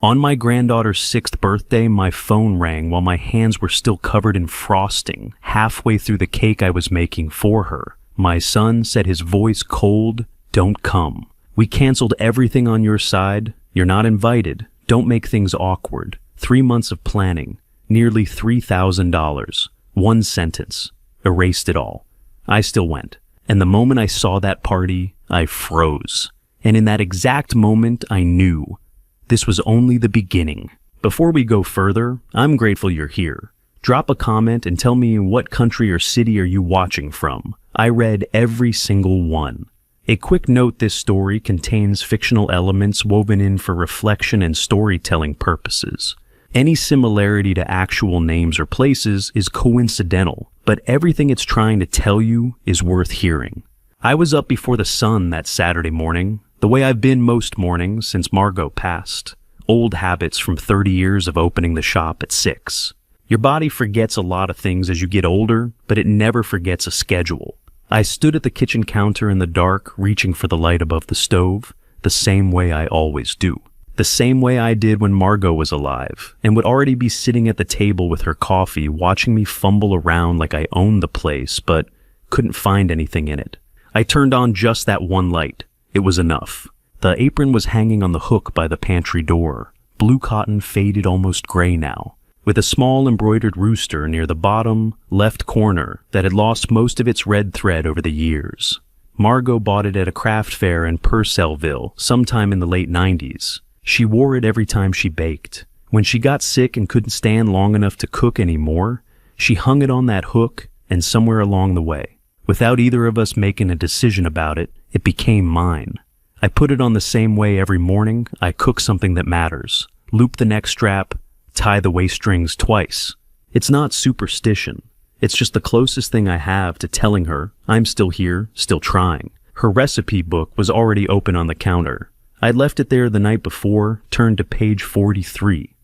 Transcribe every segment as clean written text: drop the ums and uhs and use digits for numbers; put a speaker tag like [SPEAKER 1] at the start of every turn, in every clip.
[SPEAKER 1] On my granddaughter's 6th birthday, my phone rang while my hands were still covered in frosting, halfway through the cake I was making for her. My son said, his voice cold, "Don't come. We canceled everything on your side. You're not invited. Don't make things awkward. 3 months of planning. Nearly $3,000. One sentence. Erased it all." I still went. And the moment I saw that party, I froze. And in that exact moment, I knew this was only the beginning. Before we go further, I'm grateful you're here. Drop a comment and tell me what country or city are you watching from. I read every single one. A quick note: this story contains fictional elements woven in for reflection and storytelling purposes. Any similarity to actual names or places is coincidental, but everything it's trying to tell you is worth hearing. I was up before the sun that Saturday morning, the way I've been most mornings since Margot passed. Old habits from 30 years of opening the shop at 6. Your body forgets a lot of things as you get older, but it never forgets a schedule. I stood at the kitchen counter in the dark, reaching for the light above the stove, the same way I always do. The same way I did when Margot was alive, and would already be sitting at the table with her coffee, watching me fumble around like I owned the place, but couldn't find anything in it. I turned on just that one light. It was enough. The apron was hanging on the hook by the pantry door, blue cotton faded almost gray now, with a small embroidered rooster near the bottom left corner that had lost most of its red thread over the years. Margot bought it at a craft fair in Purcellville sometime in the late 90s. She wore it every time she baked. When she got sick and couldn't stand long enough to cook anymore, she hung it on that hook, and somewhere along the way, without either of us making a decision about it, it became mine. I put it on the same way every morning I cook something that matters. Loop the neck strap, tie the waist strings twice. It's not superstition. It's just the closest thing I have to telling her I'm still here, still trying. Her recipe book was already open on the counter. I'd left it there the night before, turned to page 43.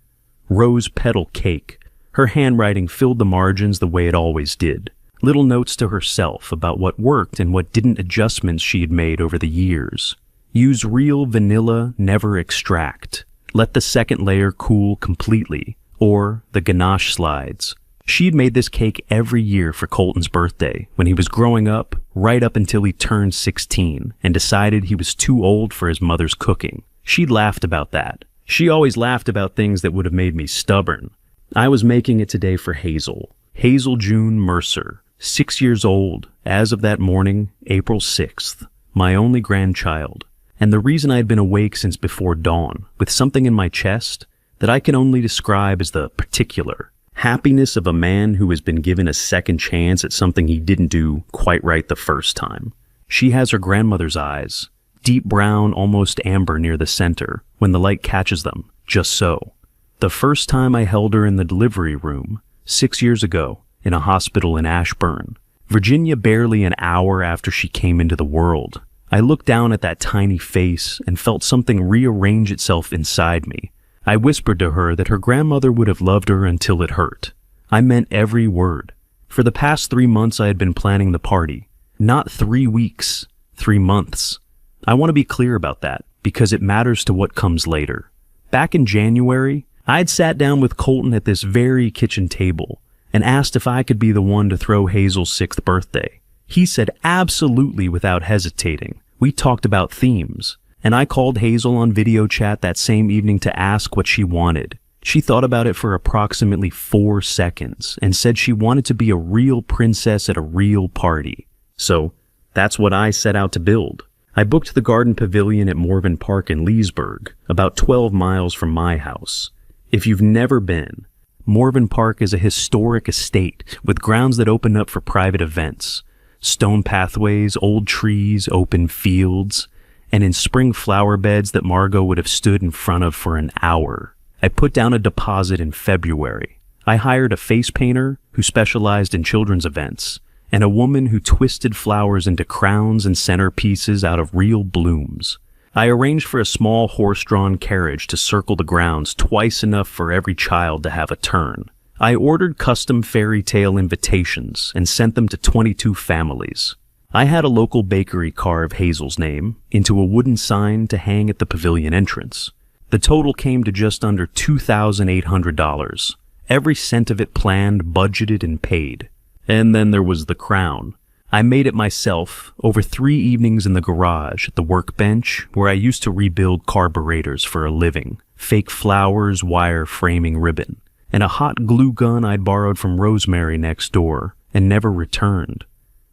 [SPEAKER 1] Rose petal cake. Her handwriting filled the margins the way it always did. Little notes to herself about what worked and what didn't, adjustments she had made over the years. Use real vanilla, never extract. Let the second layer cool completely, or the ganache slides. She'd made this cake every year for Colton's birthday when he was growing up, right up until he turned 16 and decided he was too old for his mother's cooking. She'd laughed about that. She always laughed about things that would have made me stubborn. I was making it today for Hazel. Hazel June Mercer, 6 years old, as of that morning, April 6th, my only grandchild. And the reason I had been awake since before dawn, with something in my chest that I can only describe as the particular happiness of a man who has been given a second chance at something he didn't do quite right the first time. She has her grandmother's eyes, deep brown, almost amber near the center, when the light catches them, just so. The first time I held her in the delivery room, 6 years ago, in a hospital in Ashburn, Virginia, barely an hour after she came into the world, I looked down at that tiny face and felt something rearrange itself inside me. I whispered to her that her grandmother would have loved her until it hurt. I meant every word. For the past 3 months I had been planning the party. Not 3 weeks, 3 months. I want to be clear about that, because it matters to what comes later. Back in January, I'd sat down with Colton at this very kitchen table and asked if I could be the one to throw Hazel's 6th birthday. He said absolutely without hesitating. We talked about themes, and I called Hazel on video chat that same evening to ask what she wanted. She thought about it for approximately 4 seconds and said she wanted to be a real princess at a real party. So that's what I set out to build. I booked the Garden Pavilion at Morven Park in Leesburg, about 12 miles from my house. If you've never been, Morven Park is a historic estate with grounds that open up for private events. Stone pathways, old trees, open fields, and in spring flower beds that Margot would have stood in front of for an hour. I put down a deposit in February. I hired a face painter who specialized in children's events, and a woman who twisted flowers into crowns and centerpieces out of real blooms. I arranged for a small horse-drawn carriage to circle the grounds, twice enough for every child to have a turn. I ordered custom fairy tale invitations and sent them to 22 families. I had a local bakery carve Hazel's name into a wooden sign to hang at the pavilion entrance. The The total came to just under $2,800. Every cent of it planned, budgeted, and paid. And then there was the crown. I made it myself over 3 evenings in the garage at the workbench where I used to rebuild carburetors for a living. Fake flowers, wire framing ribbon, and a hot glue gun I'd borrowed from Rosemary next door and never returned.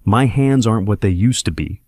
[SPEAKER 1] My hands aren't what they used to be.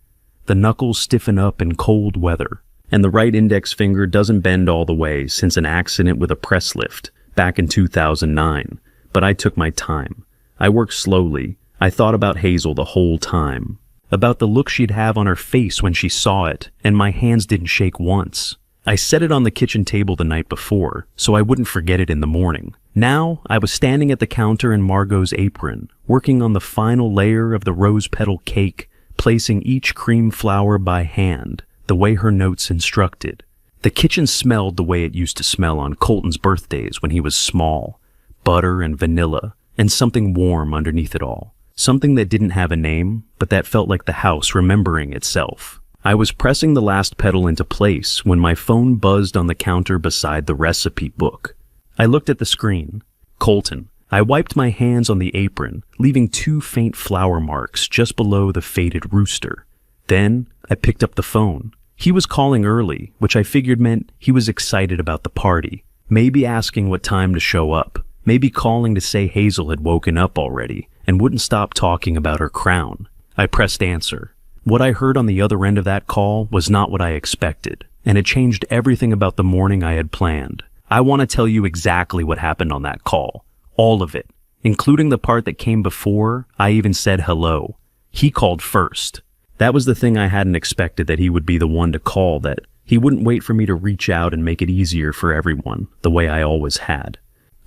[SPEAKER 1] The knuckles stiffen up in cold weather, and the right index finger doesn't bend all the way since an accident with a press lift back in 2009. But I took my time. I worked slowly. I thought about Hazel the whole time, about the look she'd have on her face when she saw it, and my hands didn't shake once. I set it on the kitchen table the night before, so I wouldn't forget it in the morning. Now, I was standing at the counter in Margot's apron, working on the final layer of the rose petal cake, placing each cream flower by hand, the way her notes instructed. The kitchen smelled the way it used to smell on Colton's birthdays when he was small. Butter and vanilla, and something warm underneath it all. Something that didn't have a name, but that felt like the house remembering itself. I was pressing the last petal into place when my phone buzzed on the counter beside the recipe book. I looked at the screen. Colton. I wiped my hands on the apron, leaving 2 faint flour marks just below the faded rooster. Then, I picked up the phone. He was calling early, which I figured meant he was excited about the party. Maybe asking what time to show up. Maybe calling to say Hazel had woken up already and wouldn't stop talking about her crown. I pressed answer. What I heard on the other end of that call was not what I expected, and it changed everything about the morning I had planned. I want to tell you exactly what happened on that call. All of it, including the part that came before I even said hello. He called first. That was the thing I hadn't expected, that he would be the one to call, that he wouldn't wait for me to reach out and make it easier for everyone, the way I always had.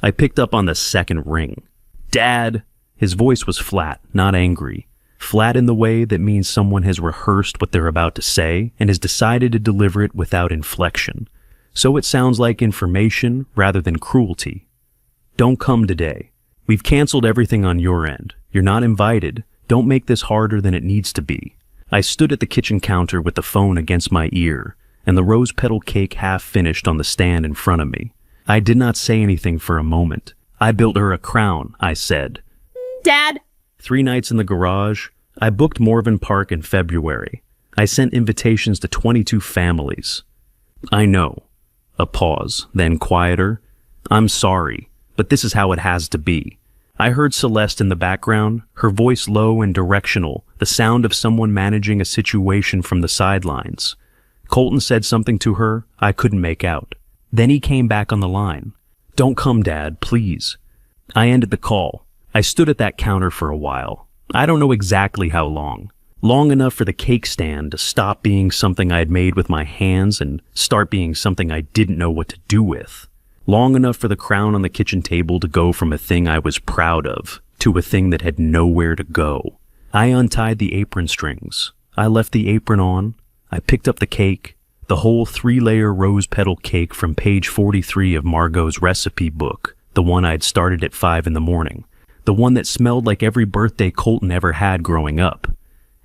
[SPEAKER 1] I picked up on the second ring. Dad! His voice was flat, not angry. Flat in the way that means someone has rehearsed what they're about to say and has decided to deliver it without inflection. So it sounds like information rather than cruelty. Don't come today. We've canceled everything on your end. You're not invited. Don't make this harder than it needs to be. I stood at the kitchen counter with the phone against my ear and the rose petal cake half finished on the stand in front of me. I did not say anything for a moment. I built her a crown, I said.
[SPEAKER 2] Dad!
[SPEAKER 1] 3 nights in the garage. I booked Morven Park in February. I sent invitations to 22 families. I know. A pause, then quieter. I'm sorry, but this is how it has to be. I heard Celeste in the background, her voice low and directional, the sound of someone managing a situation from the sidelines. Colton said something to her I couldn't make out. Then he came back on the line. Don't come, Dad, please. I ended the call. I stood at that counter for a while. I don't know exactly how long. Long enough for the cake stand to stop being something I had made with my hands and start being something I didn't know what to do with. Long enough for the crown on the kitchen table to go from a thing I was proud of to a thing that had nowhere to go. I untied the apron strings. I left the apron on. I picked up the cake, the whole 3-layer rose petal cake from page 43 of Margot's recipe book, the one I'd started at 5 in the morning, the one that smelled like every birthday Colton ever had growing up.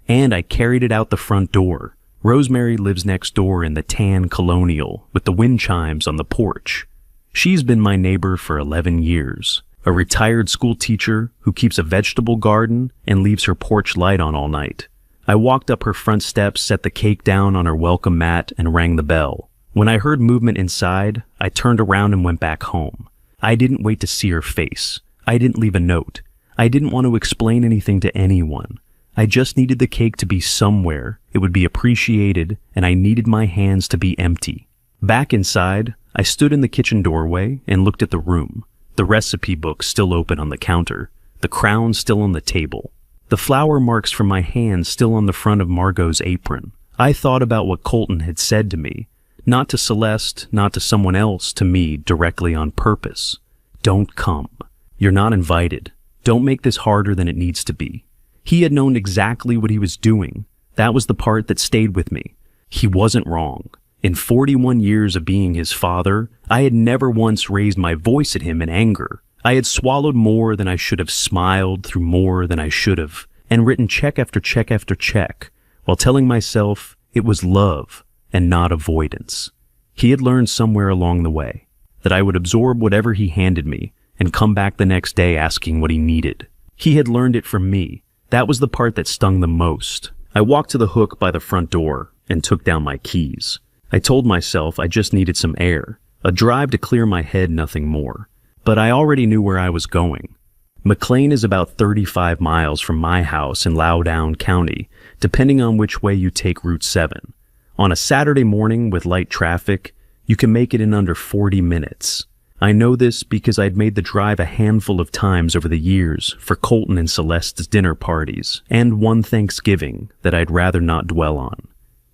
[SPEAKER 1] And I carried it out the front door. Rosemary lives next door in the tan colonial with the wind chimes on the porch. She's been my neighbor for 11 years, a retired school teacher who keeps a vegetable garden and leaves her porch light on all night. I walked up her front steps, set the cake down on her welcome mat, and rang the bell. When I heard movement inside, I turned around and went back home. I didn't wait to see her face. I didn't leave a note. I didn't want to explain anything to anyone. I just needed the cake to be somewhere, it would be appreciated, and I needed my hands to be empty. Back inside, I stood in the kitchen doorway and looked at the room. The recipe book still open on the counter, the crown still on the table, the flour marks from my hands still on the front of Margot's apron. I thought about what Colton had said to me, not to Celeste, not to someone else, to me directly on purpose. Don't come. You're not invited. Don't make this harder than it needs to be. He had known exactly what he was doing. That was the part that stayed with me. He wasn't wrong. In 41 years of being his father, I had never once raised my voice at him in anger. I had swallowed more than I should have, smiled through more than I should have, and written check after check after check, while telling myself it was love and not avoidance. He had learned somewhere along the way that I would absorb whatever he handed me and come back the next day asking what he needed. He had learned it from me. That was the part that stung the most. I walked to the hook by the front door and took down my keys. I told myself I just needed some air, a drive to clear my head, nothing more. But I already knew where I was going. McLean is about 35 miles from my house in Loudoun County, depending on which way you take Route 7. On a Saturday morning with light traffic, you can make it in under 40 minutes. I know this because I'd made the drive a handful of times over the years for Colton and Celeste's dinner parties, and one Thanksgiving that I'd rather not dwell on.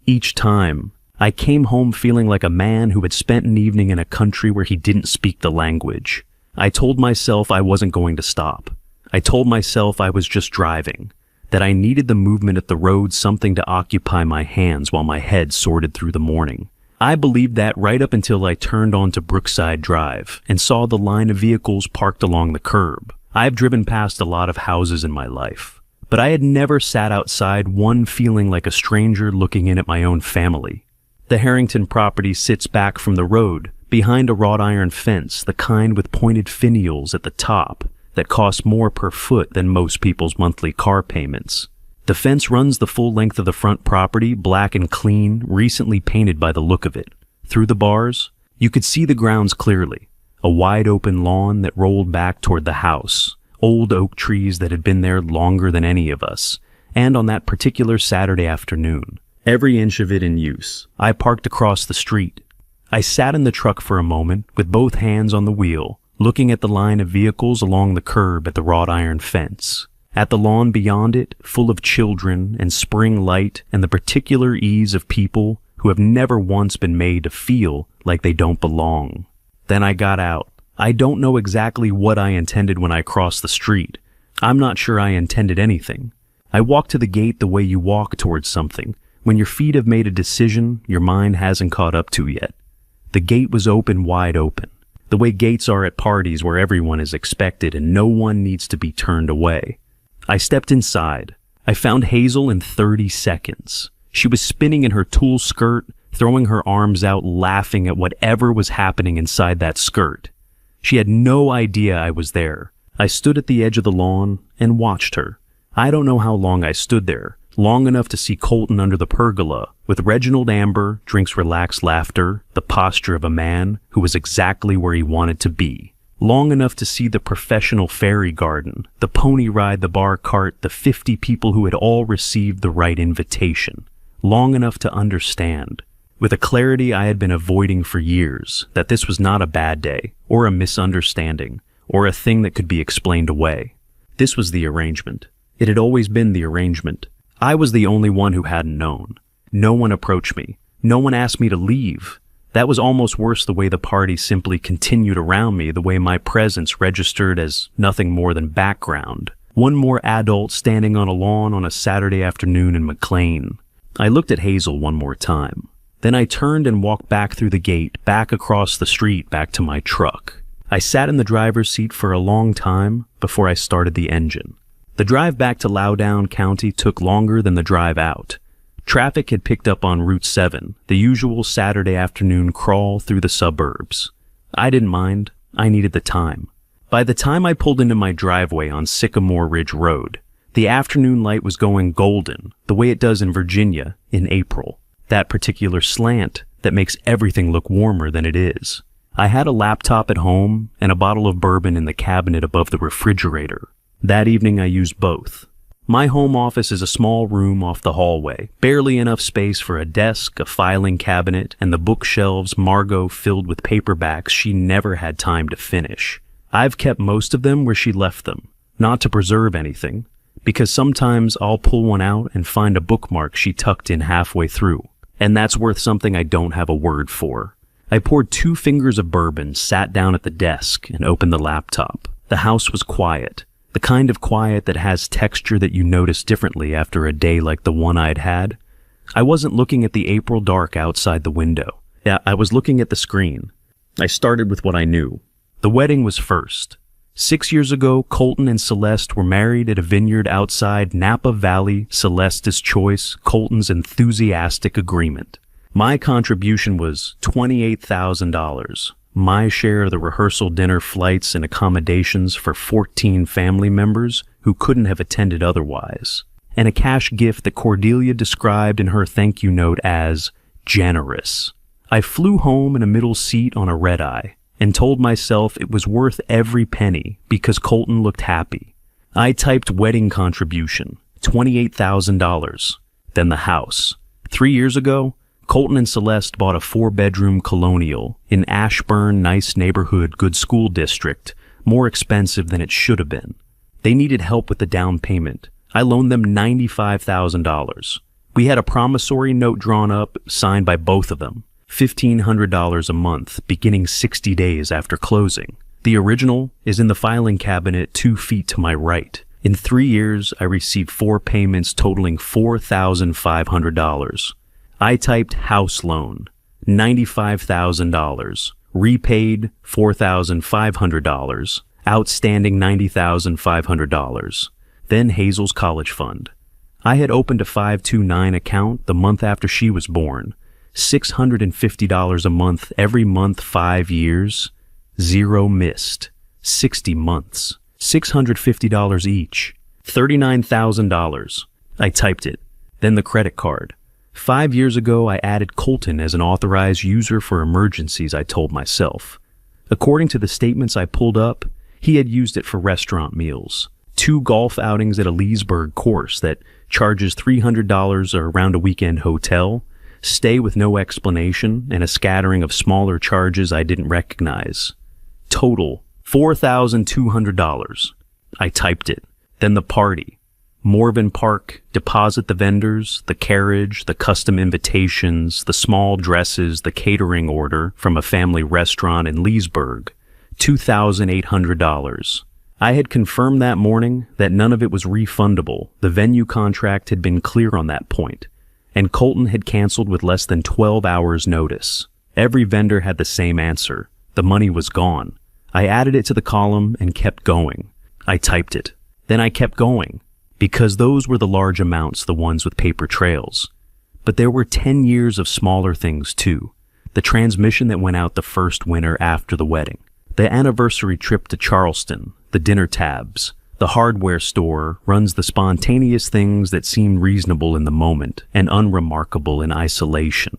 [SPEAKER 1] Each time, I came home feeling like a man who had spent an evening in a country where he didn't speak the language. I told myself I wasn't going to stop. I told myself I was just driving, that I needed the movement at the road, something to occupy my hands while my head sorted through the morning. I believed that right up until I turned onto Brookside Drive and saw the line of vehicles parked along the curb. I've driven past a lot of houses in my life, but I had never sat outside one feeling like a stranger looking in at my own family. The Harrington property sits back from the road, behind a wrought iron fence, the kind with pointed finials at the top that cost more per foot than most people's monthly car payments. The fence runs the full length of the front property, black and clean, recently painted by the look of it. Through the bars, you could see the grounds clearly, a wide open lawn that rolled back toward the house, old oak trees that had been there longer than any of us, and on that particular Saturday afternoon, every inch of it in use. I parked across the street. I sat in the truck for a moment with both hands on the wheel, looking at the line of vehicles along the curb at the wrought iron fence. At the lawn beyond it, full of children and spring light and the particular ease of people who have never once been made to feel like they don't belong. Then I got out. I don't know exactly what I intended when I crossed the street. I'm not sure I intended anything. I walked to the gate the way you walk towards something, when your feet have made a decision your mind hasn't caught up to yet. The gate was open, wide open, the way gates are at parties where everyone is expected and no one needs to be turned away. I stepped inside. I found Hazel in 30 seconds. She was spinning in her tulle skirt, throwing her arms out, laughing at whatever was happening inside that skirt. She had no idea I was there. I stood at the edge of the lawn and watched her. I don't know how long I stood there, long enough to see Colton under the pergola, with Reginald Amber, drinks relaxed laughter, the posture of a man who was exactly where he wanted to be. Long enough to see the professional fairy garden, the pony ride, the bar cart, the 50 people who had all received the right invitation. Long enough to understand, with a clarity I had been avoiding for years, that this was not a bad day, or a misunderstanding, or a thing that could be explained away. This was the arrangement. It had always been the arrangement. I was the only one who hadn't known. No one approached me. No one asked me to leave. That was almost worse, the way the party simply continued around me, the way my presence registered as nothing more than background. One more adult standing on a lawn on a Saturday afternoon in McLean. I looked at Hazel one more time. Then I turned and walked back through the gate, back across the street, back to my truck. I sat in the driver's seat for a long time before I started the engine. The drive back to Loudoun County took longer than the drive out. Traffic had picked up on Route 7, the usual Saturday afternoon crawl through the suburbs. I didn't mind. I needed the time. By the time I pulled into my driveway on Sycamore Ridge Road, the afternoon light was going golden, the way it does in Virginia in April. That particular slant that makes everything look warmer than it is. I had a laptop at home and a bottle of bourbon in the cabinet above the refrigerator. That evening I used both. My home office is a small room off the hallway, barely enough space for a desk, a filing cabinet, and the bookshelves Margot filled with paperbacks she never had time to finish. I've kept most of them where she left them, not to preserve anything, because sometimes I'll pull one out and find a bookmark she tucked in halfway through, and that's worth something I don't have a word for. I poured 2 fingers of bourbon, sat down at the desk, and opened the laptop. The house was quiet. The kind of quiet that has texture that you notice differently after a day like the one I'd had. I wasn't looking at the April dark outside the window. I was looking at the screen. I started with what I knew. The wedding was first. 6 years ago, Colton and Celeste were married at a vineyard outside Napa Valley, Celeste's choice, Colton's enthusiastic agreement. My contribution was $28,000. My share of the rehearsal dinner flights and accommodations for 14 family members who couldn't have attended otherwise, and a cash gift that Cordelia described in her thank you note as generous. I flew home in a middle seat on a red-eye and told myself it was worth every penny because Colton looked happy. I typed wedding contribution, $28,000, then the house. 3 years ago, Colton and Celeste bought a 4-bedroom colonial in Ashburn, nice neighborhood, good school district, more expensive than it should have been. They needed help with the down payment. I loaned them $95,000. We had a promissory note drawn up, signed by both of them, $1,500 a month, beginning 60 days after closing. The original is in the filing cabinet 2 feet to my right. In 3 years, I received 4 payments totaling $4,500. I typed house loan, $95,000, repaid $4,500, outstanding $90,500, then Hazel's college fund. I had opened a 529 account the month after she was born, $650 a month every month 5 years, 0 missed, 60 months, $650 each, $39,000. I typed it, then the credit card. 5 years ago, I added Colton as an authorized user for emergencies, I told myself. According to the statements I pulled up, he had used it for restaurant meals, 2 golf outings at a Leesburg course that charges $300 around a weekend hotel, stay with no explanation, and a scattering of smaller charges I didn't recognize. Total, $4,200. I typed it. Then the party. Morven Park, deposit the vendors, the carriage, the custom invitations, the small dresses, the catering order from a family restaurant in Leesburg, $2,800. I had confirmed that morning that none of it was refundable. The venue contract had been clear on that point, and Colton had canceled with less than 12 hours' notice. Every vendor had the same answer. The money was gone. I added it to the column and kept going. I typed it. Then I kept going, because those were the large amounts, the ones with paper trails. But there were 10 years of smaller things too. The transmission that went out the first winter after the wedding, the anniversary trip to Charleston, the dinner tabs, the hardware store runs the spontaneous things that seemed reasonable in the moment and unremarkable in isolation.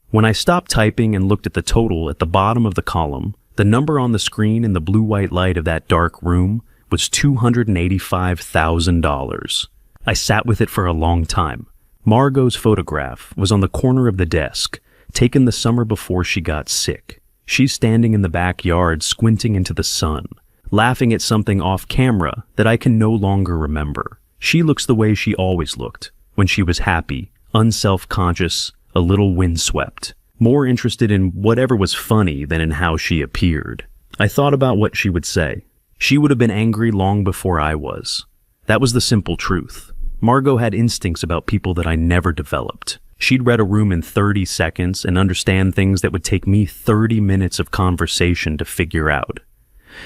[SPEAKER 1] When I stopped typing and looked at the total at the bottom of the column, the number on the screen in the blue-white light of that dark room was $285,000. I sat with it for a long time. Margot's photograph was on the corner of the desk, taken the summer before she got sick. She's standing in the backyard squinting into the sun, laughing at something off camera that I can no longer remember. She looks the way she always looked, when she was happy, unself-conscious, a little windswept, more interested in whatever was funny than in how she appeared. I thought about what she would say. She would have been angry long before I was. That was the simple truth. Margot had instincts about people that I never developed. She'd read a room in 30 seconds and understand things that would take me 30 minutes of conversation to figure out.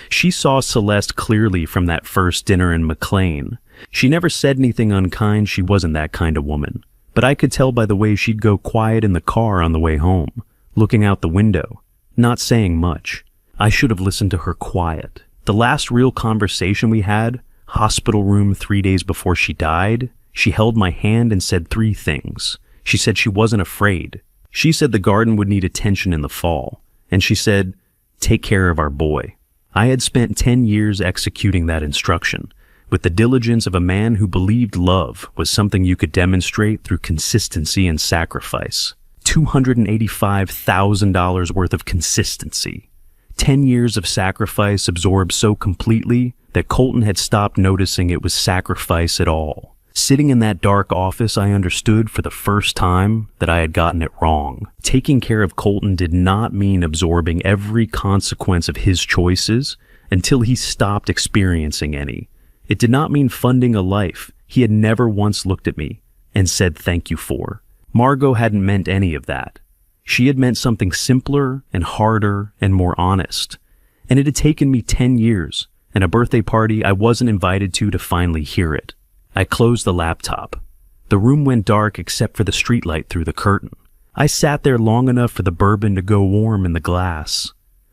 [SPEAKER 1] She saw Celeste clearly from that first dinner in McLean. She never said anything unkind. She wasn't that kind of woman. But I could tell by the way she'd go quiet in the car on the way home, looking out the window, not saying much. I should have listened to her quiet. The last real conversation we had, hospital room 3 days before she died, she held my hand and said 3 things. She said she wasn't afraid. She said the garden would need attention in the fall. And she said, take care of our boy. I had spent 10 years executing that instruction, with the diligence of a man who believed love was something you could demonstrate through consistency and sacrifice. $285,000 worth of consistency. 10 years of sacrifice absorbed so completely that Colton had stopped noticing it was sacrifice at all. Sitting in that dark office, I understood for the first time that I had gotten it wrong. Taking care of Colton did not mean absorbing every consequence of his choices until he stopped experiencing any. It did not mean funding a life he had never once looked at me and said thank you for. Margot hadn't meant any of that. She had meant something simpler and harder and more honest. And it had taken me 10 years and a birthday party I wasn't invited to finally hear it. I closed the laptop. The room went dark except for the streetlight through the curtain. I sat there long enough for the bourbon to go warm in the glass,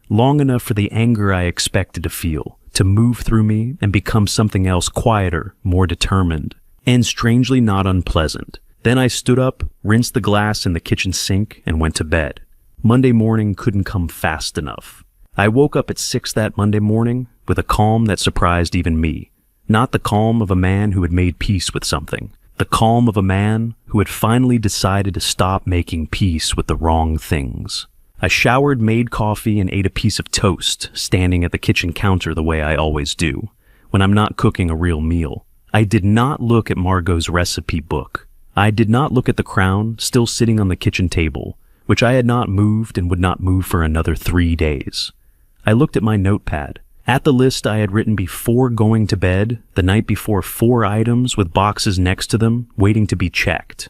[SPEAKER 1] long enough for the anger I expected to feel to move through me and become something else quieter, more determined, and strangely not unpleasant. Then I stood up, rinsed the glass in the kitchen sink, and went to bed. Monday morning couldn't come fast enough. I woke up at 6 that Monday morning with a calm that surprised even me. Not the calm of a man who had made peace with something. The calm of a man who had finally decided to stop making peace with the wrong things. I showered, made coffee, and ate a piece of toast, standing at the kitchen counter the way I always do, when I'm not cooking a real meal. I did not look at Margot's recipe book. I did not look at the crown, still sitting on the kitchen table, which I had not moved and would not move for another 3 days. I looked at my notepad. At the list I had written before going to bed, the night before, 4 items with boxes next to them, waiting to be checked.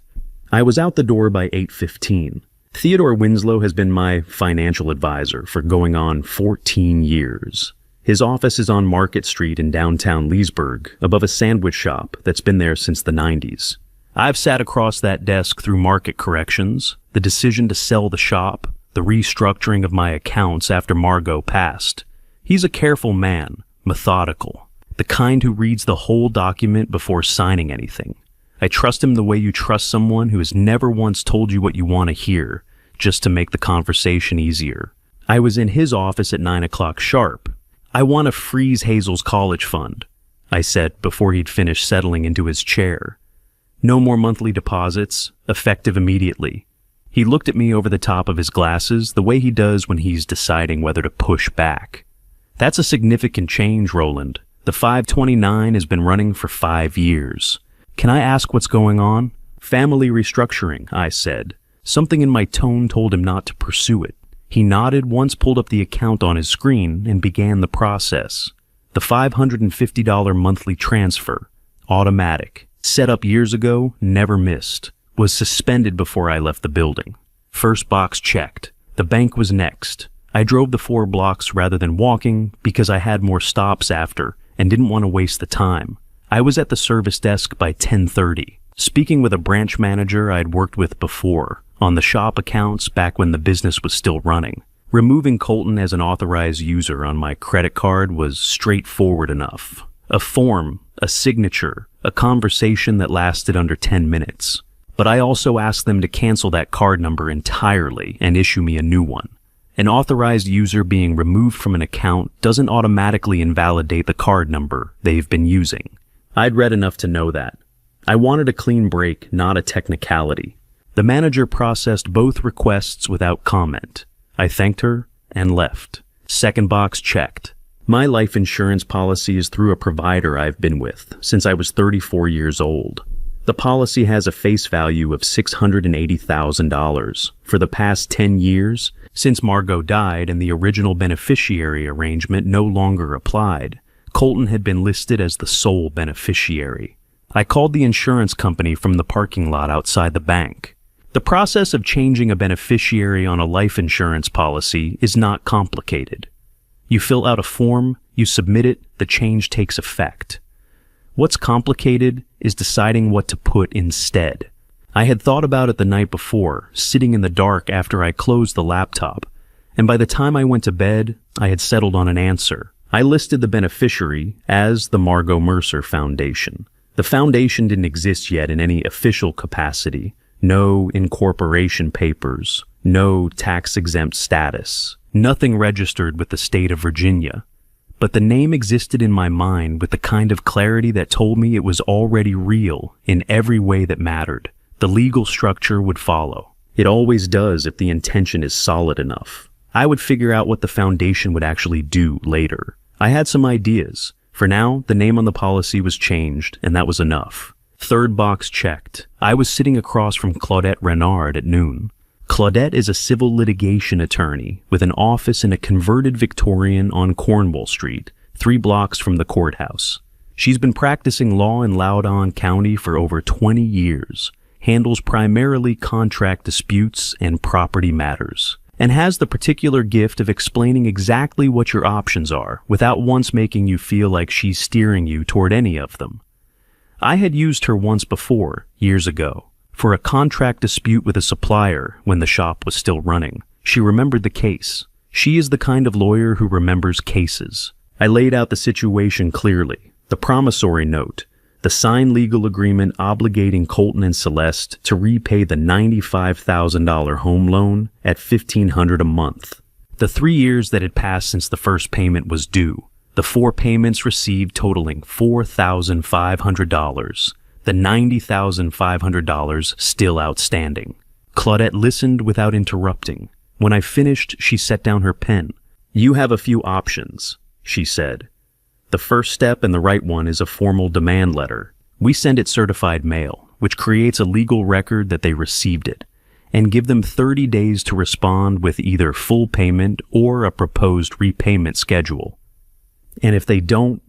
[SPEAKER 1] I was out the door by 8:15. Theodore Winslow has been my financial advisor for going on 14 years. His office is on Market Street in downtown Leesburg, above a sandwich shop that's been there since the 90s. I've sat across that desk through market corrections, the decision to sell the shop, the restructuring of my accounts after Margot passed. He's a careful man, methodical, the kind who reads the whole document before signing anything. I trust him the way you trust someone who has never once told you what you want to hear, just to make the conversation easier. I was in his office at 9 o'clock sharp. "I want to freeze Hazel's college fund," I said before he'd finished settling into his chair. "No more monthly deposits, effective immediately." He looked at me over the top of his glasses the way he does when he's deciding whether to push back. "That's a significant change, Roland. The 529 has been running for 5 years. Can I ask what's going on?" "Family restructuring," I said. Something in my tone told him not to pursue it. He nodded, once pulled up the account on his screen, and began the process. The $550 monthly transfer, automatic, set up years ago, never missed, was suspended before I left the building. First box checked. The bank was next. I drove the 4 blocks rather than walking because I had more stops after and didn't want to waste the time. I was at the service desk by 10:30, speaking with a branch manager I'd worked with before, on the shop accounts back when the business was still running. Removing Colton as an authorized user on my credit card was straightforward enough. A form, a signature, a conversation that lasted under 10 minutes. But I also asked them to cancel that card number entirely and issue me a new one. An authorized user being removed from an account doesn't automatically invalidate the card number they've been using. I'd read enough to know that. I wanted a clean break, not a technicality. The manager processed both requests without comment. I thanked her and left. Second box checked. My life insurance policy is through a provider I've been with since I was 34 years old. The policy has a face value of $680,000. For the past 10 years, since Margot died and the original beneficiary arrangement no longer applied, Colton had been listed as the sole beneficiary. I called the insurance company from the parking lot outside the bank. The process of changing a beneficiary on a life insurance policy is not complicated. You fill out a form, you submit it, the change takes effect. What's complicated is deciding what to put instead. I had thought about it the night before, sitting in the dark after I closed the laptop, and by the time I went to bed, I had settled on an answer. I listed the beneficiary as the Margot Mercer Foundation. The foundation didn't exist yet in any official capacity. No incorporation papers, no tax-exempt status, nothing registered with the state of Virginia. But the name existed in my mind with the kind of clarity that told me it was already real in every way that mattered. The legal structure would follow. It always does if the intention is solid enough. I would figure out what the foundation would actually do later. I had some ideas. For now, the name on the policy was changed, and that was enough. Third box checked. I was sitting across from Claudette Renard at noon. Claudette is a civil litigation attorney with an office in a converted Victorian on Cornwall Street, 3 blocks from the courthouse. She's been practicing law in Loudoun County for over 20 years, handles primarily contract disputes and property matters, and has the particular gift of explaining exactly what your options are without once making you feel like she's steering you toward any of them. I had used her once before, years ago. for a contract dispute with a supplier when the shop was still running. She remembered the case. She is the kind of lawyer who remembers cases. I laid out the situation clearly. The promissory note, the signed legal agreement obligating Colton and Celeste to repay the $95,000 home loan at $1,500 a month. The 3 years that had passed since the first payment was due. The 4 payments received totaling $4,500. The $90,500 still outstanding. Claudette listened without interrupting. When I finished, she set down her pen. "You have a few options," she said. "The first step and the right one is a formal demand letter. We send it certified mail, which creates a legal record that they received it, and give them 30 days to respond with either full payment or a proposed repayment schedule. And if they don't,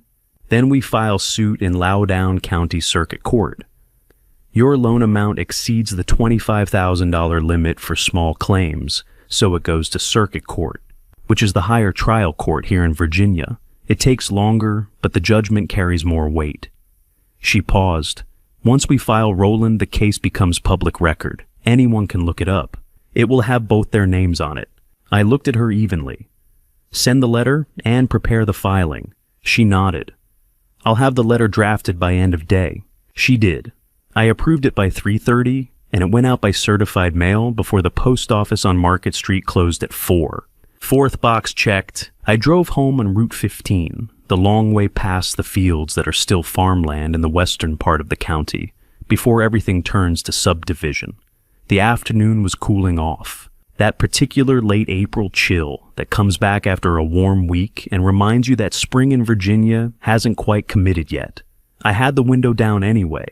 [SPEAKER 1] then we file suit in Loudoun County Circuit Court. Your loan amount exceeds the $25,000 limit for small claims, so it goes to Circuit Court, which is the higher trial court here in Virginia. It takes longer, but the judgment carries more weight." She paused. "Once we file Roland, the case becomes public record. Anyone can look it up. It will have both their names on it." I looked at her evenly. "Send the letter and prepare the filing." She nodded. "I'll have the letter drafted by end of day." She did. I approved it by 3:30, and it went out by certified mail before the post office on Market Street closed at 4. 4th box checked. I drove home on Route 15, the long way past the fields that are still farmland in the western part of the county, before everything turns to subdivision. The afternoon was cooling off. That particular late April chill that comes back after a warm week and reminds you that spring in Virginia hasn't quite committed yet. I had the window down anyway.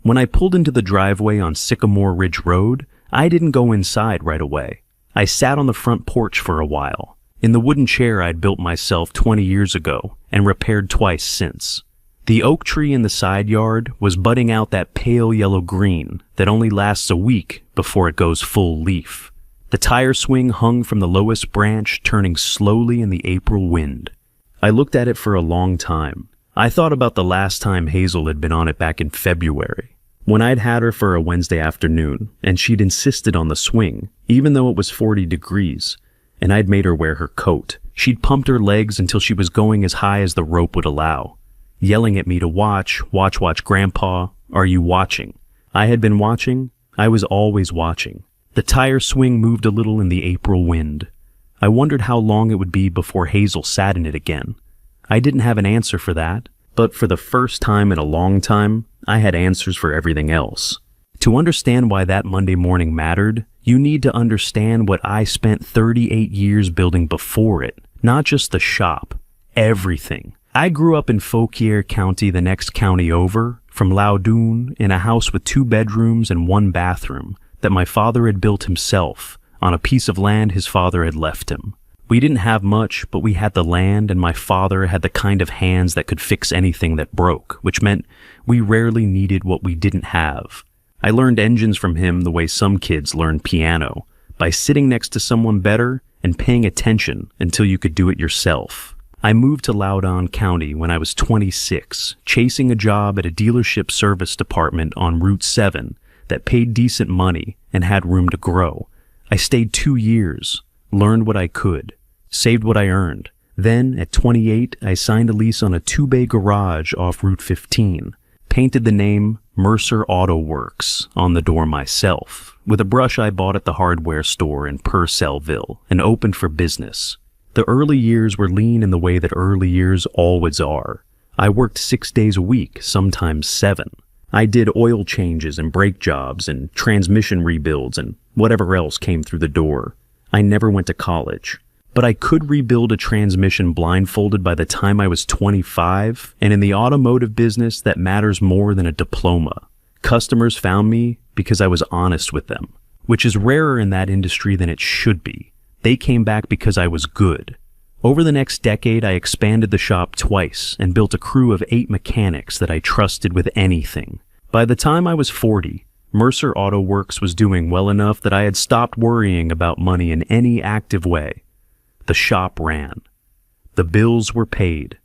[SPEAKER 1] When I pulled into the driveway on Sycamore Ridge Road, I didn't go inside right away. I sat on the front porch for a while, in the wooden chair I'd built myself 20 years ago and repaired twice since. The oak tree in the side yard was budding out that pale yellow green that only lasts a week before it goes full leaf. The tire swing hung from the lowest branch, turning slowly in the April wind. I looked at it for a long time. I thought about the last time Hazel had been on it back in February, when I'd had her for a Wednesday afternoon, and she'd insisted on the swing, even though it was 40 degrees, and I'd made her wear her coat. She'd pumped her legs until she was going as high as the rope would allow, yelling at me to watch, Grandpa, are you watching? I had been watching. I was always watching. The tire swing moved a little in the April wind. I wondered how long it would be before Hazel sat in it again. I didn't have an answer for that, but for the first time in a long time, I had answers for everything else. To understand why that Monday morning mattered, you need to understand what I spent 38 years building before it. Not just the shop, everything. I grew up in Fauquier County, the next county over, from Loudoun, in a house with 2 bedrooms and 1 bathroom that my father had built himself on a piece of land his father had left him. We didn't have much, but we had the land, and my father had the kind of hands that could fix anything that broke, which meant we rarely needed what we didn't have. I learned engines from him the way some kids learn piano, by sitting next to someone better and paying attention until you could do it yourself. I moved to Loudoun County when I was 26, chasing a job at a dealership service department on Route 7 that paid decent money and had room to grow. I stayed 2 years, learned what I could, saved what I earned. Then, at 28, I signed a lease on a 2-bay garage off Route 15, painted the name Mercer Auto Works on the door myself, with a brush I bought at the hardware store in Purcellville, and opened for business. The early years were lean in the way that early years always are. I worked 6 days a week, sometimes 7. I did oil changes and brake jobs and transmission rebuilds and whatever else came through the door. I never went to college, but I could rebuild a transmission blindfolded by the time I was 25, and in the automotive business that matters more than a diploma. Customers found me because I was honest with them, which is rarer in that industry than it should be. They came back because I was good. Over the next decade, I expanded the shop twice and built a crew of 8 mechanics that I trusted with anything. By the time I was 40, Mercer Auto Works was doing well enough that I had stopped worrying about money in any active way. The shop ran. The bills were paid.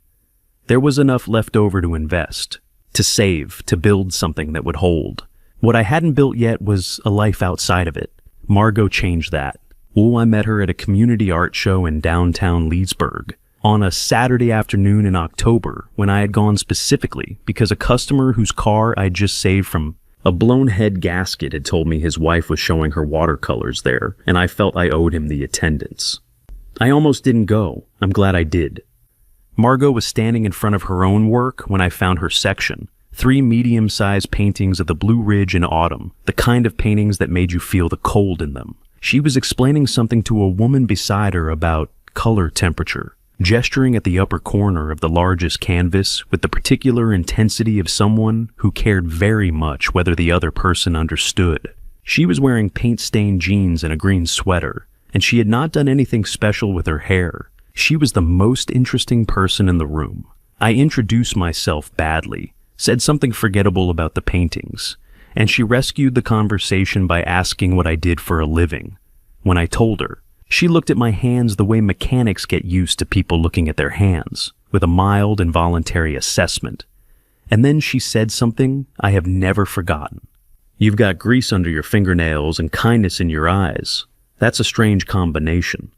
[SPEAKER 1] There was enough left over to invest, to save, to build something that would hold. What I hadn't built yet was a life outside of it. Margot changed that. I met her at a community art show in downtown Leesburg on a Saturday afternoon in October when I had gone specifically because a customer whose car I'd just saved from a blown head gasket had told me his wife was showing her watercolors there, and I felt I owed him the attendance. I almost didn't go. I'm glad I did. Margot was standing in front of her own work when I found her section. 3 medium-sized paintings of the Blue Ridge in autumn, the kind of paintings that made you feel the cold in them. She was explaining something to a woman beside her about color temperature, gesturing at the upper corner of the largest canvas with the particular intensity of someone who cared very much whether the other person understood. She was wearing paint-stained jeans and a green sweater, and she had not done anything special with her hair. She was the most interesting person in the room. I introduced myself badly, said something forgettable about the paintings, and she rescued the conversation by asking what I did for a living. When I told her, she looked at my hands the way mechanics get used to people looking at their hands, with a mild involuntary assessment. And then she said something I have never forgotten. "You've got grease under your fingernails and kindness in your eyes. That's a strange combination."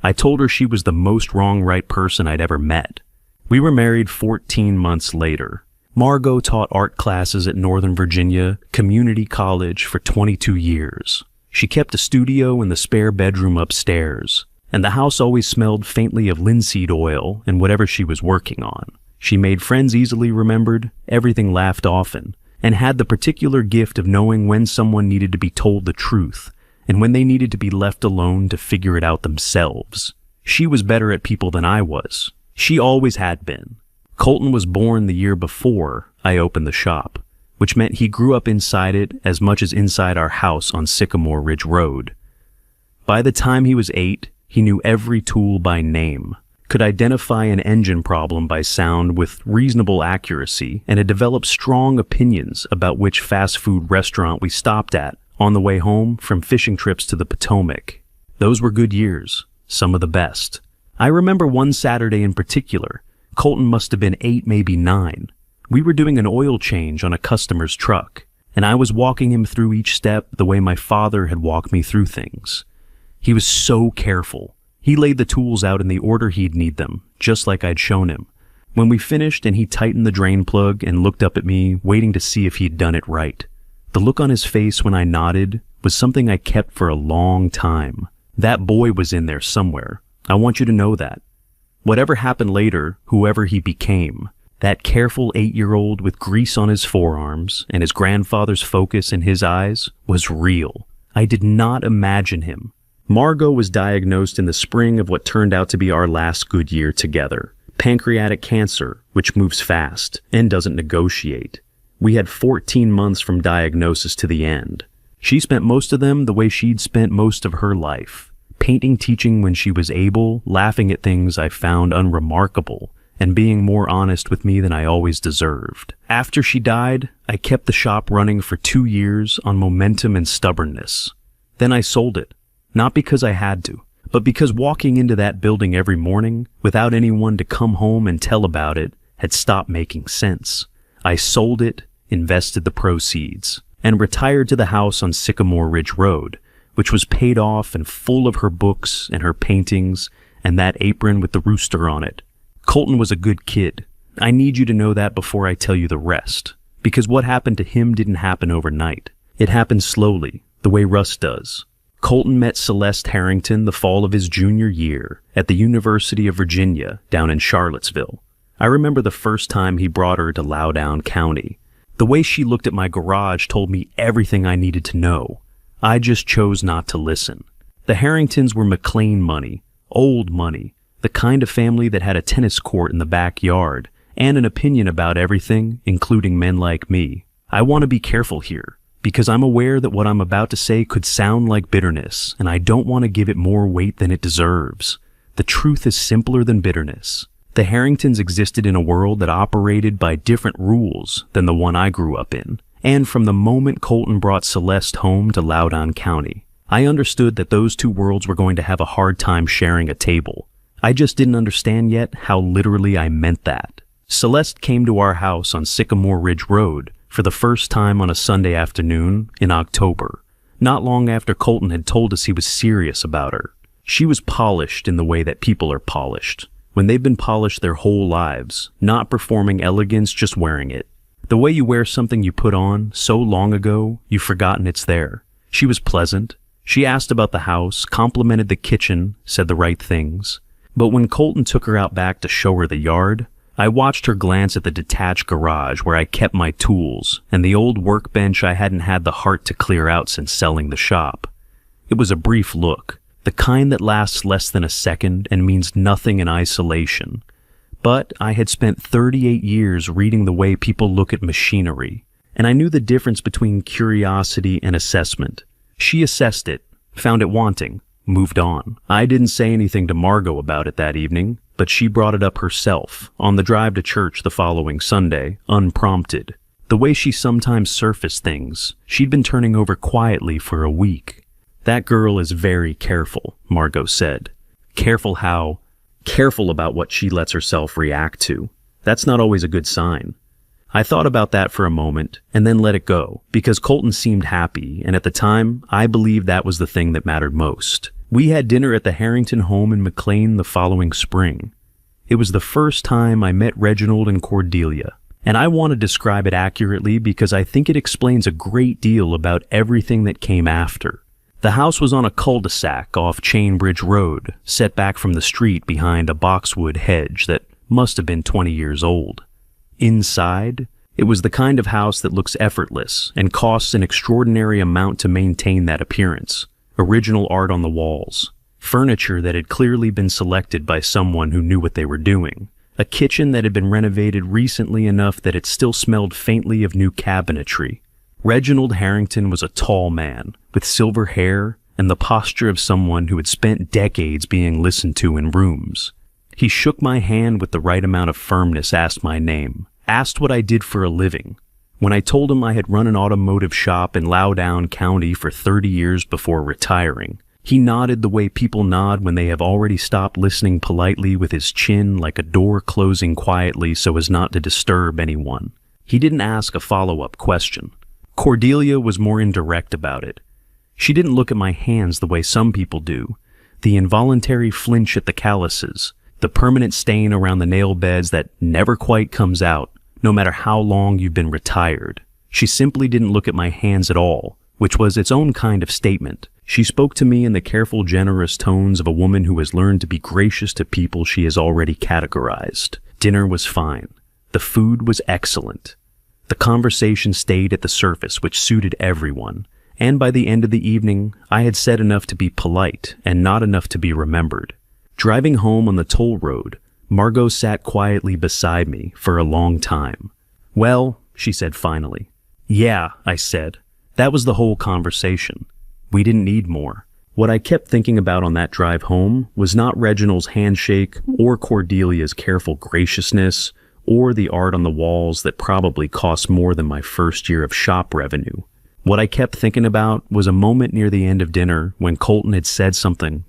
[SPEAKER 1] I told her she was the most wrong-right person I'd ever met. We were married 14 months later. Margot taught art classes at Northern Virginia Community College for 22 years. She kept a studio in the spare bedroom upstairs, and the house always smelled faintly of linseed oil and whatever she was working on. She made friends easily remembered, everything laughed often, and had the particular gift of knowing when someone needed to be told the truth and when they needed to be left alone to figure it out themselves. She was better at people than I was. She always had been. Colton was born the year before I opened the shop, which meant he grew up inside it as much as inside our house on Sycamore Ridge Road. By the time he was 8, he knew every tool by name, could identify an engine problem by sound with reasonable accuracy, and had developed strong opinions about which fast food restaurant we stopped at on the way home from fishing trips to the Potomac. Those were good years, some of the best. I remember one Saturday in particular. Colton must have been 8, maybe 9. We were doing an oil change on a customer's truck, and I was walking him through each step the way my father had walked me through things. He was so careful. He laid the tools out in the order he'd need them, just like I'd shown him. When we finished and he tightened the drain plug and looked up at me, waiting to see if he'd done it right. The look on his face when I nodded was something I kept for a long time. That boy was in there somewhere. I want you to know that. Whatever happened later, whoever he became, that careful 8-year-old with grease on his forearms and his grandfather's focus in his eyes was real. I did not imagine him. Margot was diagnosed in the spring of what turned out to be our last good year together. Pancreatic cancer, which moves fast and doesn't negotiate. We had 14 months from diagnosis to the end. She spent most of them the way she'd spent most of her life. Painting, teaching when she was able, laughing at things I found unremarkable, and being more honest with me than I always deserved. After she died, I kept the shop running for 2 years on momentum and stubbornness. Then I sold it, not because I had to, but because walking into that building every morning, without anyone to come home and tell about it, had stopped making sense. I sold it, invested the proceeds, and retired to the house on Sycamore Ridge Road, which was paid off and full of her books and her paintings and that apron with the rooster on it. Colton was a good kid. I need you to know that before I tell you the rest, because what happened to him didn't happen overnight. It happened slowly, the way Russ does. Colton met Celeste Harrington the fall of his junior year at the University of Virginia down in Charlottesville. I remember the first time he brought her to Loudoun County. The way she looked at my garage told me everything I needed to know. I just chose not to listen. The Harringtons were McLean money, old money, the kind of family that had a tennis court in the backyard and an opinion about everything, including men like me. I want to be careful here, because I'm aware that what I'm about to say could sound like bitterness, and I don't want to give it more weight than it deserves. The truth is simpler than bitterness. The Harringtons existed in a world that operated by different rules than the one I grew up in. And from the moment Colton brought Celeste home to Loudoun County, I understood that those two worlds were going to have a hard time sharing a table. I just didn't understand yet how literally I meant that. Celeste came to our house on Sycamore Ridge Road for the first time on a Sunday afternoon in October, not long after Colton had told us he was serious about her. She was polished in the way that people are polished, when they've been polished their whole lives, not performing elegance, just wearing it. The way you wear something you put on so long ago, you've forgotten it's there. She was pleasant. She asked about the house, complimented the kitchen, said the right things. But when Colton took her out back to show her the yard, I watched her glance at the detached garage where I kept my tools and the old workbench I hadn't had the heart to clear out since selling the shop. It was a brief look, the kind that lasts less than a second and means nothing in isolation. But I had spent 38 years reading the way people look at machinery, and I knew the difference between curiosity and assessment. She assessed it, found it wanting, moved on. I didn't say anything to Margot about it that evening, but she brought it up herself on the drive to church the following Sunday, unprompted. The way she sometimes surfaced things, she'd been turning over quietly for a week. "That girl is very careful," Margot said. Careful about what she lets herself react to. That's not always a good sign. I thought about that for a moment and then let it go, because Colton seemed happy, and at the time, I believed that was the thing that mattered most. We had dinner at the Harrington home in McLean the following spring. It was the first time I met Reginald and Cordelia, and I want to describe it accurately because I think it explains a great deal about everything that came after. The house was on a cul-de-sac off Chainbridge Road, set back from the street behind a boxwood hedge that must have been 20 years old. Inside, it was the kind of house that looks effortless and costs an extraordinary amount to maintain that appearance. Original art on the walls, furniture that had clearly been selected by someone who knew what they were doing, a kitchen that had been renovated recently enough that it still smelled faintly of new cabinetry. Reginald Harrington was a tall man, with silver hair and the posture of someone who had spent decades being listened to in rooms. He shook my hand with the right amount of firmness, asked my name, asked what I did for a living. When I told him I had run an automotive shop in Loudoun County for 30 years before retiring, he nodded the way people nod when they have already stopped listening politely, with his chin like a door closing quietly so as not to disturb anyone. He didn't ask a follow-up question. Cordelia was more indirect about it. She didn't look at my hands the way some people do, the involuntary flinch at the calluses, the permanent stain around the nail beds that never quite comes out, no matter how long you've been retired. She simply didn't look at my hands at all, which was its own kind of statement. She spoke to me in the careful, generous tones of a woman who has learned to be gracious to people she has already categorized. Dinner was fine. The food was excellent. The conversation stayed at the surface, which suited everyone, and by the end of the evening, I had said enough to be polite and not enough to be remembered. Driving home on the toll road, Margot sat quietly beside me for a long time. "Well," she said finally. "Yeah," I said. That was the whole conversation. We didn't need more. What I kept thinking about on that drive home was not Reginald's handshake or Cordelia's careful graciousness or the art on the walls that probably cost more than my first year of shop revenue. What I kept thinking about was a moment near the end of dinner when Colton had said something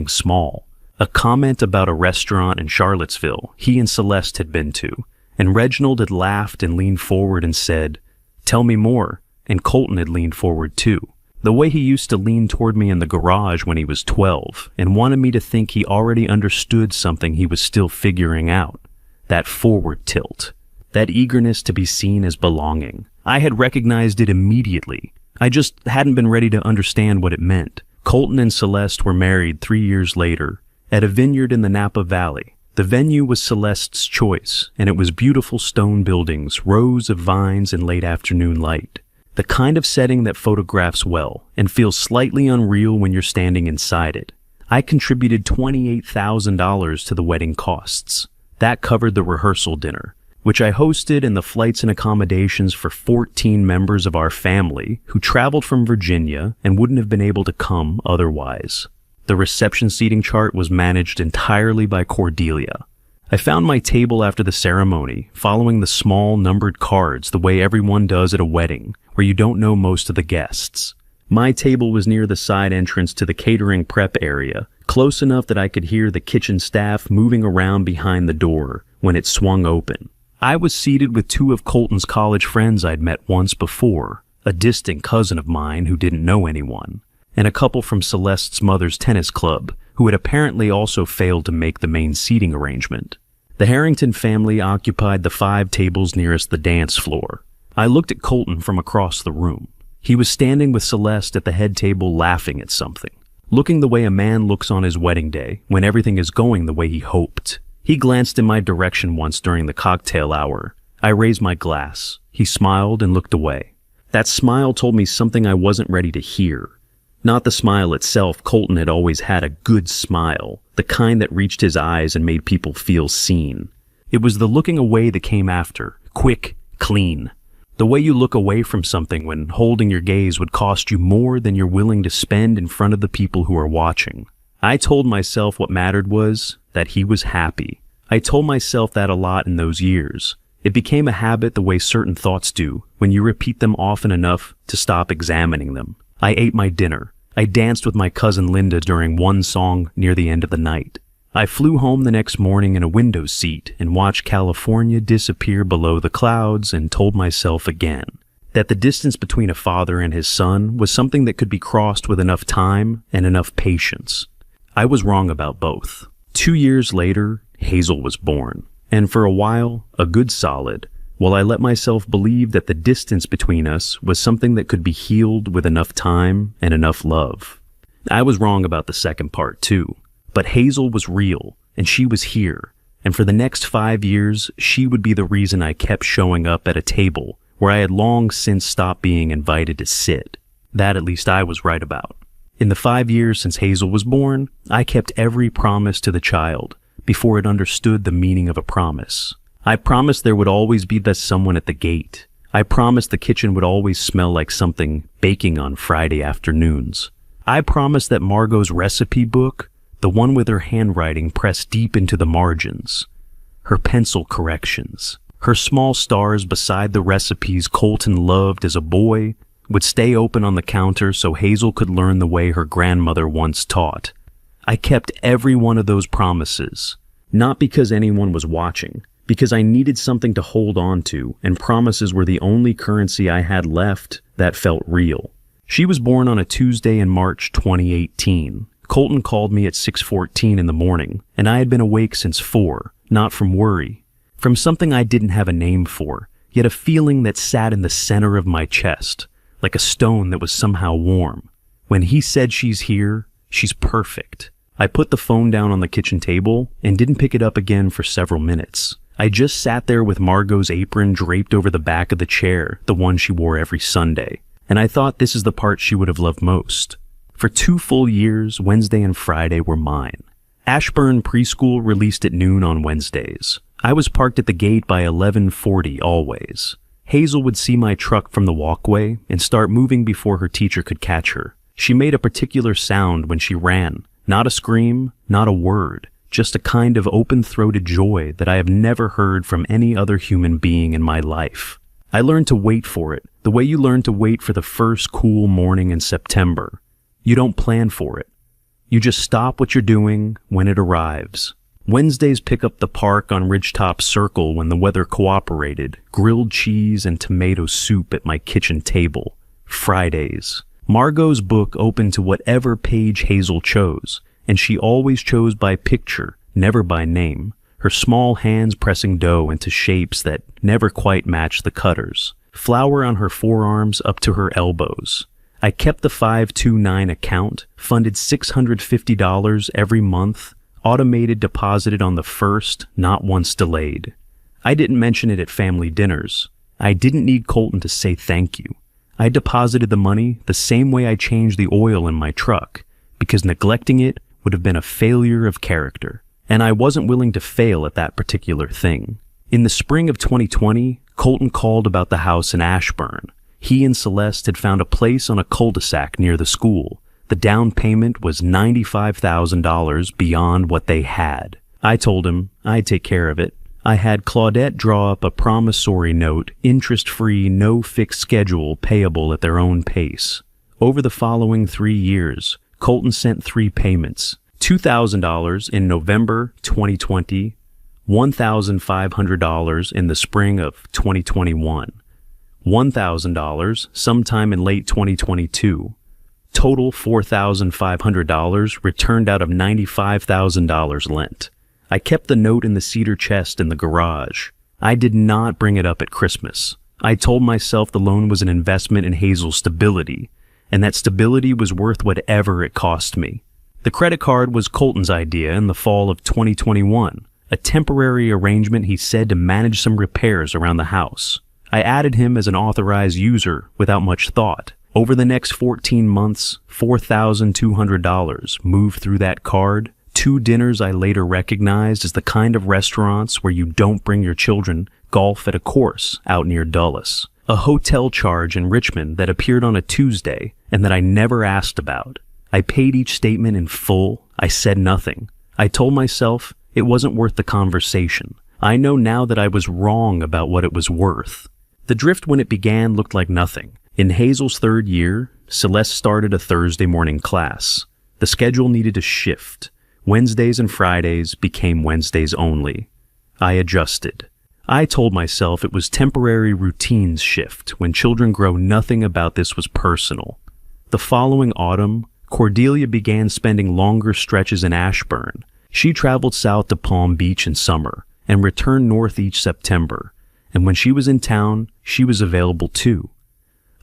[SPEAKER 1] small. A comment about a restaurant in Charlottesville he and Celeste had been to, and Reginald had laughed and leaned forward and said, "Tell me more," and Colton had leaned forward too. The way he used to lean toward me in the garage when he was 12 and wanted me to think he already understood something he was still figuring out. That forward tilt. That eagerness to be seen as belonging. I had recognized it immediately. I just hadn't been ready to understand what it meant. Colton and Celeste were married 3 years later at a vineyard in the Napa Valley. The venue was Celeste's choice, and it was beautiful stone buildings, rows of vines, and late afternoon light. The kind of setting that photographs well and feels slightly unreal when you're standing inside it. I contributed $28,000 to the wedding costs. That covered the rehearsal dinner, which I hosted, and the flights and accommodations for 14 members of our family who traveled from Virginia and wouldn't have been able to come otherwise. The reception seating chart was managed entirely by Cordelia. I found my table after the ceremony, following the small numbered cards the way everyone does at a wedding, where you don't know most of the guests. My table was near the side entrance to the catering prep area, close enough that I could hear the kitchen staff moving around behind the door when it swung open. I was seated with two of Colton's college friends I'd met once before, a distant cousin of mine who didn't know anyone, and a couple from Celeste's mother's tennis club who had apparently also failed to make the main seating arrangement. The Harrington family occupied the 5 tables nearest the dance floor. I looked at Colton from across the room. He was standing with Celeste at the head table laughing at something, looking the way a man looks on his wedding day when everything is going the way he hoped. He glanced in my direction once during the cocktail hour. I raised my glass. He smiled and looked away. That smile told me something I wasn't ready to hear. Not the smile itself. Colton had always had a good smile, the kind that reached his eyes and made people feel seen. It was the looking away that came after, quick, clean. The way you look away from something when holding your gaze would cost you more than you're willing to spend in front of the people who are watching. I told myself what mattered was that he was happy. I told myself that a lot in those years. It became a habit the way certain thoughts do when you repeat them often enough to stop examining them. I ate my dinner. I danced with my cousin Linda during one song near the end of the night. I flew home the next morning in a window seat and watched California disappear below the clouds and told myself again that the distance between a father and his son was something that could be crossed with enough time and enough patience. I was wrong about both. 2 years later, Hazel was born, and for a while, a good solid, while I let myself believe that the distance between us was something that could be healed with enough time and enough love. I was wrong about the second part too, but Hazel was real, and she was here, and for the next 5 years, she would be the reason I kept showing up at a table where I had long since stopped being invited to sit. That at least I was right about. In the 5 years since Hazel was born, I kept every promise to the child before it understood the meaning of a promise. I promised there would always be that someone at the gate. I promised the kitchen would always smell like something baking on Friday afternoons. I promised that Margot's recipe book, the one with her handwriting pressed deep into the margins, her pencil corrections, her small stars beside the recipes Colton loved as a boy, would stay open on the counter so Hazel could learn the way her grandmother once taught. I kept every one of those promises, not because anyone was watching, because I needed something to hold on to, and promises were the only currency I had left that felt real. She was born on a Tuesday in March 2018. Colton called me at 6:14 in the morning, and I had been awake since 4, not from worry, from something I didn't have a name for, yet a feeling that sat in the center of my chest, like a stone that was somehow warm. When he said she's here, she's perfect. I put the phone down on the kitchen table and didn't pick it up again for several minutes. I just sat there with Margot's apron draped over the back of the chair, the one she wore every Sunday, and I thought this is the part she would have loved most. For 2 full years, Wednesday and Friday were mine. Ashburn Preschool released at noon on Wednesdays. I was parked at the gate by 11:40 always. Hazel would see my truck from the walkway and start moving before her teacher could catch her. She made a particular sound when she ran, not a scream, not a word, just a kind of open-throated joy that I have never heard from any other human being in my life. I learned to wait for it, the way you learn to wait for the first cool morning in September. You don't plan for it. You just stop what you're doing when it arrives. Wednesdays pick up the park on Ridgetop Circle when the weather cooperated, grilled cheese and tomato soup at my kitchen table. Fridays. Margot's book opened to whatever page Hazel chose, and she always chose by picture, never by name, her small hands pressing dough into shapes that never quite matched the cutters, flour on her forearms up to her elbows. I kept the 529 account, funded $650 every month, automated deposited on the first, not once delayed. I didn't mention it at family dinners. I didn't need Colton to say thank you. I deposited the money the same way I changed the oil in my truck, because neglecting it would have been a failure of character, and I wasn't willing to fail at that particular thing. In the spring of 2020, Colton called about the house in Ashburn. He and Celeste had found a place on a cul-de-sac near the school. The down payment was $95,000 beyond what they had. I told him I'd take care of it. I had Claudette draw up a promissory note, interest-free, no fixed schedule, payable at their own pace. Over the following 3 years, Colton sent 3 payments, $2,000 in November 2020, $1,500 in the spring of 2021, $1,000 sometime in late 2022, total $4,500 returned out of $95,000 lent. I kept the note in the cedar chest in the garage. I did not bring it up at Christmas. I told myself the loan was an investment in Hazel's stability, and that stability was worth whatever it cost me. The credit card was Colton's idea in the fall of 2021, a temporary arrangement he said to manage some repairs around the house. I added him as an authorized user without much thought. Over the next 14 months, $4,200 moved through that card. 2 dinners I later recognized as the kind of restaurants where you don't bring your children golf at a course out near Dulles. A hotel charge in Richmond that appeared on a Tuesday and that I never asked about. I paid each statement in full. I said nothing. I told myself it wasn't worth the conversation. I know now that I was wrong about what it was worth. The drift when it began looked like nothing. In Hazel's 3rd year, Celeste started a Thursday morning class. The schedule needed to shift. Wednesdays and Fridays became Wednesdays only. I adjusted. I told myself it was temporary routines shift. When children grow, nothing about this was personal. The following autumn, Cordelia began spending longer stretches in Ashburn. She traveled south to Palm Beach in summer and returned north each September. And when she was in town, she was available too.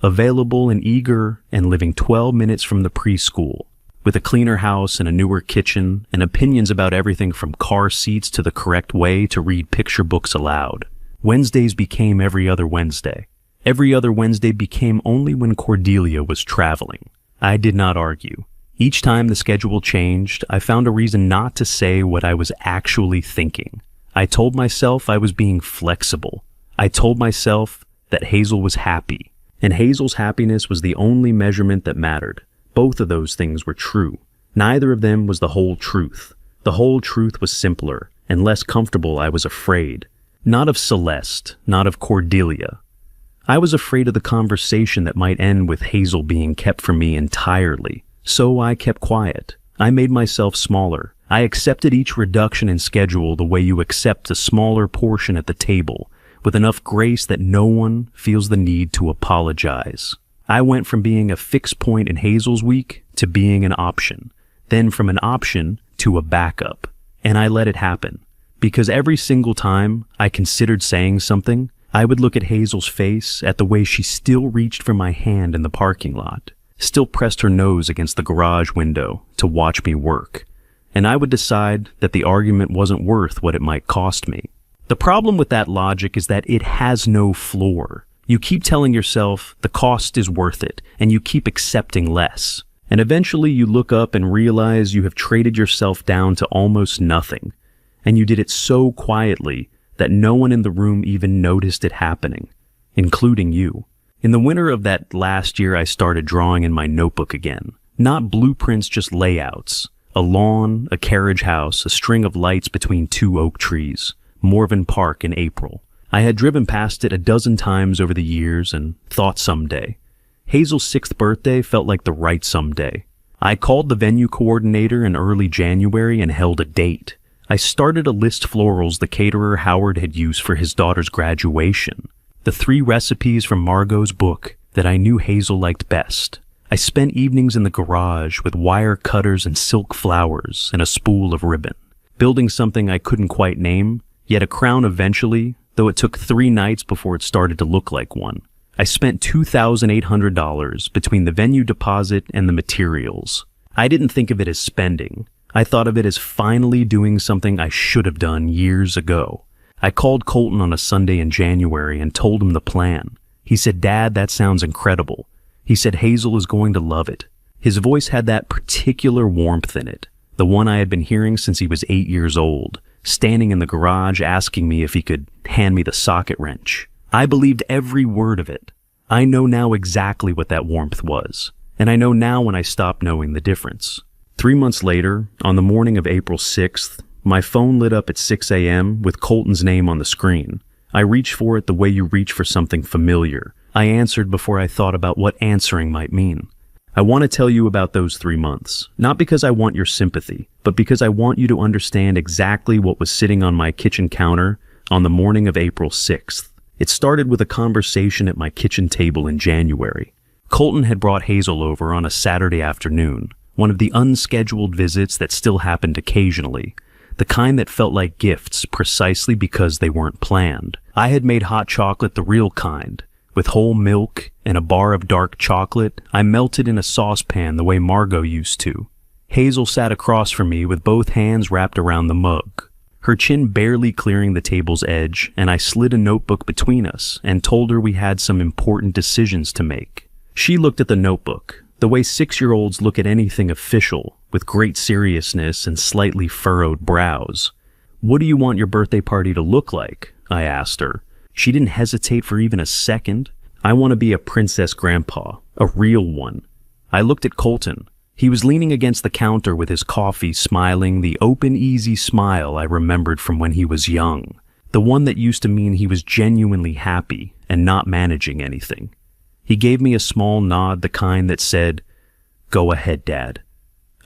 [SPEAKER 1] Available and eager and living 12 minutes from the preschool, with a cleaner house and a newer kitchen and opinions about everything from car seats to the correct way to read picture books aloud. Wednesdays became every other Wednesday. Every other Wednesday became only when Cordelia was traveling. I did not argue. Each time the schedule changed, I found a reason not to say what I was actually thinking. I told myself I was being flexible. I told myself that Hazel was happy, and Hazel's happiness was the only measurement that mattered. Both of those things were true. Neither of them was the whole truth. The whole truth was simpler and less comfortable. I was afraid. Not of Celeste, not of Cordelia. I was afraid of the conversation that might end with Hazel being kept from me entirely. So I kept quiet. I made myself smaller. I accepted each reduction in schedule the way you accept a smaller portion at the table, with enough grace that no one feels the need to apologize. I went from being a fixed point in Hazel's week to being an option, then from an option to a backup. And I let it happen, because every single time I considered saying something, I would look at Hazel's face, at the way she still reached for my hand in the parking lot, still pressed her nose against the garage window to watch me work, and I would decide that the argument wasn't worth what it might cost me. The problem with that logic is that it has no floor. You keep telling yourself the cost is worth it, and you keep accepting less. And eventually you look up and realize you have traded yourself down to almost nothing. And you did it so quietly that no one in the room even noticed it happening, including you. In the winter of that last year, I started drawing in my notebook again. Not blueprints, just layouts. A lawn, a carriage house, a string of lights between 2 oak trees. Morven Park in April. I had driven past it a dozen times over the years and thought someday. Hazel's 6th birthday felt like the right someday. I called the venue coordinator in early January and held a date. I started to list florals the caterer Howard had used for his daughter's graduation. The 3 recipes from Margot's book that I knew Hazel liked best. I spent evenings in the garage with wire cutters and silk flowers and a spool of ribbon, building something I couldn't quite name, yet a crown eventually, though it took 3 nights before it started to look like one. I spent $2,800 between the venue deposit and the materials. I didn't think of it as spending. I thought of it as finally doing something I should have done years ago. I called Colton on a Sunday in January and told him the plan. He said, "Dad, that sounds incredible." He said Hazel is going to love it. His voice had that particular warmth in it, the one I had been hearing since he was 8 years old, standing in the garage asking me if he could hand me the socket wrench. I believed every word of it. I know now exactly what that warmth was, and I know now when I stopped knowing the difference. 3 months later, on the morning of April 6th, my phone lit up at 6 a.m. with Colton's name on the screen. I reached for it the way you reach for something familiar. I answered before I thought about what answering might mean. I want to tell you about those 3 months, not because I want your sympathy, but because I want you to understand exactly what was sitting on my kitchen counter on the morning of April 6th. It started with a conversation at my kitchen table in January. Colton had brought Hazel over on a Saturday afternoon, one of the unscheduled visits that still happened occasionally, the kind that felt like gifts precisely because they weren't planned. I had made hot chocolate the real kind. With whole milk and a bar of dark chocolate, I melted in a saucepan the way Margot used to. Hazel sat across from me with both hands wrapped around the mug, her chin barely clearing the table's edge, and I slid a notebook between us and told her we had some important decisions to make. She looked at the notebook, the way 6-year-olds look at anything official, with great seriousness and slightly furrowed brows. "What do you want your birthday party to look like?" I asked her. She didn't hesitate for even a second. "I want to be a princess grandpa, a real one." I looked at Colton. He was leaning against the counter with his coffee, smiling, the open, easy smile I remembered from when he was young, the one that used to mean he was genuinely happy and not managing anything. He gave me a small nod, the kind that said, "Go ahead, Dad."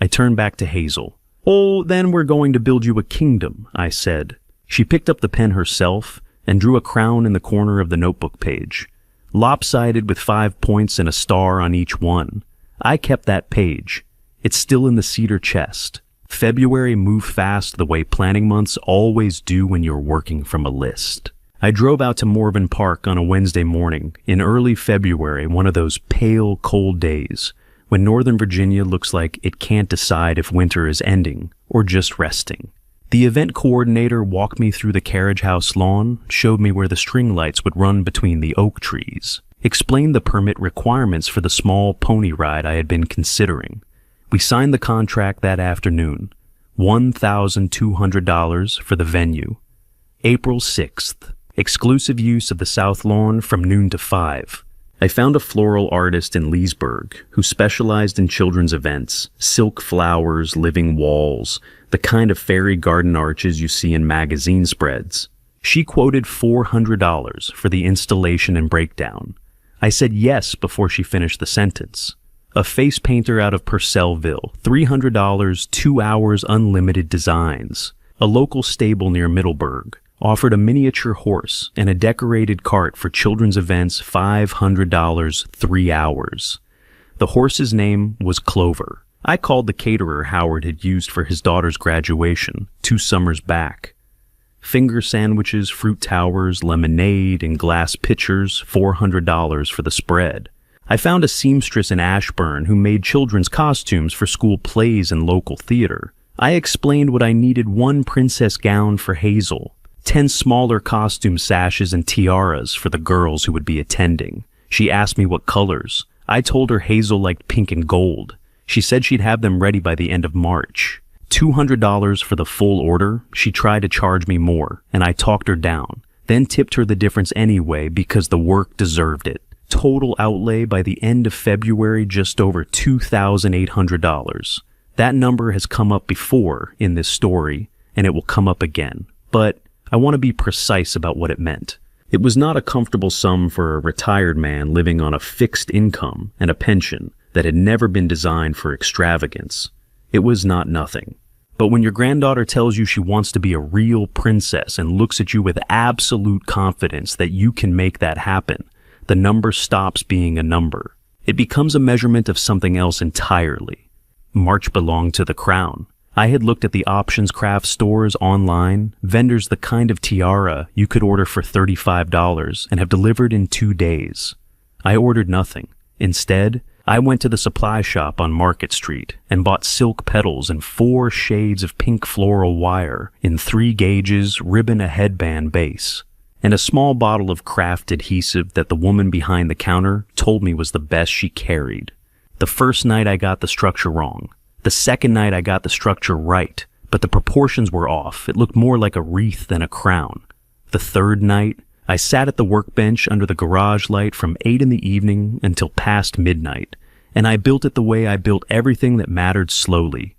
[SPEAKER 1] I turned back to Hazel. "Oh, then we're going to build you a kingdom," I said. She picked up the pen herself and drew a crown in the corner of the notebook page, lopsided with 5 points and a star on each one. I kept that page. It's still in the cedar chest. February moved fast the way planning months always do when you're working from a list. I drove out to Morven Park on a Wednesday morning in early February, one of those pale, cold days when Northern Virginia looks like it can't decide if winter is ending or just resting. The event coordinator walked me through the carriage house lawn, showed me where the string lights would run between the oak trees, explained the permit requirements for the small pony ride I had been considering. We signed the contract that afternoon, $1,200 for the venue. April 6th, exclusive use of the South Lawn from noon to 5. I found a floral artist in Leesburg who specialized in children's events, silk flowers, living walls, the kind of fairy garden arches you see in magazine spreads. She quoted $400 for the installation and breakdown. I said yes before she finished the sentence. A face painter out of Purcellville, $300, 2 hours unlimited designs. A local stable near Middleburg offered a miniature horse and a decorated cart for children's events, $500, 3 hours. The horse's name was Clover. I called the caterer Howard had used for his daughter's graduation 2 summers back. Finger sandwiches, fruit towers, lemonade, and glass pitchers, $400 for the spread. I found a seamstress in Ashburn who made children's costumes for school plays and local theater. I explained what I needed: 1 princess gown for Hazel, 10 smaller costume sashes and tiaras for the girls who would be attending. She asked me what colors. I told her Hazel liked pink and gold. She said she'd have them ready by the end of March. $200 for the full order. She tried to charge me more, and I talked her down, then tipped her the difference anyway because the work deserved it. Total outlay by the end of February, just over $2,800. That number has come up before in this story, and it will come up again. But I want to be precise about what it meant. It was not a comfortable sum for a retired man living on a fixed income and a pension that had never been designed for extravagance. It was not nothing. But when your granddaughter tells you she wants to be a real princess and looks at you with absolute confidence that you can make that happen, the number stops being a number. It becomes a measurement of something else entirely. March belonged to the crown. I had looked at the options craft stores online, vendors the kind of tiara you could order for $35 and have delivered in 2 days. I ordered nothing. Instead, I went to the supply shop on Market Street and bought silk petals and 4 shades of pink floral wire in 3 gauges, ribbon a headband base, and a small bottle of craft adhesive that the woman behind the counter told me was the best she carried. The first night I got the structure wrong. The second night I got the structure right, but the proportions were off. It looked more like a wreath than a crown. The third night, I sat at the workbench under the garage light from 8 in the evening until past midnight, and I built it the way I built everything that mattered, slowly.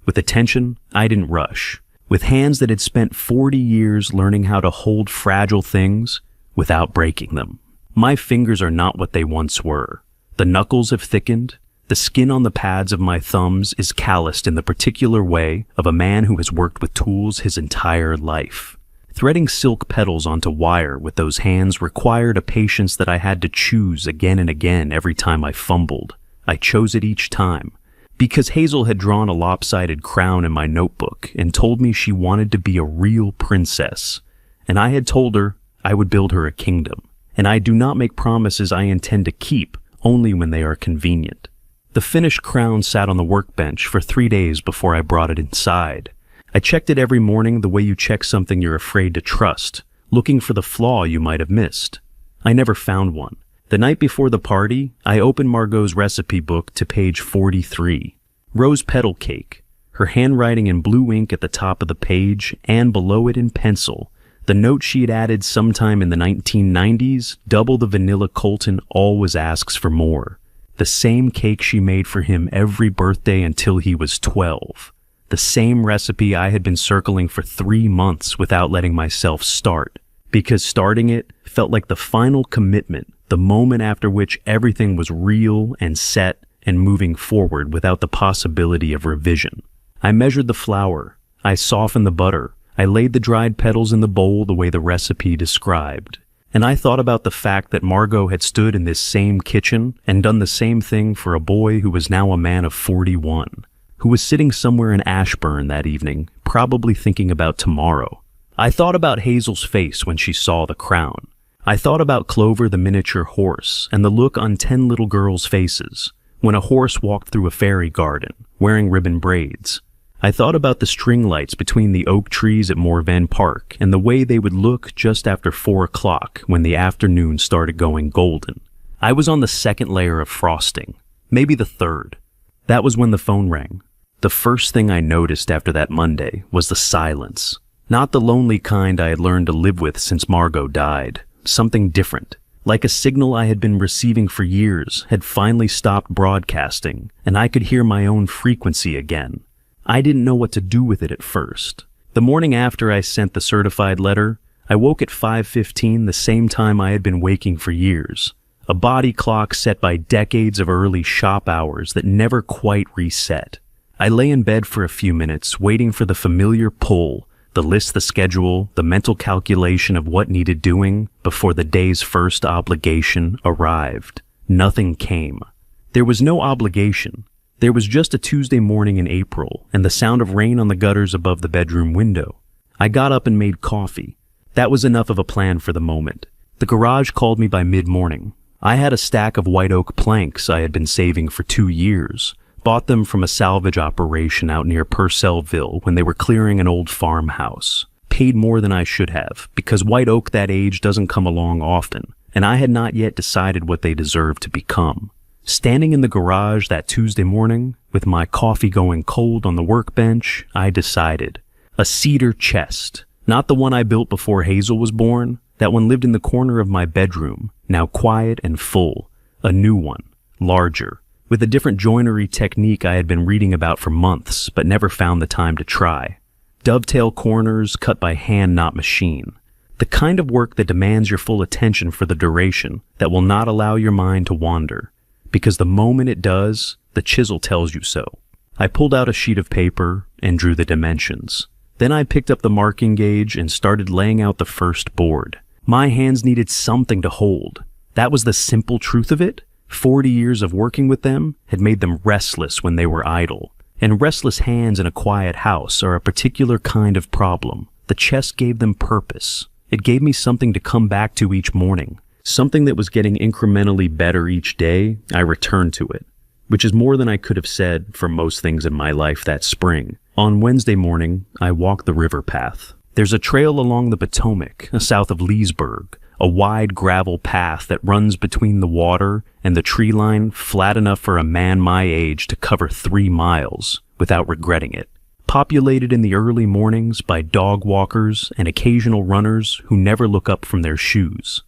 [SPEAKER 1] With attention, I didn't rush. With hands that had spent 40 years learning how to hold fragile things without breaking them. My fingers are not what they once were. The knuckles have thickened, The skin on the pads of my thumbs is calloused in the particular way of a man who has worked with tools his entire life. Threading silk petals onto wire with those hands required a patience that I had to choose again and again every time I fumbled. I chose it each time, because Hazel had drawn a lopsided crown in my notebook and told me she wanted to be a real princess, and I had told her I would build her a kingdom, and I do not make promises I intend to keep only when they are convenient. The finished crown sat on the workbench for 3 days before I brought it inside. I checked it every morning the way you check something you're afraid to trust, looking for the flaw you might have missed. I never found one. The night before the party, I opened Margot's recipe book to page 43. Rose petal cake, her handwriting in blue ink at the top of the page and below it in pencil. The note she had added sometime in the 1990s, double the vanilla Colton always asks for more. The same cake she made for him every birthday until he was 12. The same recipe I had been circling for 3 months without letting myself start, because starting it felt like the final commitment, the moment after which everything was real and set and moving forward without the possibility of revision. I measured the flour. I softened the butter. I laid the dried petals in the bowl the way the recipe described. And I thought about the fact that Margot had stood in this same kitchen and done the same thing for a boy who was now a man of 41, who was sitting somewhere in Ashburn that evening, probably thinking about tomorrow. I thought about Hazel's face when she saw the crown. I thought about Clover the miniature horse and the look on 10 little girls' faces when a horse walked through a fairy garden, wearing ribbon braids. I thought about the string lights between the oak trees at Morven Park and the way they would look just after 4 o'clock when the afternoon started going golden. I was on the second layer of frosting, maybe the third. That was when the phone rang. The first thing I noticed after that Monday was the silence. Not the lonely kind I had learned to live with since Margot died. Something different. Like a signal I had been receiving for years had finally stopped broadcasting, and I could hear my own frequency again. I didn't know what to do with it at first. The morning after I sent the certified letter, I woke at 5:15, the same time I had been waking for years. A body clock set by decades of early shop hours that never quite reset. I lay in bed for a few minutes, waiting for the familiar pull, the list, the schedule, the mental calculation of what needed doing before the day's first obligation arrived. Nothing came. There was no obligation. There was just a Tuesday morning in April and the sound of rain on the gutters above the bedroom window. I got up and made coffee. That was enough of a plan for the moment. The garage called me by mid-morning. I had a stack of white oak planks I had been saving for 2 years. Bought them from a salvage operation out near Purcellville when they were clearing an old farmhouse. Paid more than I should have, because white oak that age doesn't come along often, and I had not yet decided what they deserved to become. Standing in the garage that Tuesday morning, with my coffee going cold on the workbench, I decided. A cedar chest. Not the one I built before Hazel was born. That one lived in the corner of my bedroom, now quiet and full. A new one, larger, with a different joinery technique I had been reading about for months, but never found the time to try. Dovetail corners cut by hand, not machine. The kind of work that demands your full attention for the duration, that will not allow your mind to wander. Because the moment it does, the chisel tells you so. I pulled out a sheet of paper and drew the dimensions. Then I picked up the marking gauge and started laying out the first board. My hands needed something to hold. That was the simple truth of it. 40 years of working with them had made them restless when they were idle. And restless hands in a quiet house are a particular kind of problem. The chest gave them purpose. It gave me something to come back to each morning. Something that was getting incrementally better each day. I returned to it, which is more than I could have said for most things in my life that spring. On Wednesday morning, I walked the river path. There's a trail along the Potomac, south of Leesburg, a wide gravel path that runs between the water and the tree line, flat enough for a man my age to cover 3 miles without regretting it. Populated in the early mornings by dog walkers and occasional runners who never look up from their shoes.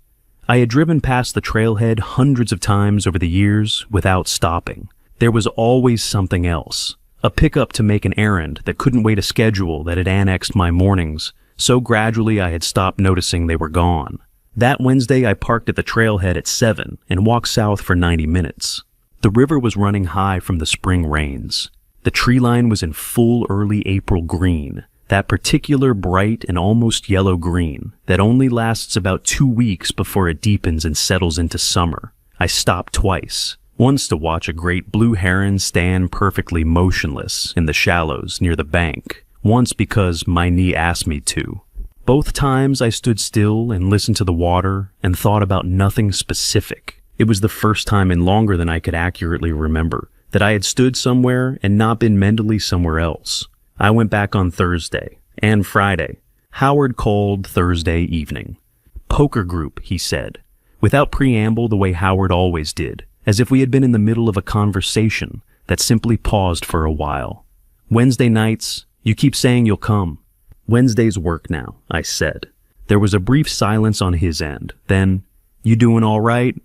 [SPEAKER 1] I had driven past the trailhead hundreds of times over the years without stopping. There was always something else. A pickup to make an errand that couldn't wait a schedule that had annexed my mornings, so gradually I had stopped noticing they were gone. That Wednesday I parked at the trailhead at 7 and walked south for 90 minutes. The river was running high from the spring rains. The tree line was in full early April green, that particular bright and almost yellow green that only lasts about 2 weeks before it deepens and settles into summer. I stopped twice, once to watch a great blue heron stand perfectly motionless in the shallows near the bank, once because my knee asked me to. Both times I stood still and listened to the water and thought about nothing specific. It was the first time in longer than I could accurately remember that I had stood somewhere and not been mentally somewhere else. I went back on Thursday and Friday. Howard called Thursday evening. "Poker group," he said, without preamble the way Howard always did, as if we had been in the middle of a conversation that simply paused for a while. "Wednesday nights, you keep saying you'll come." "Wednesdays work now," I said. There was a brief silence on his end. Then, "You doing all right?"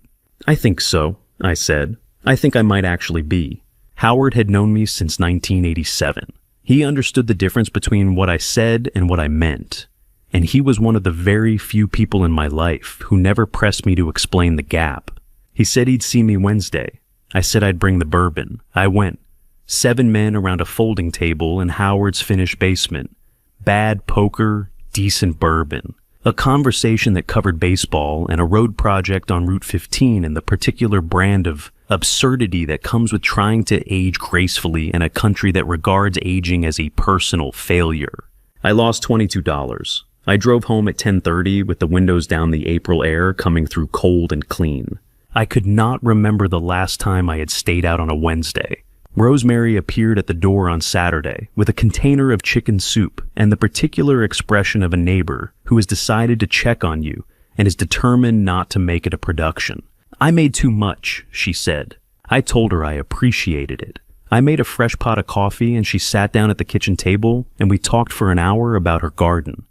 [SPEAKER 1] "I think so," I said. "I think I might actually be." Howard had known me since 1987. He understood the difference between what I said and what I meant. And he was one of the very few people in my life who never pressed me to explain the gap. He said he'd see me Wednesday. I said I'd bring the bourbon. I went. 7 men around a folding table in Howard's finished basement. Bad poker, decent bourbon. A conversation that covered baseball and a road project on Route 15 and the particular brand of absurdity that comes with trying to age gracefully in a country that regards aging as a personal failure. I lost $22. I drove home at 10:30 with the windows down, the April air coming through cold and clean. I could not remember the last time I had stayed out on a Wednesday. Rosemary appeared at the door on Saturday with a container of chicken soup and the particular expression of a neighbor who has decided to check on you and is determined not to make it a production. "I made too much," she said. I told her I appreciated it. I made a fresh pot of coffee and she sat down at the kitchen table and we talked for an hour about her garden.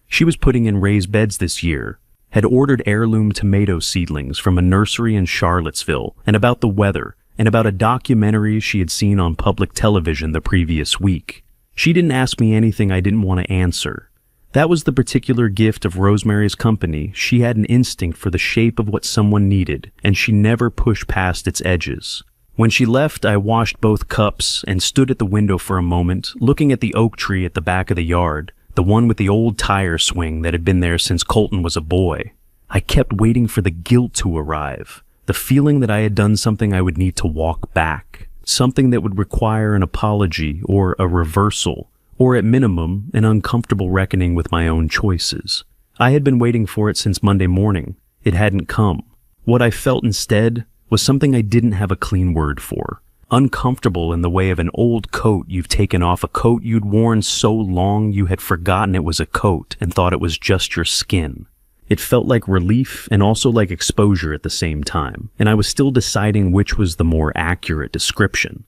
[SPEAKER 1] She was putting in raised beds this year, had ordered heirloom tomato seedlings from a nursery in Charlottesville, and about the weather, and about a documentary she had seen on public television the previous week. She didn't ask me anything I didn't want to answer. That was the particular gift of Rosemary's company. She had an instinct for the shape of what someone needed, and she never pushed past its edges. When she left, I washed both cups and stood at the window for a moment, looking at the oak tree at the back of the yard, the one with the old tire swing that had been there since Colton was a boy. I kept waiting for the guilt to arrive, the feeling that I had done something I would need to walk back, something that would require an apology or a reversal, or at minimum, an uncomfortable reckoning with my own choices. I had been waiting for it since Monday morning. It hadn't come. What I felt instead was something I didn't have a clean word for. Uncomfortable in the way of an old coat you've taken off, a coat you'd worn so long you had forgotten it was a coat and thought it was just your skin. It felt like relief and also like exposure at the same time, and I was still deciding which was the more accurate description.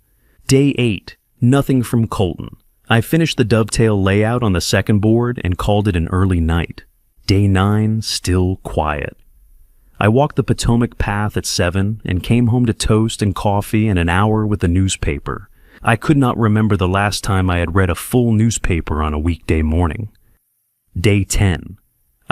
[SPEAKER 1] Day 8, nothing from Colton. I finished the dovetail layout on the second board and called it an early night. Day 9, still quiet. I walked the Potomac Path at 7 and came home to toast and coffee and an hour with the newspaper. I could not remember the last time I had read a full newspaper on a weekday morning. Day 10.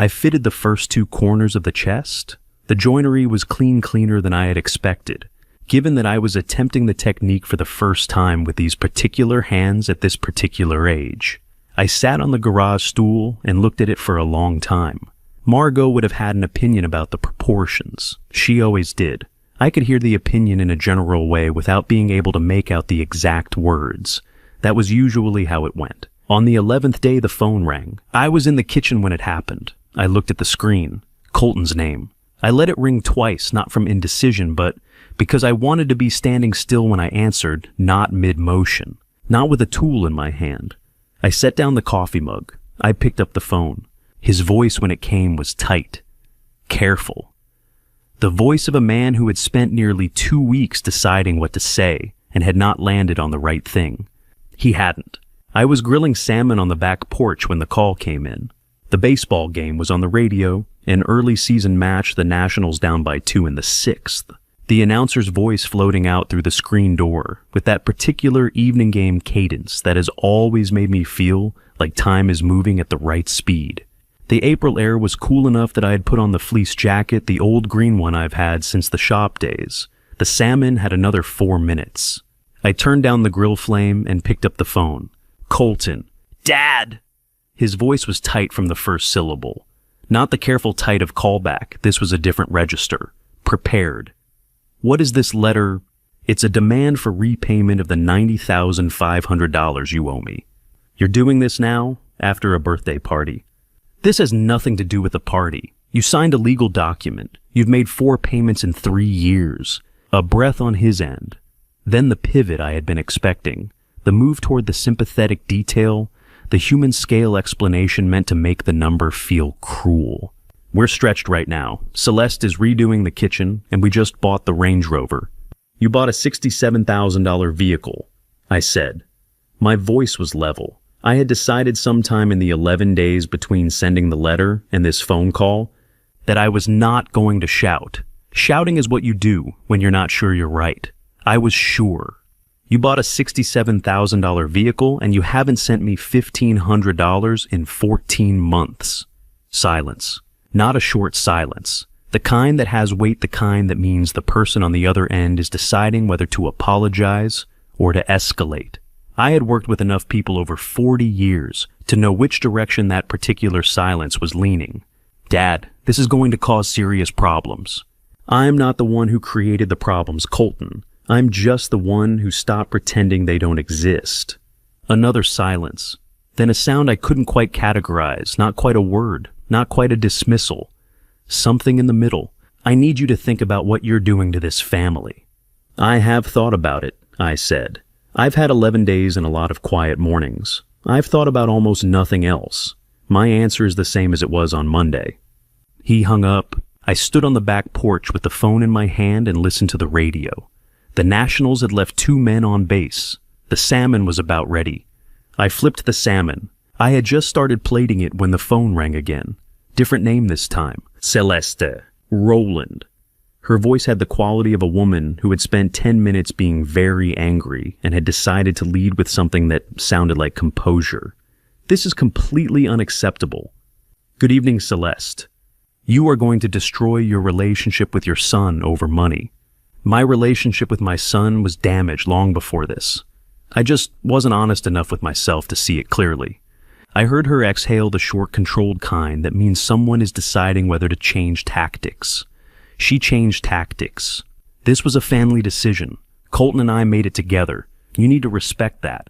[SPEAKER 1] I fitted the first 2 corners of the chest. The joinery was cleaner than I had expected, given that I was attempting the technique for the first time with these particular hands at this particular age. I sat on the garage stool and looked at it for a long time. Margot would have had an opinion about the proportions. She always did. I could hear the opinion in a general way without being able to make out the exact words. That was usually how it went. On the 11th day, the phone rang. I was in the kitchen when it happened. I looked at the screen. Colton's name. I let it ring twice, not from indecision, but because I wanted to be standing still when I answered, not mid-motion, not with a tool in my hand. I set down the coffee mug. I picked up the phone. His voice when it came was tight, careful. The voice of a man who had spent nearly 2 weeks deciding what to say and had not landed on the right thing. He hadn't. I was grilling salmon on the back porch when the call came in. The baseball game was on the radio, an early season match, the Nationals down by 2 in the 6th. The announcer's voice floating out through the screen door with that particular evening game cadence that has always made me feel like time is moving at the right speed. The April air was cool enough that I had put on the fleece jacket, the old green one I've had since the shop days. The salmon had another 4 minutes. I turned down the grill flame and picked up the phone. Colton. Dad! His voice was tight from the first syllable. Not the careful tight of callback. This was a different register. Prepared. What is this letter? It's a demand for repayment of the $90,500 you owe me. You're doing this now, after a birthday party. This has nothing to do with the party. You signed a legal document. You've made 4 payments in 3 years. A breath on his end. Then the pivot I had been expecting. The move toward the sympathetic detail. The human scale explanation meant to make the number feel cruel. We're stretched right now. Celeste is redoing the kitchen, and we just bought the Range Rover. You bought a $67,000 vehicle, I said. My voice was level. I had decided sometime in the 11 days between sending the letter and this phone call that I was not going to shout. Shouting is what you do when you're not sure you're right. I was sure. You bought a $67,000 vehicle and you haven't sent me $1,500 in 14 months. Silence. Not a short silence. The kind that has weight, the kind that means the person on the other end is deciding whether to apologize or to escalate. I had worked with enough people over 40 years to know which direction that particular silence was leaning. Dad, this is going to cause serious problems. I'm not the one who created the problems, Colton. I'm just the one who stopped pretending they don't exist. Another silence. Then a sound I couldn't quite categorize, not quite a word, not quite a dismissal. Something in the middle. I need you to think about what you're doing to this family. I have thought about it, I said. I've had 11 days and a lot of quiet mornings. I've thought about almost nothing else. My answer is the same as it was on Monday. He hung up. I stood on the back porch with the phone in my hand and listened to the radio. The Nationals had left 2 men on base. The salmon was about ready. I flipped the salmon. I had just started plating it when the phone rang again. Different name this time. Celeste. Roland. Her voice had the quality of a woman who had spent 10 minutes being very angry and had decided to lead with something that sounded like composure. This is completely unacceptable. Good evening, Celeste. You are going to destroy your relationship with your son over money. My relationship with my son was damaged long before this. I just wasn't honest enough with myself to see it clearly. I heard her exhale the short, controlled kind that means someone is deciding whether to change tactics. She changed tactics. This was a family decision. Colton and I made it together. You need to respect that.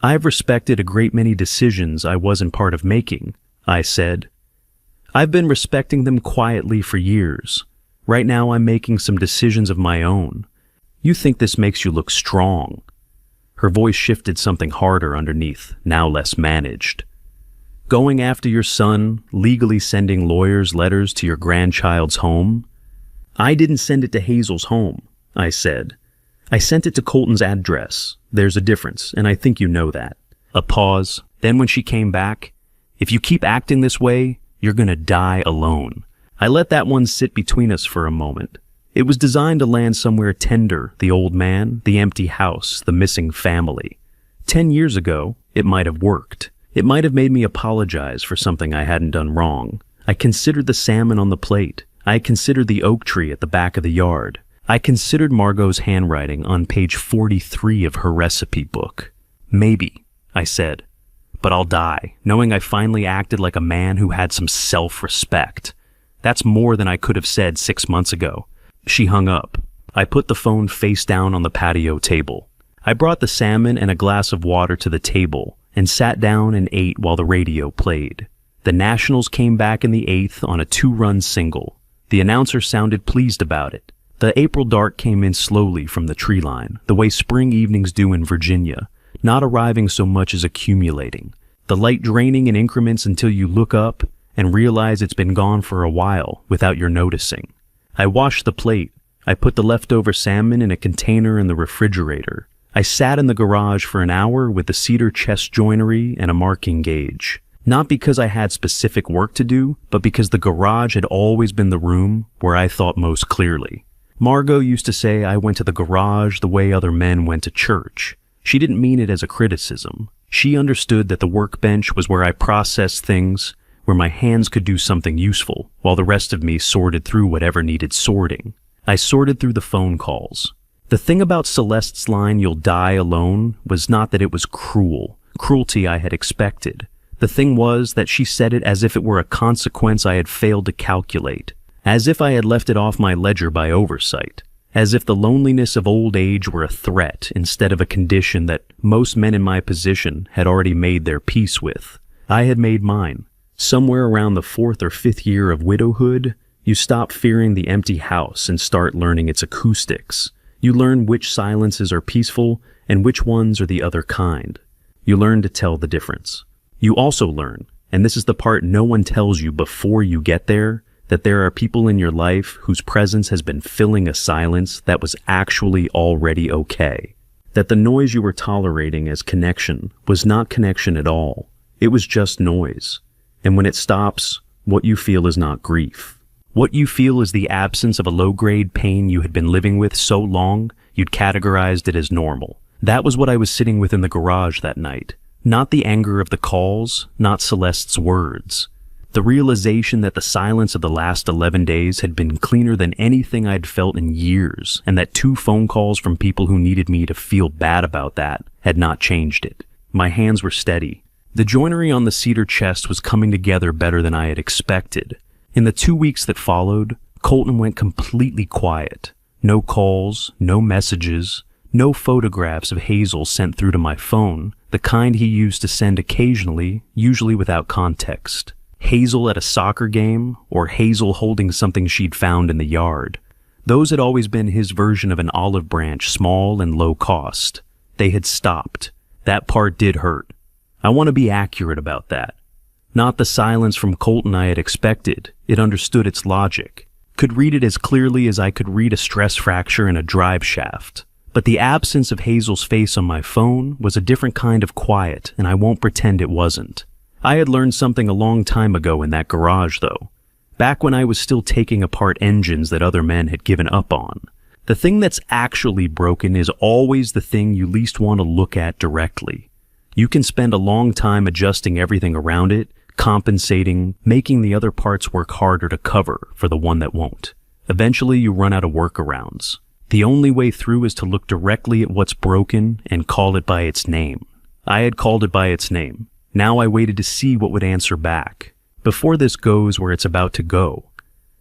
[SPEAKER 1] I've respected a great many decisions I wasn't part of making, I said. I've been respecting them quietly for years. Right now I'm making some decisions of my own. You think this makes you look strong. Her voice shifted something harder underneath, now less managed. Going after your son, legally sending lawyers letters to your grandchild's home? I didn't send it to Hazel's home, I said. I sent it to Colton's address. There's a difference, and I think you know that. A pause. Then when she came back, if you keep acting this way, you're gonna die alone. I let that one sit between us for a moment. It was designed to land somewhere tender, the old man, the empty house, the missing family. 10 years ago, it might have worked. It might have made me apologize for something I hadn't done wrong. I considered the salmon on the plate. I considered the oak tree at the back of the yard. I considered Margot's handwriting on page 43 of her recipe book. Maybe, I said. But I'll die, knowing I finally acted like a man who had some self-respect. That's more than I could have said 6 months ago. She hung up. I put the phone face down on the patio table. I brought the salmon and a glass of water to the table and sat down and ate while the radio played. The Nationals came back in the 8th on a 2-run single. The announcer sounded pleased about it. The April dark came in slowly from the tree line, the way spring evenings do in Virginia, not arriving so much as accumulating. The light draining in increments until you look up and realize it's been gone for a while without your noticing. I washed the plate. I put the leftover salmon in a container in the refrigerator. I sat in the garage for an hour with the cedar chest joinery and a marking gauge. Not because I had specific work to do, but because the garage had always been the room where I thought most clearly. Margot used to say I went to the garage the way other men went to church. She didn't mean it as a criticism. She understood that the workbench was where I processed things, where my hands could do something useful, while the rest of me sorted through whatever needed sorting. I sorted through the phone calls. The thing about Celeste's line, "You'll die alone," was not that it was cruelty I had expected. The thing was that she said it as if it were a consequence I had failed to calculate, as if I had left it off my ledger by oversight, as if the loneliness of old age were a threat instead of a condition that most men in my position had already made their peace with. I had made mine. Somewhere around the 4th or 5th year of widowhood, you stop fearing the empty house and start learning its acoustics. You learn which silences are peaceful and which ones are the other kind. You learn to tell the difference. You also learn, and this is the part no one tells you before you get there, that there are people in your life whose presence has been filling a silence that was actually already okay. That the noise you were tolerating as connection was not connection at all. It was just noise. And when it stops, what you feel is not grief. What you feel is the absence of a low-grade pain you had been living with so long you'd categorized it as normal. That was what I was sitting with in the garage that night. Not the anger of the calls, not Celeste's words. The realization that the silence of the last 11 days had been cleaner than anything I'd felt in years, and that 2 phone calls from people who needed me to feel bad about that had not changed it. My hands were steady. The joinery on the cedar chest was coming together better than I had expected. In the 2 weeks that followed, Colton went completely quiet. No calls, no messages, no photographs of Hazel sent through to my phone, the kind he used to send occasionally, usually without context. Hazel at a soccer game, or Hazel holding something she'd found in the yard. Those had always been his version of an olive branch, small and low cost. They had stopped. That part did hurt. I want to be accurate about that. Not the silence from Colton I had expected. It understood its logic. Could read it as clearly as I could read a stress fracture in a drive shaft. But the absence of Hazel's face on my phone was a different kind of quiet, and I won't pretend it wasn't. I had learned something a long time ago in that garage, though. Back when I was still taking apart engines that other men had given up on. The thing that's actually broken is always the thing you least want to look at directly. You can spend a long time adjusting everything around it, compensating, making the other parts work harder to cover for the one that won't. Eventually you run out of workarounds. The only way through is to look directly at what's broken and call it by its name. I had called it by its name. Now I waited to see what would answer back. Before this goes where it's about to go.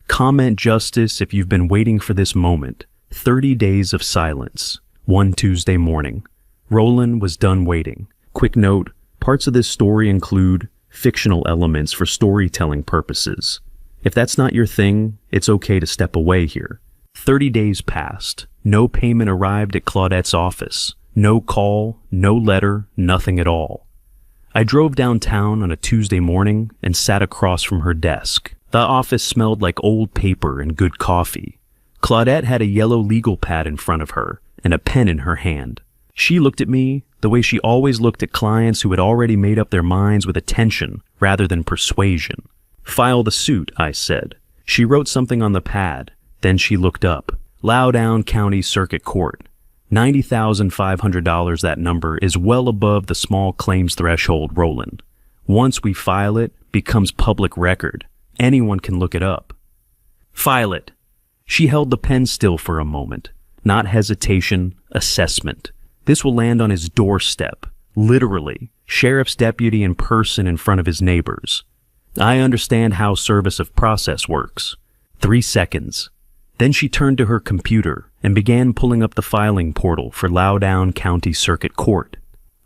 [SPEAKER 1] Comment justice if you've been waiting for this moment. 30 days of silence. One Tuesday morning. Roland was done waiting. Quick note, parts of this story include fictional elements for storytelling purposes. If that's not your thing, it's okay to step away here. 30 days passed. No payment arrived at Claudette's office. No call, no letter, nothing at all. I drove downtown on a Tuesday morning and sat across from her desk. The office smelled like old paper and good coffee. Claudette had a yellow legal pad in front of her and a pen in her hand. She looked at me the way she always looked at clients who had already made up their minds with attention rather than persuasion. "File the suit," I said. She wrote something on the pad. Then she looked up. Loudoun County Circuit Court. $90,500, that number, is well above the small claims threshold, Roland. Once we file it, becomes public record. Anyone can look it up. "File it." She held the pen still for a moment. Not hesitation, assessment. This will land on his doorstep. Literally. Sheriff's deputy in person in front of his neighbors. I understand how service of process works. 3 seconds. Then she turned to her computer and began pulling up the filing portal for Loudoun County Circuit Court.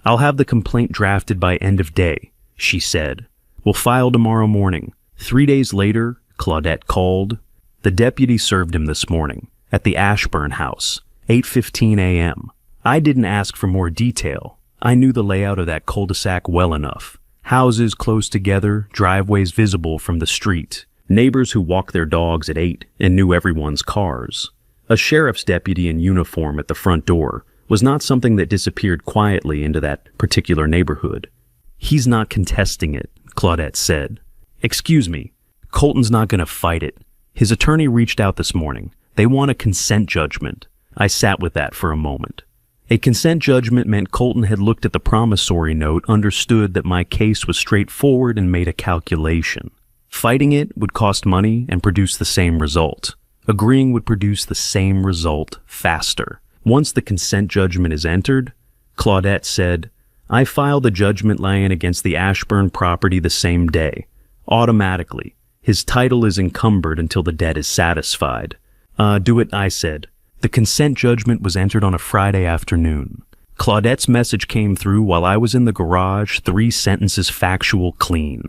[SPEAKER 1] "I'll have the complaint drafted by end of day," she said. "We'll file tomorrow morning." 3 days later, Claudette called. The deputy served him this morning at the Ashburn house, 8:15 a.m. I didn't ask for more detail. I knew the layout of that cul-de-sac well enough. Houses close together, driveways visible from the street. Neighbors who walked their dogs at 8 and knew everyone's cars. A sheriff's deputy in uniform at the front door was not something that disappeared quietly into that particular neighborhood. "He's not contesting it," Claudette said. "Excuse me, Colton's not going to fight it. His attorney reached out this morning. They want a consent judgment." I sat with that for a moment. A consent judgment meant Colton had looked at the promissory note, understood that my case was straightforward, and made a calculation. Fighting it would cost money and produce the same result. Agreeing would produce the same result faster. Once the consent judgment is entered, Claudette said, I file the judgment line against the Ashburn property the same day. Automatically. His title is encumbered until the debt is satisfied. Do it, I said. The consent judgment was entered on a Friday afternoon. Claudette's message came through while I was in the garage, 3 sentences factual clean.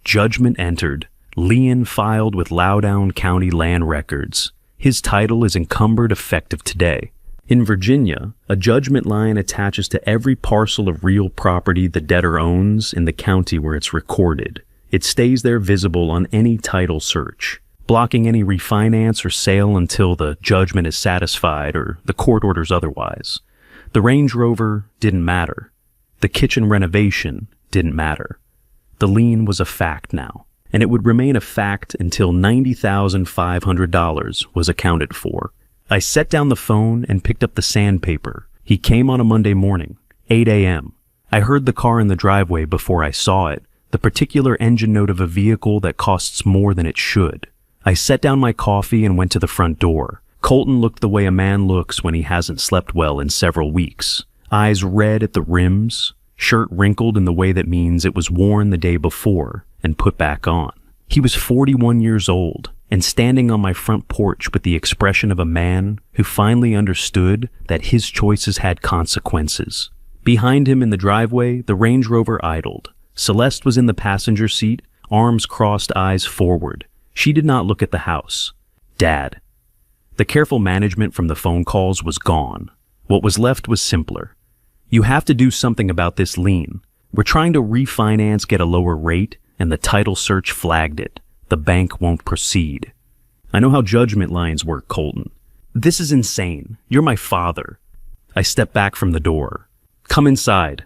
[SPEAKER 1] Judgment entered. Leon filed with Loudoun County Land Records. His title is encumbered effective today. In Virginia, a judgment line attaches to every parcel of real property the debtor owns in the county where it's recorded. It stays there visible on any title search, blocking any refinance or sale until the judgment is satisfied or the court orders otherwise. The Range Rover didn't matter. The kitchen renovation didn't matter. The lien was a fact now, and it would remain a fact until $90,500 was accounted for. I set down the phone and picked up the sandpaper. He came on a Monday morning, 8 a.m. I heard the car in the driveway before I saw it, the particular engine note of a vehicle that costs more than it should. I set down my coffee and went to the front door. Colton looked the way a man looks when he hasn't slept well in several weeks. Eyes red at the rims, shirt wrinkled in the way that means it was worn the day before and put back on. He was 41 years old and standing on my front porch with the expression of a man who finally understood that his choices had consequences. Behind him in the driveway, the Range Rover idled. Celeste was in the passenger seat, arms crossed, eyes forward. She did not look at the house. Dad. The careful management from the phone calls was gone. What was left was simpler. You have to do something about this lien. We're trying to refinance, get a lower rate, and the title search flagged it. The bank won't proceed. I know how judgment lines work, Colton. This is insane. You're my father. I stepped back from the door. Come inside.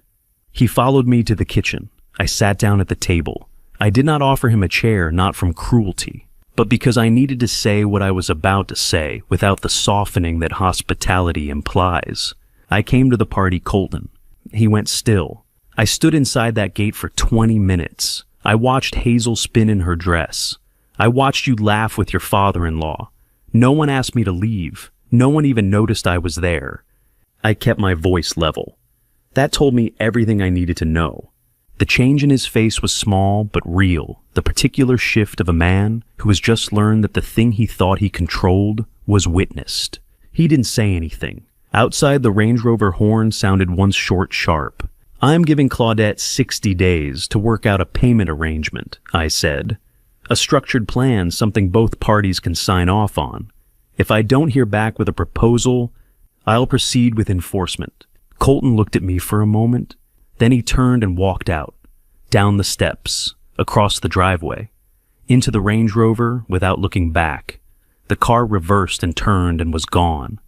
[SPEAKER 1] He followed me to the kitchen. I sat down at the table. I did not offer him a chair, not from cruelty, but because I needed to say what I was about to say without the softening that hospitality implies. I came to the party, Colton. He went still. I stood inside that gate for 20 minutes. I watched Hazel spin in her dress. I watched you laugh with your father-in-law. No one asked me to leave. No one even noticed I was there. I kept my voice level. That told me everything I needed to know. The change in his face was small but real, the particular shift of a man who has just learned that the thing he thought he controlled was witnessed. He didn't say anything. Outside, the Range Rover horn sounded once short sharp. I'm giving Claudette 60 days to work out a payment arrangement, I said. A structured plan, something both parties can sign off on. If I don't hear back with a proposal, I'll proceed with enforcement. Colton looked at me for a moment. Then he turned and walked out, down the steps, across the driveway, into the Range Rover without looking back. The car reversed and turned and was gone.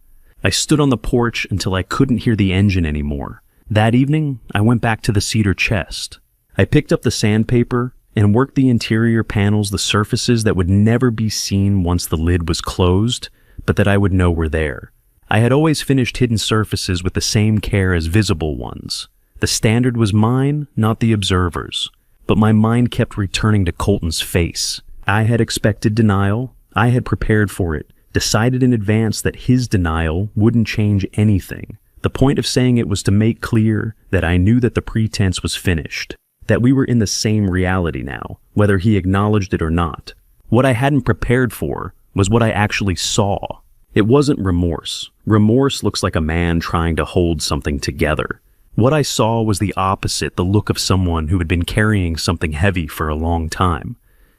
[SPEAKER 1] I stood on the porch until I couldn't hear the engine anymore. That evening, I went back to the cedar chest. I picked up the sandpaper and worked the interior panels, the surfaces that would never be seen once the lid was closed, but that I would know were there. I had always finished hidden surfaces with the same care as visible ones. The standard was mine, not the observer's. But my mind kept returning to Colton's face. I had expected denial. I had prepared for it, decided in advance that his denial wouldn't change anything. The point of saying it was to make clear that I knew that the pretense was finished, that we were in the same reality now, whether he acknowledged it or not. What I hadn't prepared for was what I actually saw. It wasn't remorse. Remorse looks like a man trying to hold something together. What I saw was the opposite, the look of someone who had been carrying something heavy for a long time,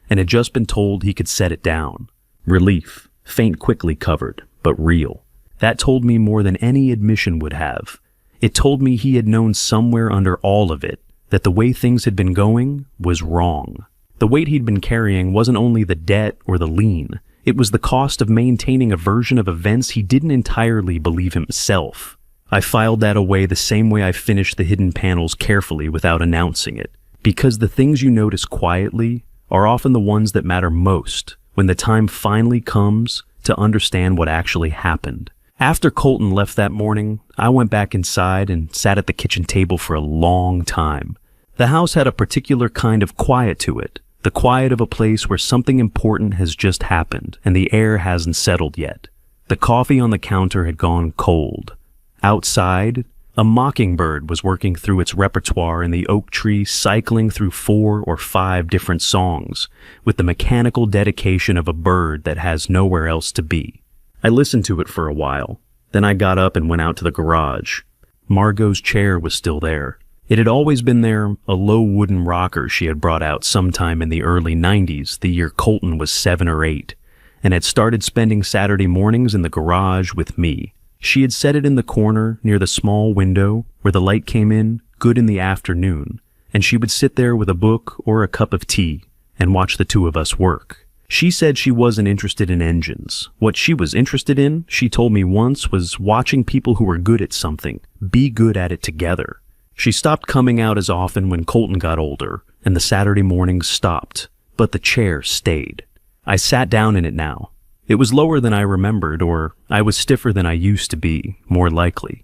[SPEAKER 1] and had just been told he could set it down. Relief, faint, quickly covered, but real. That told me more than any admission would have. It told me he had known somewhere under all of it that the way things had been going was wrong. The weight he'd been carrying wasn't only the debt or the lien, it was the cost of maintaining a version of events he didn't entirely believe himself. I filed that away the same way I finished the hidden panels carefully without announcing it, because the things you notice quietly are often the ones that matter most when the time finally comes to understand what actually happened. After Colton left that morning, I went back inside and sat at the kitchen table for a long time. The house had a particular kind of quiet to it. The quiet of a place where something important has just happened and the air hasn't settled yet. The coffee on the counter had gone cold. Outside, a mockingbird was working through its repertoire in the oak tree, cycling through 4 or 5 different songs, with the mechanical dedication of a bird that has nowhere else to be. I listened to it for a while. Then I got up and went out to the garage. Margot's chair was still there. It had always been there, a low wooden rocker she had brought out sometime in the early 90s, the year Colton was 7 or 8, and had started spending Saturday mornings in the garage with me. She had set it in the corner near the small window where the light came in, good in the afternoon, and she would sit there with a book or a cup of tea and watch the two of us work. She said she wasn't interested in engines. What she was interested in, she told me once, was watching people who were good at something be good at it together. She stopped coming out as often when Colton got older, and the Saturday mornings stopped, but the chair stayed. I sat down in it now. It was lower than I remembered, or I was stiffer than I used to be, more likely.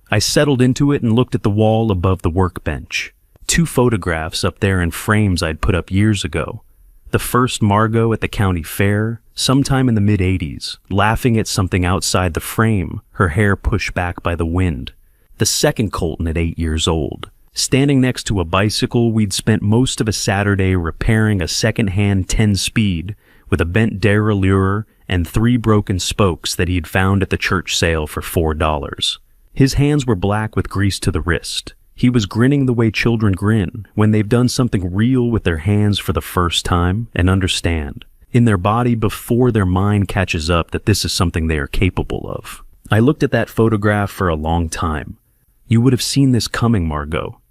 [SPEAKER 1] I settled into it and looked at the wall above the workbench. 2 photographs up there in frames I'd put up years ago. The first Margot at the county fair, sometime in the mid-'80s, laughing at something outside the frame, her hair pushed back by the wind. The second Colton at 8 years old, standing next to a bicycle we'd spent most of a Saturday repairing a second-hand 10-speed with a bent derailleur and 3 broken spokes that he'd found at the church sale for $4. His hands were black with grease to the wrist. He was grinning the way children grin when they've done something real with their hands for the first time and understand, in their body before their mind catches up, that this is something they are capable of. I looked at that photograph for a long time. You would have seen this coming, Margot.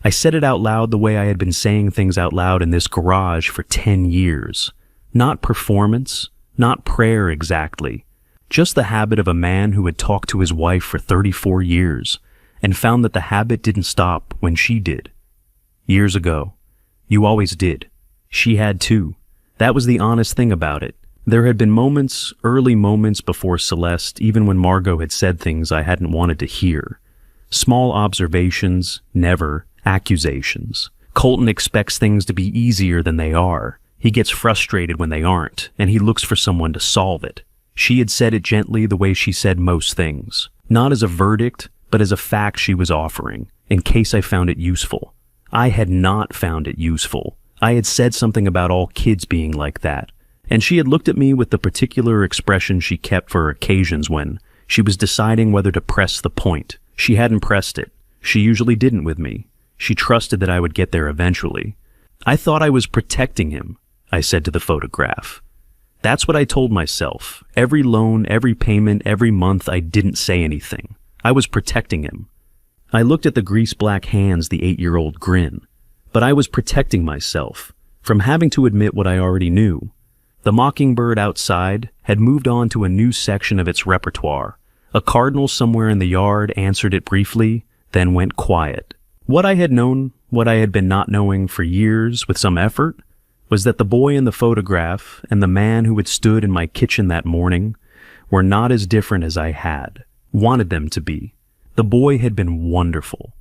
[SPEAKER 1] I said it out loud the way I had been saying things out loud in this garage for 10 years. Not performance, not prayer exactly. Just the habit of a man who had talked to his wife for 34 years and found that the habit didn't stop when she did. Years ago. You always did. She had too. That was the honest thing about it. There had been moments, early moments before Celeste, even when Margot had said things I hadn't wanted to hear. Small observations, never accusations. Colton expects things to be easier than they are. He gets frustrated when they aren't, and he looks for someone to solve it. She had said it gently the way she said most things. Not as a verdict, but as a fact she was offering, in case I found it useful. I had not found it useful. I had said something about all kids being like that, and she had looked at me with the particular expression she kept for occasions when she was deciding whether to press the point. She hadn't pressed it. She usually didn't with me. She trusted that I would get there eventually. I thought I was protecting him, I said to the photograph. That's what I told myself. Every loan, every payment, every month, I didn't say anything. I was protecting him. I looked at the grease-black hands the 8-year-old grin. But I was protecting myself from having to admit what I already knew. The mockingbird outside had moved on to a new section of its repertoire. A cardinal somewhere in the yard answered it briefly, then went quiet. What I had known, what I had been not knowing for years with some effort, was that the boy in the photograph and the man who had stood in my kitchen that morning were not as different as I had wanted them to be. The boy had been wonderful,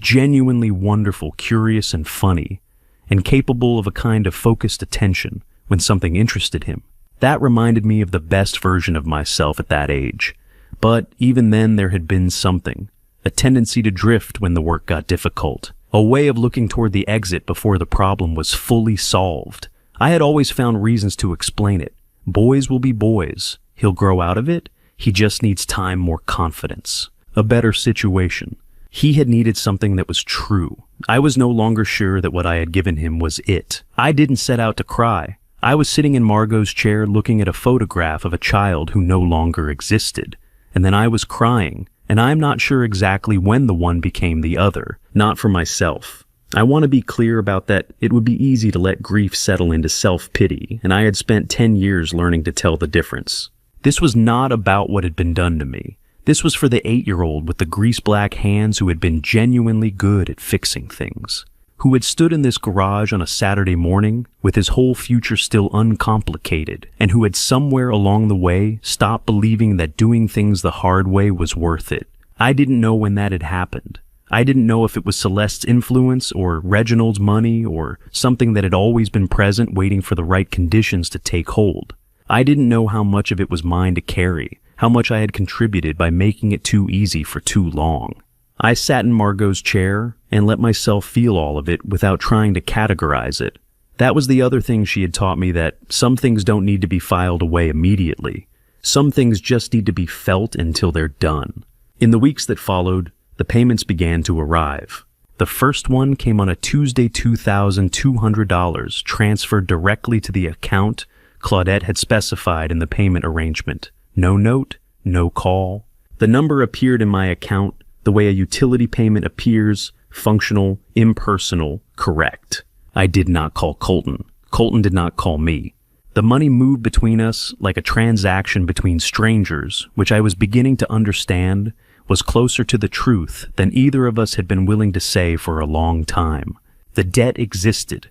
[SPEAKER 1] genuinely wonderful, curious and funny, and capable of a kind of focused attention when something interested him. That reminded me of the best version of myself at that age. But even then there had been something, a tendency to drift when the work got difficult, a way of looking toward the exit before the problem was fully solved. I had always found reasons to explain it. Boys will be boys. He'll grow out of it. He just needs time, more confidence, a better situation. He had needed something that was true. I was no longer sure that what I had given him was it. I didn't set out to cry. I was sitting in Margot's chair looking at a photograph of a child who no longer existed. And then I was crying, and I'm not sure exactly when the one became the other, not for myself. I want to be clear about that. It would be easy to let grief settle into self-pity, and I had spent 10 years learning to tell the difference. This was not about what had been done to me. This was for the 8-year-old with the grease-black hands who had been genuinely good at fixing things, who had stood in this garage on a Saturday morning with his whole future still uncomplicated, and who had somewhere along the way stopped believing that doing things the hard way was worth it. I didn't know when that had happened. I didn't know if it was Celeste's influence or Reginald's money or something that had always been present waiting for the right conditions to take hold. I didn't know how much of it was mine to carry, how much I had contributed by making it too easy for too long. I sat in Margot's chair and let myself feel all of it without trying to categorize it. That was the other thing she had taught me, that some things don't need to be filed away immediately. Some things just need to be felt until they're done. In the weeks that followed, the payments began to arrive. The first one came on a Tuesday, $2,200 transferred directly to the account Claudette had specified in the payment arrangement. No note, no call. The number appeared in my account the way a utility payment appears: functional, impersonal, correct. I did not call Colton. Colton did not call me. The money moved between us like a transaction between strangers, which I was beginning to understand was closer to the truth than either of us had been willing to say for a long time. The debt existed.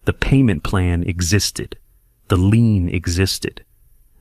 [SPEAKER 1] The payment plan existed. The lien existed.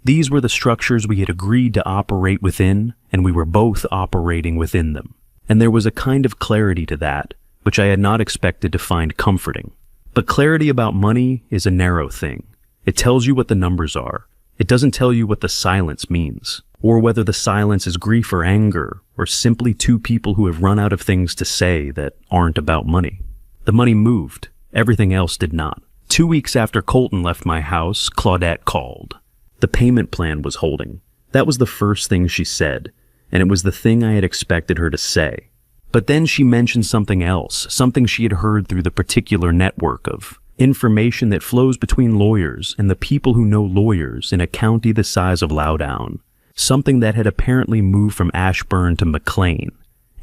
[SPEAKER 1] These were the structures we had agreed to operate within, and we were both operating within them. And there was a kind of clarity to that, which I had not expected to find comforting. But clarity about money is a narrow thing. It tells you what the numbers are. It doesn't tell you what the silence means, or whether the silence is grief or anger, or simply two people who have run out of things to say that aren't about money. The money moved. Everything else did not. 2 weeks after Colton left my house, Claudette called. The payment plan was holding. That was the first thing she said, and it was the thing I had expected her to say. But then she mentioned something else, something she had heard through the particular network of information that flows between lawyers and the people who know lawyers in a county the size of Loudoun. Something that had apparently moved from Ashburn to McLean.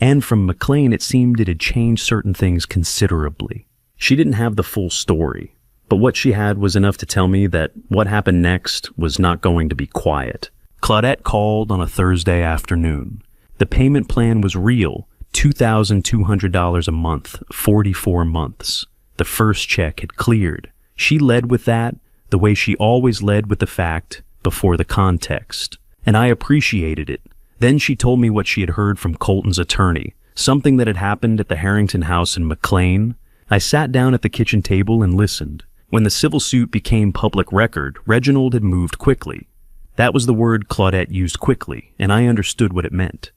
[SPEAKER 1] And from McLean, it seemed it had changed certain things considerably. She didn't have the full story, but what she had was enough to tell me that what happened next was not going to be quiet. Claudette called on a Thursday afternoon. The payment plan was real, $2,200 a month, 44 months. The first check had cleared. She led with that, the way she always led with the fact before the context. And I appreciated it. Then she told me what she had heard from Colton's attorney, something that had happened at the Harrington house in McLean. I sat down at the kitchen table and listened. When the civil suit became public record, Reginald had moved quickly. That was the word Claudette used, quickly, and I understood what it meant.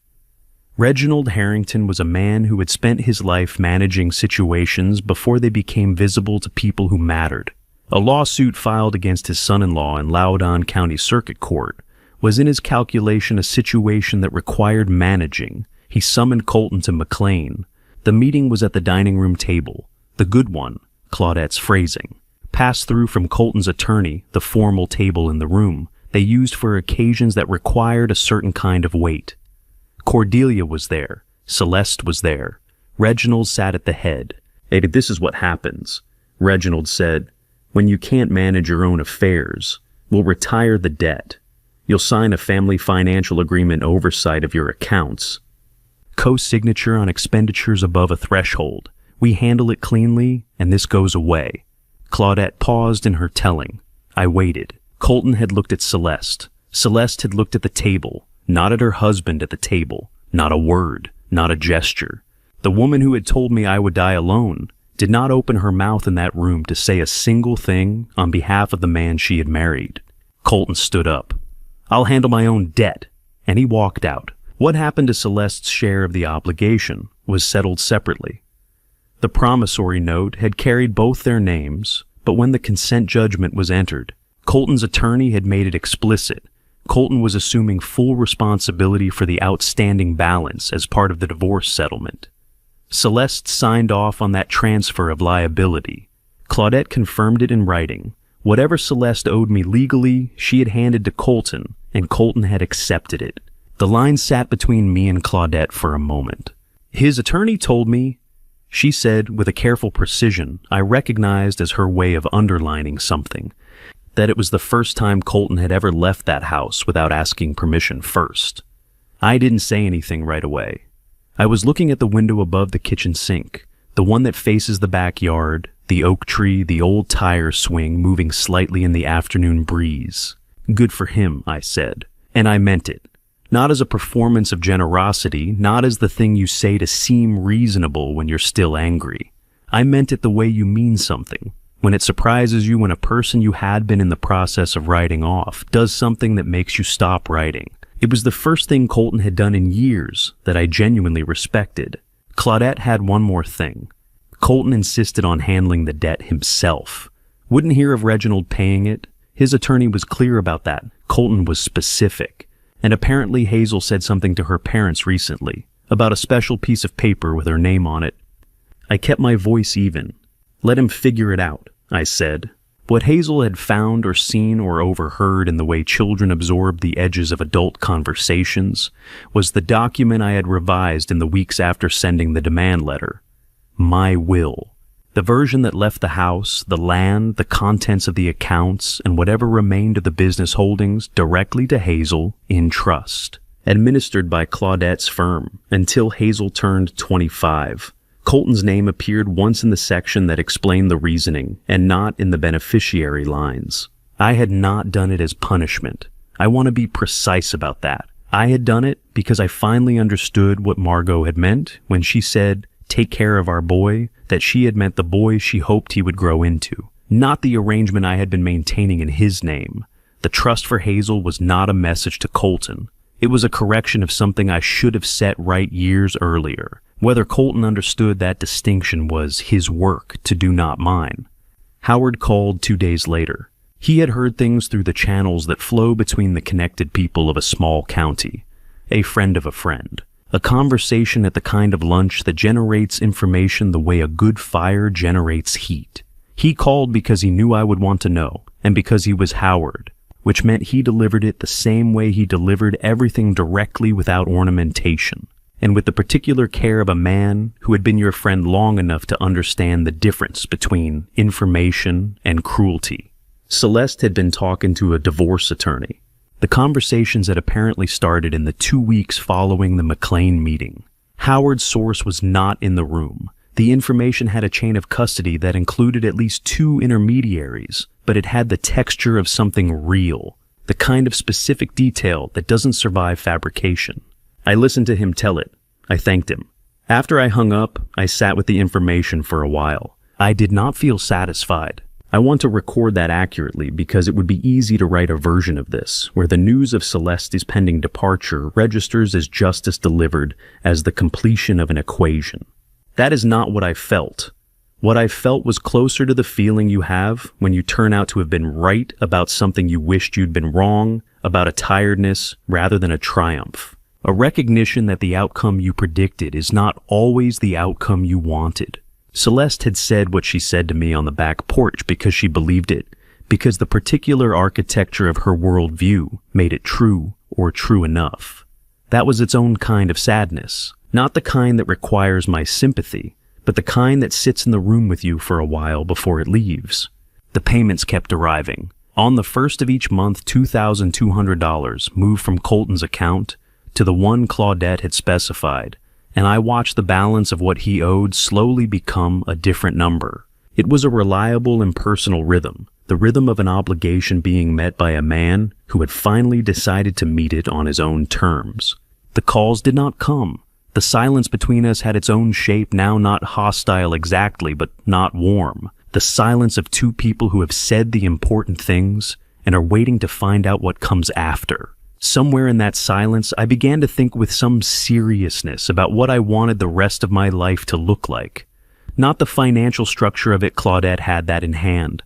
[SPEAKER 1] Reginald Harrington was a man who had spent his life managing situations before they became visible to people who mattered. A lawsuit filed against his son-in-law in Loudoun County Circuit Court was in his calculation a situation that required managing. He summoned Colton to McLean. The meeting was at the dining room table, the good one, Claudette's phrasing, passed through from Colton's attorney, the formal table in the room they used for occasions that required a certain kind of weight. Cordelia was there. Celeste was there. Reginald sat at the head. "Hey, this is what happens," Reginald said. "When you can't manage your own affairs, we'll retire the debt. You'll sign a family financial agreement oversight of your accounts. Co-signature on expenditures above a threshold. We handle it cleanly, and this goes away." Claudette paused in her telling. I waited. Colton had looked at Celeste. Celeste had looked at the table, not at her husband at the table. Not a word, not a gesture. The woman who had told me I would die alone did not open her mouth in that room to say a single thing on behalf of the man she had married. Colton stood up. "I'll handle my own debt," and he walked out. What happened to Celeste's share of the obligation was settled separately. The promissory note had carried both their names, but when the consent judgment was entered, Colton's attorney had made it explicit. Colton was assuming full responsibility for the outstanding balance as part of the divorce settlement. Celeste signed off on that transfer of liability. Claudette confirmed it in writing. Whatever Celeste owed me legally, she had handed to Colton, and Colton had accepted it. The line sat between me and Claudette for a moment. "His attorney told me," she said with a careful precision I recognized as her way of underlining something, "that it was the first time Colton had ever left that house without asking permission first." I didn't say anything right away. I was looking at the window above the kitchen sink, the one that faces the backyard, the oak tree, the old tire swing moving slightly in the afternoon breeze. "Good for him," I said, and I meant it. Not as a performance of generosity, not as the thing you say to seem reasonable when you're still angry. I meant it the way you mean something, when it surprises you when a person you had been in the process of writing off does something that makes you stop writing. It was the first thing Colton had done in years that I genuinely respected. Claudette had one more thing. Colton insisted on handling the debt himself. Wouldn't hear of Reginald paying it. His attorney was clear about that. Colton was specific. And apparently Hazel said something to her parents recently about a special piece of paper with her name on it. I kept my voice even. Let him figure it out, I said. What Hazel had found or seen or overheard in the way children absorbed the edges of adult conversations was the document I had revised in the weeks after sending the demand letter. My will. The version that left the house, the land, the contents of the accounts, and whatever remained of the business holdings directly to Hazel in trust, administered by Claudette's firm until Hazel turned 25. Colton's name appeared once in the section that explained the reasoning, and not in the beneficiary lines. I had not done it as punishment. I want to be precise about that. I had done it because I finally understood what Margot had meant when she said, "Take care of our boy," that she had meant the boy she hoped he would grow into, not the arrangement I had been maintaining in his name. The trust for Hazel was not a message to Colton. It was a correction of something I should have set right years earlier. Whether Colton understood that distinction was his work to do, not mine. Howard called 2 days later. He had heard things through the channels that flow between the connected people of a small county. A friend of a friend. A conversation at the kind of lunch that generates information the way a good fire generates heat. He called because he knew I would want to know, and because he was Howard, which meant he delivered it the same way he delivered everything directly without ornamentation, and with the particular care of a man who had been your friend long enough to understand the difference between information and cruelty. Celeste had been talking to a divorce attorney. The conversations had apparently started in the 2 weeks following the McLean meeting. Howard's source was not in the room. The information had a chain of custody that included at least 2 intermediaries, but it had the texture of something real, the kind of specific detail that doesn't survive fabrication. I listened to him tell it. I thanked him. After I hung up, I sat with the information for a while. I did not feel satisfied. I want to record that accurately because it would be easy to write a version of this, where the news of Celeste's pending departure registers as justice delivered as the completion of an equation. That is not what I felt. What I felt was closer to the feeling you have when you turn out to have been right about something you wished you'd been wrong, about a tiredness rather than a triumph. A recognition that the outcome you predicted is not always the outcome you wanted. Celeste had said what she said to me on the back porch because she believed it, because the particular architecture of her worldview made it true or true enough. That was its own kind of sadness, not the kind that requires my sympathy, but the kind that sits in the room with you for a while before it leaves. The payments kept arriving. On the first of each month, $2,200 moved from Colton's account to the one Claudette had specified, and I watched the balance of what he owed slowly become a different number. It was a reliable, impersonal rhythm, the rhythm of an obligation being met by a man who had finally decided to meet it on his own terms. The calls did not come. The silence between us had its own shape, now not hostile exactly, but not warm. The silence of 2 people who have said the important things and are waiting to find out what comes after. Somewhere in that silence, I began to think with some seriousness about what I wanted the rest of my life to look like. Not the financial structure of it, Claudette had that in hand.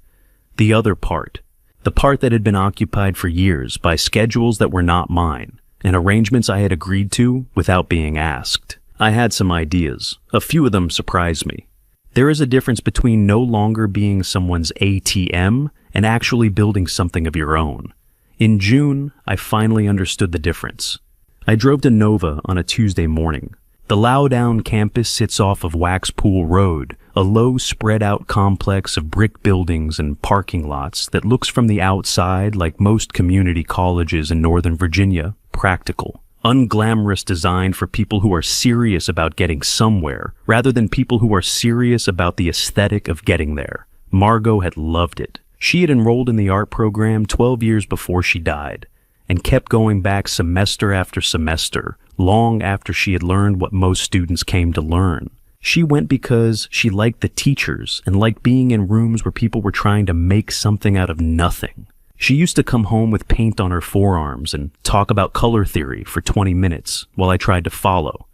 [SPEAKER 1] The other part. The part that had been occupied for years by schedules that were not mine, and arrangements I had agreed to without being asked. I had some ideas. A few of them surprised me. There is a difference between no longer being someone's ATM and actually building something of your own. In June, I finally understood the difference. I drove to Nova on a Tuesday morning. The Loudown campus sits off of Waxpool Road, a low spread-out complex of brick buildings and parking lots that looks from the outside like most community colleges in Northern Virginia, practical, unglamorous, designed for people who are serious about getting somewhere, rather than people who are serious about the aesthetic of getting there. Margot had loved it. She had enrolled in the art program 12 years before she died, and kept going back semester after semester, long after she had learned what most students came to learn. She went because she liked the teachers and liked being in rooms where people were trying to make something out of nothing. She used to come home with paint on her forearms and talk about color theory for 20 minutes while I tried to follow.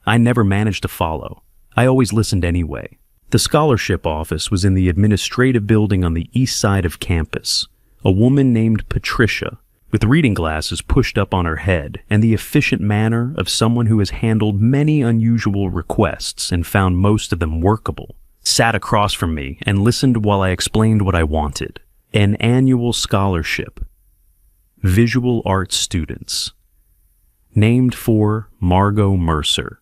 [SPEAKER 1] I never managed to follow. I always listened anyway. The scholarship office was in the administrative building on the east side of campus. A woman named Patricia, with reading glasses pushed up on her head and the efficient manner of someone who has handled many unusual requests and found most of them workable, sat across from me and listened while I explained what I wanted. An annual scholarship. Visual arts students. Named for Margot Mercer.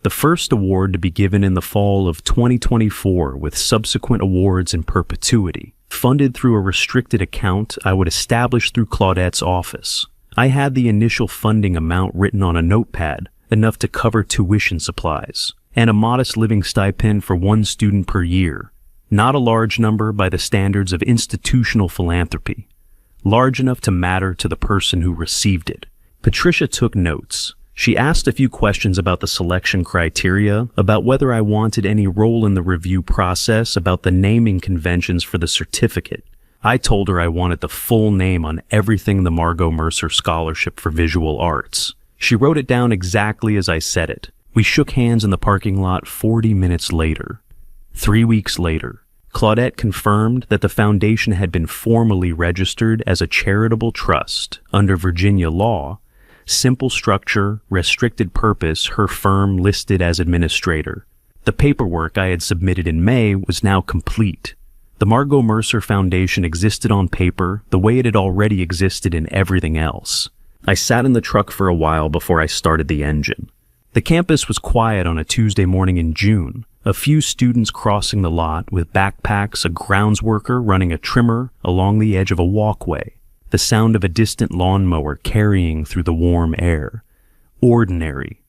[SPEAKER 1] The first award to be given in the fall of 2024 with subsequent awards in perpetuity, funded through a restricted account I would establish through Claudette's office. I had the initial funding amount written on a notepad, enough to cover tuition supplies, and a modest living stipend for one student per year. Not a large number by the standards of institutional philanthropy, large enough to matter to the person who received it. Patricia took notes. She asked a few questions about the selection criteria, about whether I wanted any role in the review process, about the naming conventions for the certificate. I told her I wanted the full name on everything the Margot Mercer Scholarship for Visual Arts. She wrote it down exactly as I said it. We shook hands in the parking lot 40 minutes later. 3 weeks later, Claudette confirmed that the foundation had been formally registered as a charitable trust under Virginia law. Simple structure, restricted purpose, her firm listed as administrator. The paperwork I had submitted in May was now complete. The Margot Mercer Foundation existed on paper the way it had already existed in everything else. I sat in the truck for a while before I started the engine. The campus was quiet on a Tuesday morning in June. A few students crossing the lot with backpacks, a grounds worker running a trimmer along the edge of a walkway. The sound of a distant lawnmower carrying through the warm air. Ordinary.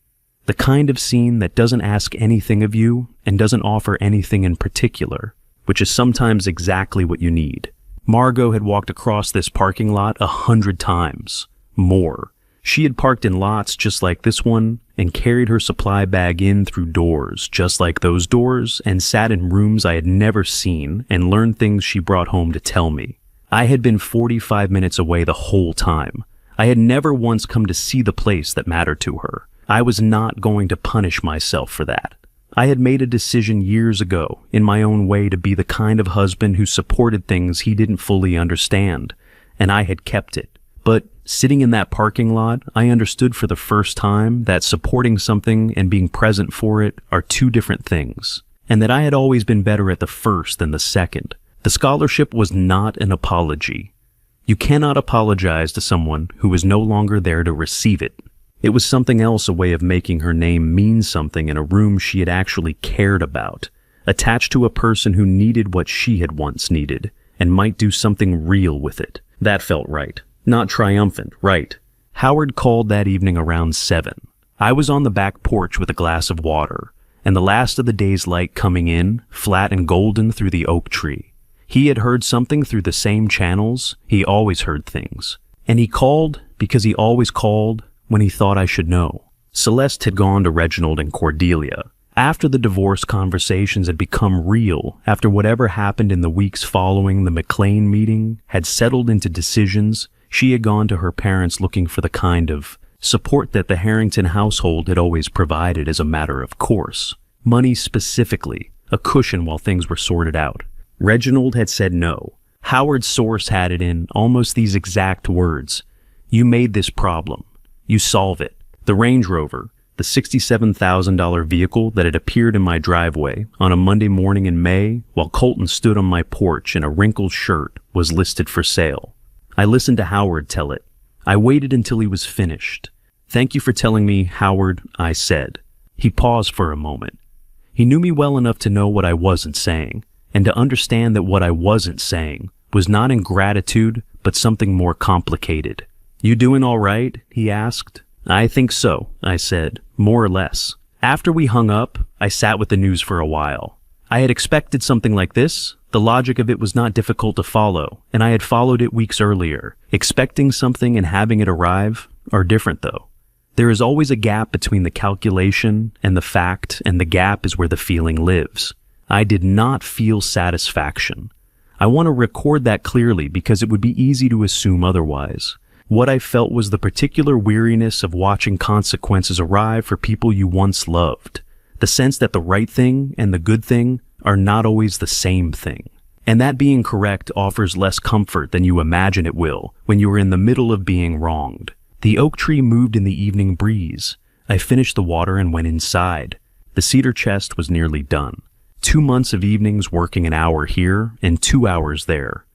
[SPEAKER 1] The kind of scene that doesn't ask anything of you and doesn't offer anything in particular, which is sometimes exactly what you need. Margot had walked across this parking lot 100 times. More. She had parked in lots just like this one and carried her supply bag in through doors just like those doors and sat in rooms I had never seen and learned things she brought home to tell me. I had been 45 minutes away the whole time. I had never once come to see the place that mattered to her. I was not going to punish myself for that. I had made a decision years ago, in my own way, to be the kind of husband who supported things he didn't fully understand, and I had kept it. But sitting in that parking lot, I understood for the first time that supporting something and being present for it are two different things, and that I had always been better at the first than the second. The scholarship was not an apology. You cannot apologize to someone who is no longer there to receive it. It was something else, a way of making her name mean something in a room she had actually cared about, attached to a person who needed what she had once needed, and might do something real with it. That felt right. Not triumphant, right. Howard called that evening around 7. I was on the back porch with a glass of water, and the last of the day's light coming in, flat and golden through the oak tree. He had heard something through the same channels. He always heard things. And he called because he always called when he thought I should know. Celeste had gone to Reginald and Cordelia. After the divorce conversations had become real, after whatever happened in the weeks following the McLean meeting had settled into decisions, she had gone to her parents looking for the kind of support that the Harrington household had always provided as a matter of course. Money specifically, a cushion while things were sorted out. Reginald had said no. Howard's source had it in almost these exact words. You made this problem. You solve it. The Range Rover, the $67,000 vehicle that had appeared in my driveway on a Monday morning in May while Colton stood on my porch in a wrinkled shirt, was listed for sale. I listened to Howard tell it. I waited until he was finished. Thank you for telling me, Howard, I said. He paused for a moment. He knew me well enough to know what I wasn't saying, and to understand that what I wasn't saying was not ingratitude, but something more complicated. You doing all right? He asked. I think so, I said, more or less. After we hung up, I sat with the news for a while. I had expected something like this. The logic of it was not difficult to follow, and I had followed it weeks earlier. Expecting something and having it arrive are different, though. There is always a gap between the calculation and the fact, and the gap is where the feeling lives. I did not feel satisfaction. I want to record that clearly because it would be easy to assume otherwise. What I felt was the particular weariness of watching consequences arrive for people you once loved. The sense that the right thing and the good thing are not always the same thing. And that being correct offers less comfort than you imagine it will when you are in the middle of being wronged. The oak tree moved in the evening breeze. I finished the water and went inside. The cedar chest was nearly done. 2 months of evenings working an hour here and 2 hours there.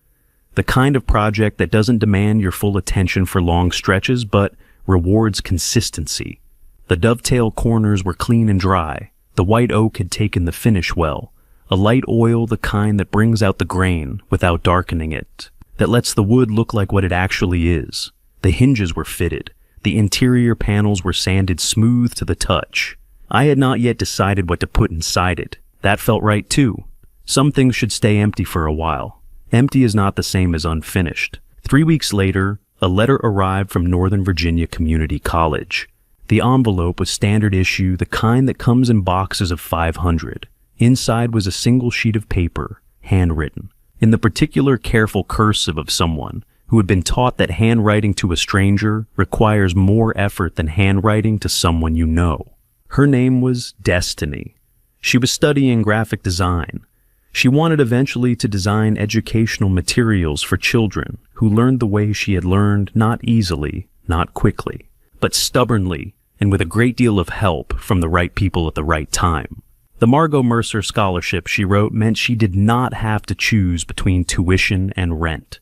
[SPEAKER 1] The kind of project that doesn't demand your full attention for long stretches, but rewards consistency. The dovetail corners were clean and dry. The white oak had taken the finish well. A light oil, the kind that brings out the grain without darkening it, that lets the wood look like what it actually is. The hinges were fitted. The interior panels were sanded smooth to the touch. I had not yet decided what to put inside it. That felt right too. Some things should stay empty for a while. Empty is not the same as unfinished. 3 weeks later, a letter arrived from Northern Virginia Community College. The envelope was standard issue, the kind that comes in boxes of 500. Inside was a single sheet of paper, handwritten, in the particular careful cursive of someone who had been taught that handwriting to a stranger requires more effort than handwriting to someone you know. Her name was Destiny. She was studying graphic design. She wanted eventually to design educational materials for children who learned the way she had learned, not easily, not quickly, but stubbornly and with a great deal of help from the right people at the right time. The Margot Mercer scholarship, she wrote, meant she did not have to choose between tuition and rent.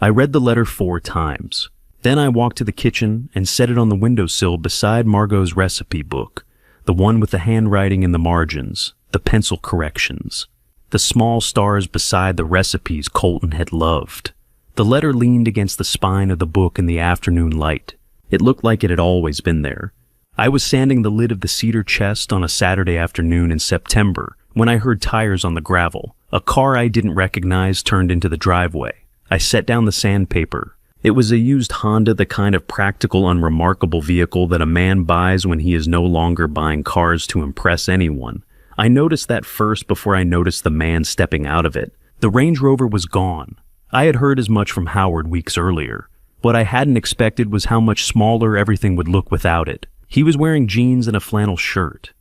[SPEAKER 1] I read the letter 4 times. Then I walked to the kitchen and set it on the windowsill beside Margot's recipe book, the one with the handwriting in the margins, the pencil corrections, the small stars beside the recipes Colton had loved. The letter leaned against the spine of the book in the afternoon light. It looked like it had always been there. I was sanding the lid of the cedar chest on a Saturday afternoon in September when I heard tires on the gravel. A car I didn't recognize turned into the driveway. I set down the sandpaper. It was a used Honda, the kind of practical, unremarkable vehicle that a man buys when he is no longer buying cars to impress anyone. I noticed that first before I noticed the man stepping out of it. The Range Rover was gone. I had heard as much from Howard weeks earlier. What I hadn't expected was how much smaller everything would look without it. He was wearing jeans and a flannel shirt.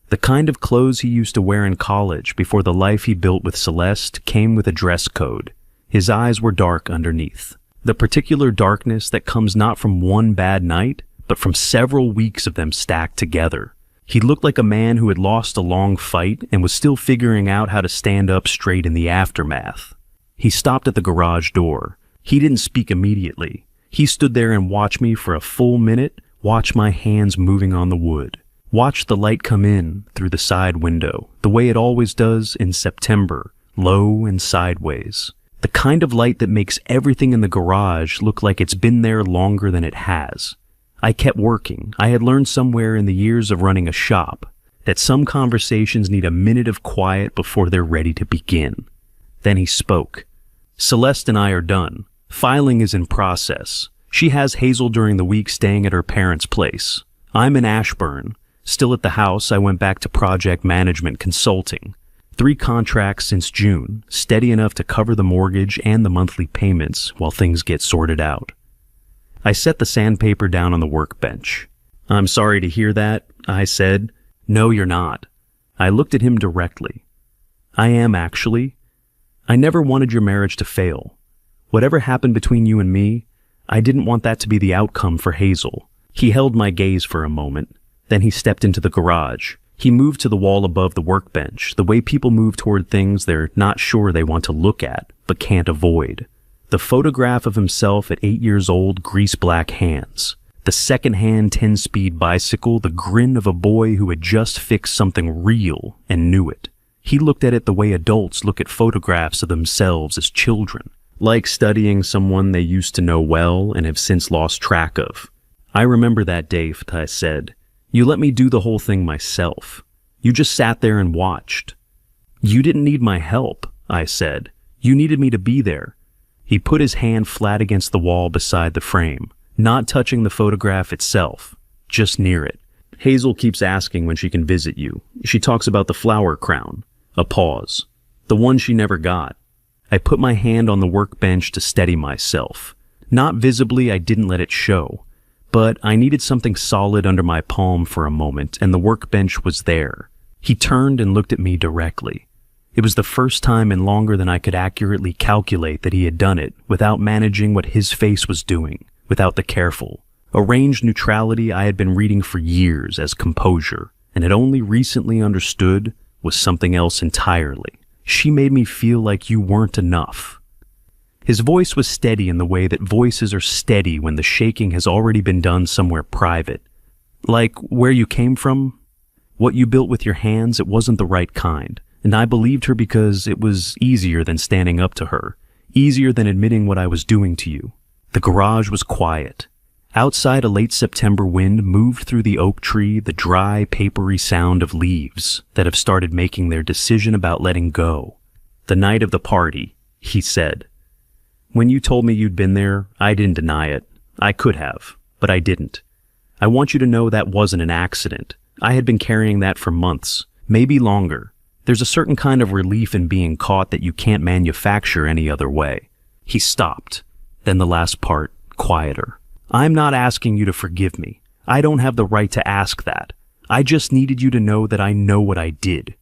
[SPEAKER 1] The kind of clothes he used to wear in college before the life he built with Celeste came with a dress code. His eyes were dark underneath. The particular darkness that comes not from one bad night, but from several weeks of them stacked together. He looked like a man who had lost a long fight and was still figuring out how to stand up straight in the aftermath. He stopped at the garage door. He didn't speak immediately. He stood there and watched me for a full minute, watched my hands moving on the wood, watched the light come in through the side window, the way it always does in September, low and sideways. The kind of light that makes everything in the garage look like it's been there longer than it has. I kept working. I had learned somewhere in the years of running a shop that some conversations need a minute of quiet before they're ready to begin. Then he spoke. Celeste and I are done. Filing is in process. She has Hazel during the week staying at her parents' place. I'm in Ashburn. Still at the house, I went back to project management consulting. 3 contracts since June, steady enough to cover the mortgage and the monthly payments while things get sorted out. I set the sandpaper down on the workbench. I'm sorry to hear that, I said. No, you're not. I looked at him directly. I am, actually. I never wanted your marriage to fail. Whatever happened between you and me, I didn't want that to be the outcome for Hazel. He held my gaze for a moment. Then he stepped into the garage. He moved to the wall above the workbench, the way people move toward things they're not sure they want to look at, but can't avoid. The photograph of himself at 8 years old, grease-black hands. The second-hand 10-speed bicycle, the grin of a boy who had just fixed something real and knew it. He looked at it the way adults look at photographs of themselves as children, like studying someone they used to know well and have since lost track of. I remember that day, I said. You let me do the whole thing myself. You just sat there and watched. You didn't need my help, I said. You needed me to be there." He put his hand flat against the wall beside the frame, not touching the photograph itself, just near it. "Hazel keeps asking when she can visit you. She talks about the flower crown." A pause. "The one she never got." I put my hand on the workbench to steady myself. Not visibly, I didn't let it show. But I needed something solid under my palm for a moment, and the workbench was there. He turned and looked at me directly. It was the first time in longer than I could accurately calculate that he had done it without managing what his face was doing, without the careful, arranged neutrality I had been reading for years as composure, and had only recently understood was something else entirely. "She made me feel like you weren't enough." His voice was steady in the way that voices are steady when the shaking has already been done somewhere private. "Like where you came from? What you built with your hands, it wasn't the right kind. And I believed her because it was easier than standing up to her, easier than admitting what I was doing to you." The garage was quiet. Outside, a late September wind moved through the oak tree, the dry, papery sound of leaves that have started making their decision about letting go. "The night of the party," he said. "When you told me you'd been there, I didn't deny it. I could have, but I didn't. I want you to know that wasn't an accident. I had been carrying that for months, maybe longer. There's a certain kind of relief in being caught that you can't manufacture any other way." He stopped. Then the last part, quieter. "I'm not asking you to forgive me. I don't have the right to ask that. I just needed you to know that I know what I did."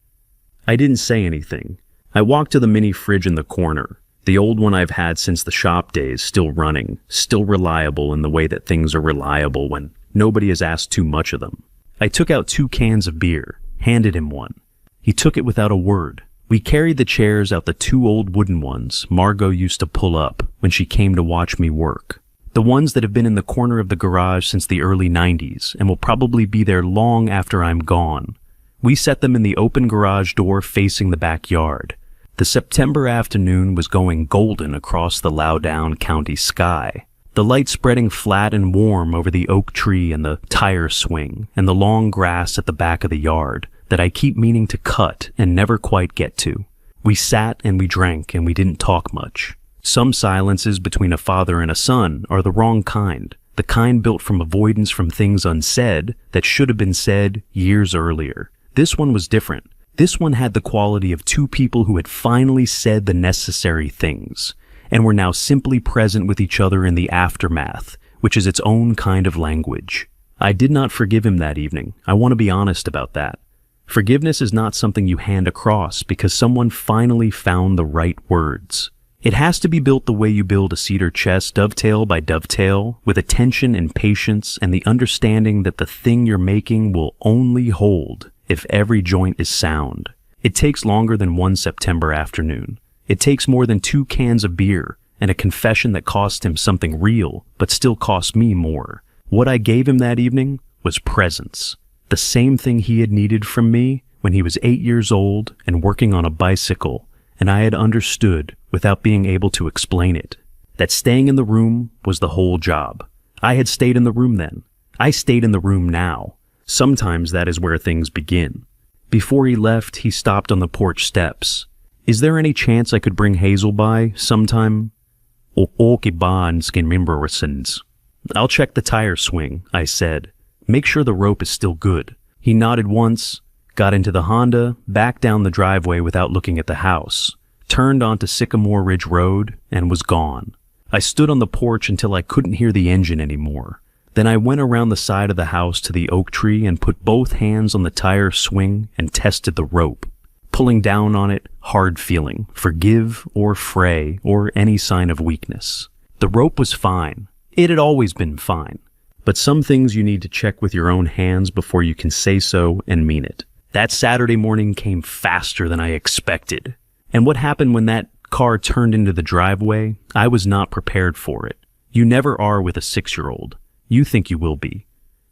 [SPEAKER 1] I didn't say anything. I walked to the mini fridge in the corner, the old one I've had since the shop days, still running, still reliable in the way that things are reliable when nobody has asked too much of them. I took out 2 cans of beer, handed him one. He took it without a word. We carried the chairs out the 2 old wooden ones Margot used to pull up when she came to watch me work. The ones that have been in the corner of the garage since the early 90s and will probably be there long after I'm gone. We set them in the open garage door facing the backyard. The September afternoon was going golden across the Loudoun County sky, the light spreading flat and warm over the oak tree and the tire swing and the long grass at the back of the yard that I keep meaning to cut and never quite get to. We sat and we drank and we didn't talk much. Some silences between a father and a son are the wrong kind, the kind built from avoidance from things unsaid that should have been said years earlier. This one was different. This one had the quality of 2 people who had finally said the necessary things, and were now simply present with each other in the aftermath, which is its own kind of language. I did not forgive him that evening. I want to be honest about that. Forgiveness is not something you hand across because someone finally found the right words. It has to be built the way you build a cedar chest, dovetail by dovetail, with attention and patience and the understanding that the thing you're making will only hold if every joint is sound. It takes longer than one September afternoon. It takes more than 2 cans of beer and a confession that cost him something real, but still cost me more. What I gave him that evening was presence. The same thing he had needed from me when he was 8 years old and working on a bicycle, and I had understood without being able to explain it. That staying in the room was the whole job. I had stayed in the room then. I stayed in the room now. Sometimes that is where things begin. Before he left, he stopped on the porch steps. "Is there any chance I could bring Hazel by sometime?" "Okay, I'll check the tire swing," I said. "Make sure the rope is still good." He nodded once, got into the Honda, backed down the driveway without looking at the house, turned onto Sycamore Ridge Road, and was gone. I stood on the porch until I couldn't hear the engine anymore. Then I went around the side of the house to the oak tree and put both hands on the tire swing and tested the rope, pulling down on it, hard feeling, forgive or fray or any sign of weakness. The rope was fine. It had always been fine. But some things you need to check with your own hands before you can say so and mean it. That Saturday morning came faster than I expected. And what happened when that car turned into the driveway, I was not prepared for it. You never are with a 6-year-old. You think you will be.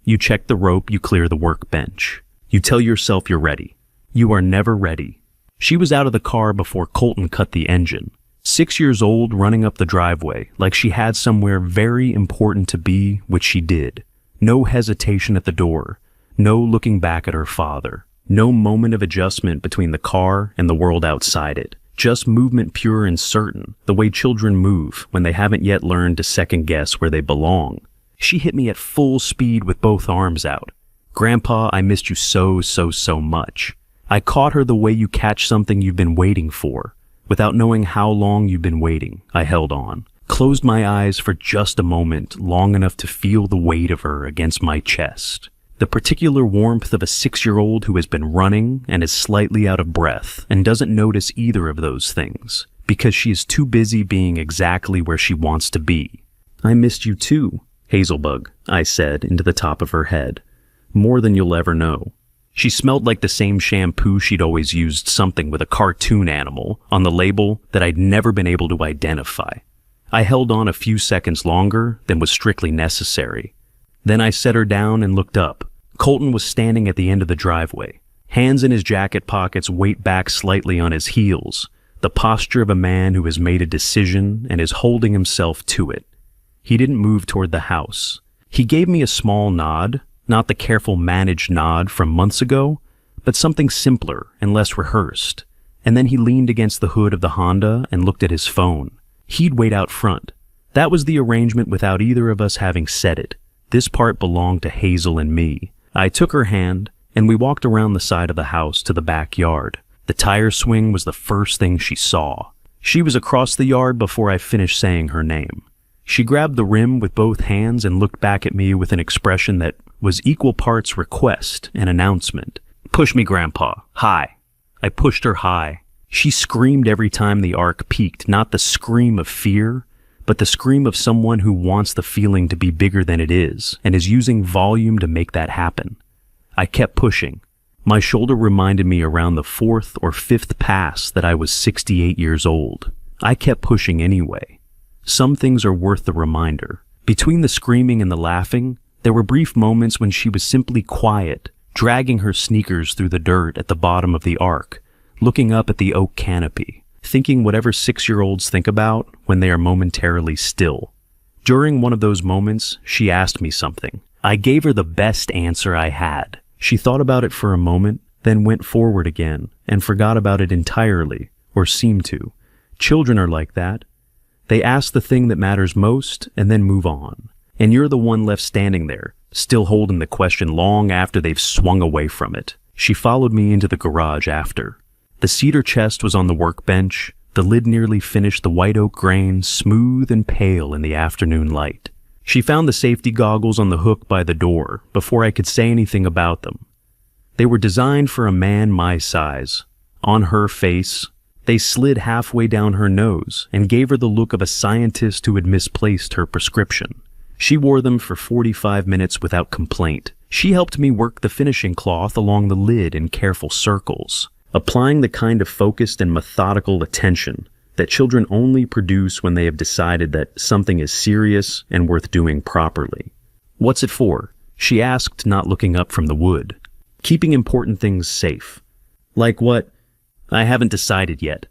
[SPEAKER 1] You check the rope, you clear the workbench. You tell yourself you're ready. You are never ready. She was out of the car before Colton cut the engine. 6 years old, running up the driveway like she had somewhere very important to be, which she did. No hesitation at the door. No looking back at her father. No moment of adjustment between the car and the world outside it. Just movement pure and certain, the way children move when they haven't yet learned to second guess where they belong. She hit me at full speed with both arms out. Grandpa, I missed you so much. I caught her the way you catch something you've been waiting for. Without knowing how long you've been waiting, I held on. Closed my eyes for just a moment, long enough to feel the weight of her against my chest. The particular warmth of a 6-year-old who has been running and is slightly out of breath and doesn't notice either of those things because she is too busy being exactly where she wants to be. I missed you too, Hazelbug, I said into the top of her head. More than you'll ever know. She smelled like the same shampoo she'd always used, something with a cartoon animal on the label that I'd never been able to identify. I held on a few seconds longer than was strictly necessary. Then I set her down and looked up. Colton was standing at the end of the driveway, hands in his jacket pockets, weight back slightly on his heels, the posture of a man who has made a decision and is holding himself to it. He didn't move toward the house. He gave me a small nod, not the careful managed nod from months ago, but something simpler and less rehearsed. And then he leaned against the hood of the Honda and looked at his phone. He'd wait out front. That was the arrangement without either of us having said it. This part belonged to Hazel and me. I took her hand, and we walked around the side of the house to the backyard. The tire swing was the first thing she saw. She was across the yard before I finished saying her name. She grabbed the rim with both hands and looked back at me with an expression that was equal parts request and announcement. "Push me, Grandpa. High." I pushed her high. She screamed every time the arc peaked, not the scream of fear, but the scream of someone who wants the feeling to be bigger than it is and is using volume to make that happen. I kept pushing. My shoulder reminded me around the 4th or 5th pass that I was 68 years old. I kept pushing anyway. Some things are worth the reminder. Between the screaming and the laughing, there were brief moments when she was simply quiet, dragging her sneakers through the dirt at the bottom of the arc, looking up at the oak canopy, thinking whatever 6-year-olds think about when they are momentarily still. During one of those moments, she asked me something. I gave her the best answer I had. She thought about it for a moment, then went forward again and forgot about it entirely, or seemed to. Children are like that. They ask the thing that matters most and then move on. And you're the one left standing there, still holding the question long after they've swung away from it. She followed me into the garage after. The cedar chest was on the workbench, the lid nearly finished the white oak grain, smooth and pale in the afternoon light. She found the safety goggles on the hook by the door before I could say anything about them. They were designed for a man my size. On her face, they slid halfway down her nose and gave her the look of a scientist who had misplaced her prescription. She wore them for 45 minutes without complaint. She helped me work the finishing cloth along the lid in careful circles, applying the kind of focused and methodical attention that children only produce when they have decided that something is serious and worth doing properly. "What's it for?" she asked, not looking up from the wood. "Keeping important things safe." "Like what?" "I haven't decided yet."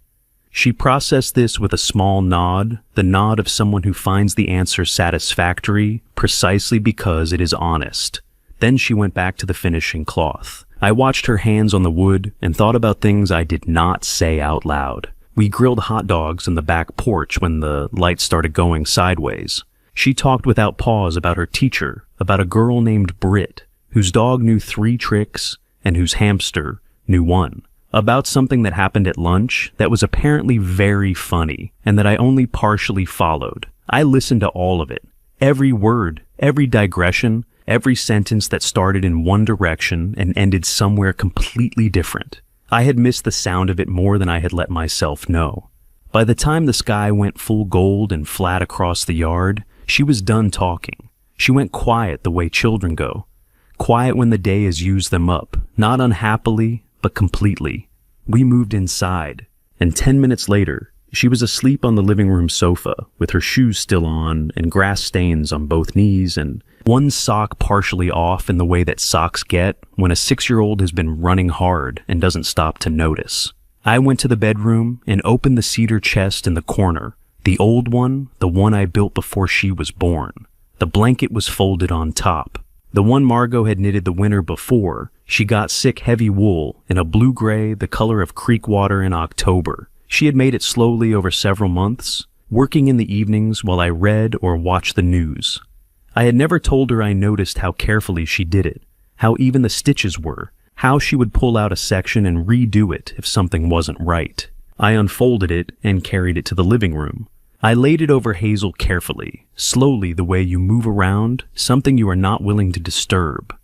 [SPEAKER 1] She processed this with a small nod, the nod of someone who finds the answer satisfactory precisely because it is honest. Then she went back to the finishing cloth. I watched her hands on the wood and thought about things I did not say out loud. We grilled hot dogs in the back porch when the lights started going sideways. She talked without pause about her teacher, about a girl named Britt, whose dog knew 3 tricks and whose hamster knew 1. About something that happened at lunch that was apparently very funny and that I only partially followed. I listened to all of it. Every word, every digression, every sentence that started in one direction and ended somewhere completely different. I had missed the sound of it more than I had let myself know. By the time the sky went full gold and flat across the yard, she was done talking. She went quiet the way children go. Quiet when the day has used them up, not unhappily, but completely. We moved inside, and 10 minutes later, she was asleep on the living room sofa, with her shoes still on and grass stains on both knees and one sock partially off in the way that socks get when a 6-year-old has been running hard and doesn't stop to notice. I went to the bedroom and opened the cedar chest in the corner, the old one, the one I built before she was born. The blanket was folded on top. The one Margot had knitted the winter before, she got sick heavy wool in a blue-gray, the color of creek water in October. She had made it slowly over several months, working in the evenings while I read or watched the news. I had never told her I noticed how carefully she did it, how even the stitches were, how she would pull out a section and redo it if something wasn't right. I unfolded it and carried it to the living room. I laid it over Hazel carefully, slowly the way you move around, something you are not willing to disturb.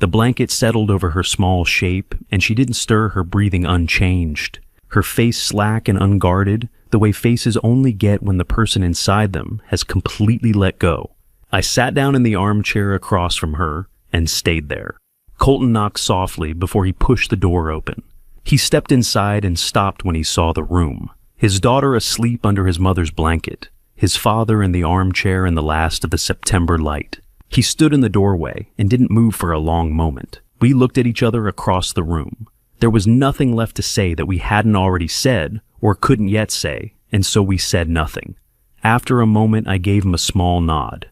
[SPEAKER 1] The blanket settled over her small shape, and she didn't stir, her breathing unchanged. Her face slack and unguarded, the way faces only get when the person inside them has completely let go. I sat down in the armchair across from her and stayed there. Colton knocked softly before he pushed the door open. He stepped inside and stopped when he saw the room. His daughter asleep under his mother's blanket, his father in the armchair in the last of the September light. He stood in the doorway and didn't move for a long moment. We looked at each other across the room. There was nothing left to say that we hadn't already said or couldn't yet say, and so we said nothing. After a moment, I gave him a small nod.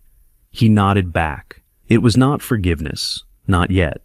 [SPEAKER 1] He nodded back. It was not forgiveness, not yet,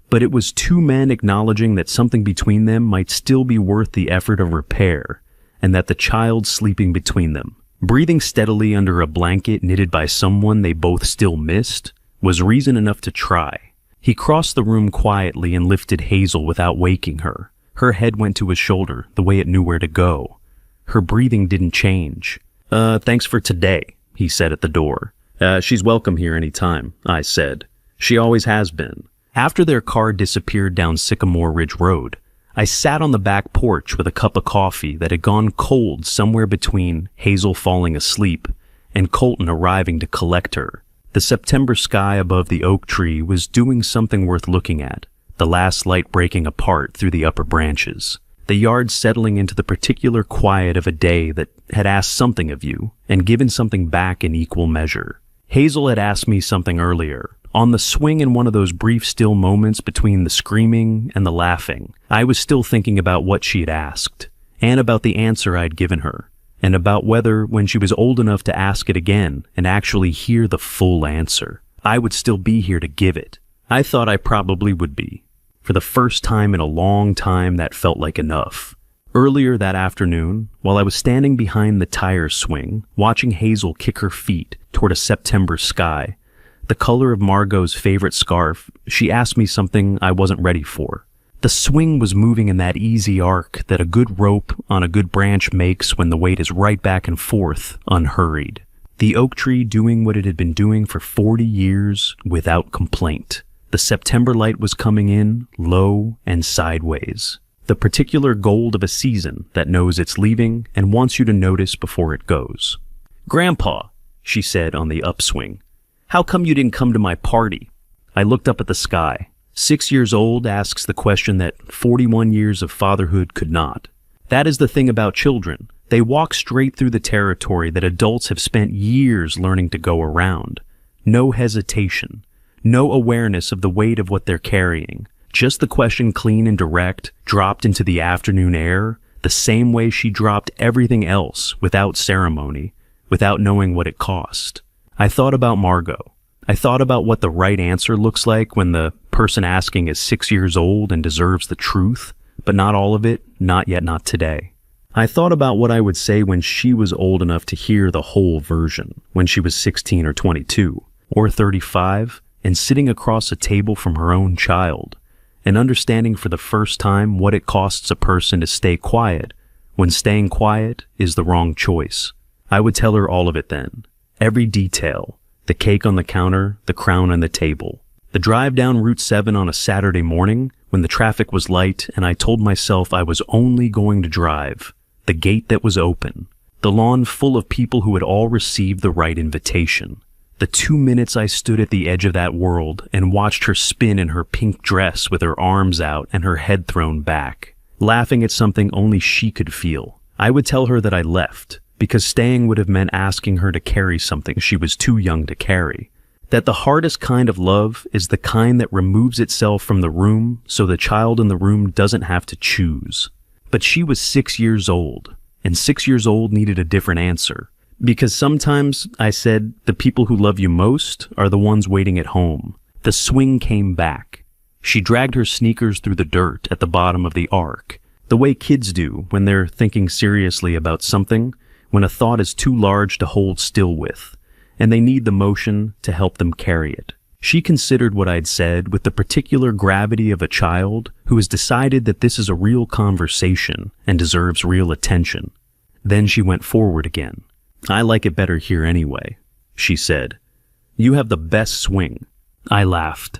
[SPEAKER 1] but it was two men acknowledging that something between them might still be worth the effort of repair, and that the child sleeping between them, breathing steadily under a blanket knitted by someone they both still missed, was reason enough to try. He crossed the room quietly and lifted Hazel without waking her. Her head went to his shoulder, the way it knew where to go. Her breathing didn't change. Thanks for today," he said at the door. She's welcome here any time," I said. "She always has been." After their car disappeared down Sycamore Ridge Road, I sat on the back porch with a cup of coffee that had gone cold somewhere between Hazel falling asleep and Colton arriving to collect her. The September sky above the oak tree was doing something worth looking at, the last light breaking apart through the upper branches. The yard settling into the particular quiet of a day that had asked something of you and given something back in equal measure. Hazel had asked me something earlier. On the swing in one of those brief still moments between the screaming and the laughing, I was still thinking about what she had asked, and about the answer I'd given her, and about whether, when she was old enough to ask it again and actually hear the full answer, I would still be here to give it. I thought I probably would be. For the first time in a long time, that felt like enough. Earlier that afternoon, while I was standing behind the tire swing, watching Hazel kick her feet toward a September sky, the color of Margot's favorite scarf, she asked me something I wasn't ready for. The swing was moving in that easy arc that a good rope on a good branch makes when the weight is right back and forth, unhurried. The oak tree doing what it had been doing for 40 years without complaint. The September light was coming in, low and sideways. The particular gold of a season that knows it's leaving and wants you to notice before it goes. "Grandpa," she said on the upswing, "how come you didn't come to my party?" I looked up at the sky. 6 years old asks the question that 41 years of fatherhood could not. That is the thing about children. They walk straight through the territory that adults have spent years learning to go around. No hesitation. No awareness of the weight of what they're carrying. Just the question clean and direct, dropped into the afternoon air, the same way she dropped everything else without ceremony, without knowing what it cost. I thought about Margot. I thought about what the right answer looks like when the person asking is 6 years old and deserves the truth, but not all of it, not yet, not today. I thought about what I would say when she was old enough to hear the whole version, when she was 16 or 22, or 35, and sitting across a table from her own child, and understanding for the first time what it costs a person to stay quiet when staying quiet is the wrong choice. I would tell her all of it then. Every detail. The cake on the counter, the crown on the table. The drive down Route 7 on a Saturday morning when the traffic was light and I told myself I was only going to drive. The gate that was open. The lawn full of people who had all received the right invitation. The 2 minutes I stood at the edge of that world and watched her spin in her pink dress with her arms out and her head thrown back, laughing at something only she could feel. I would tell her that I left, because staying would have meant asking her to carry something she was too young to carry. That the hardest kind of love is the kind that removes itself from the room so the child in the room doesn't have to choose. But she was 6 years old, and 6 years old needed a different answer. Because sometimes, I said, the people who love you most are the ones waiting at home. The swing came back. She dragged her sneakers through the dirt at the bottom of the arc, The way kids do when they're thinking seriously about something, when a thought is too large to hold still with, and they need the motion to help them carry it. She considered what I'd said with the particular gravity of a child who has decided that this is a real conversation and deserves real attention. Then she went forward again. "I like it better here anyway," she said. "You have the best swing." I laughed.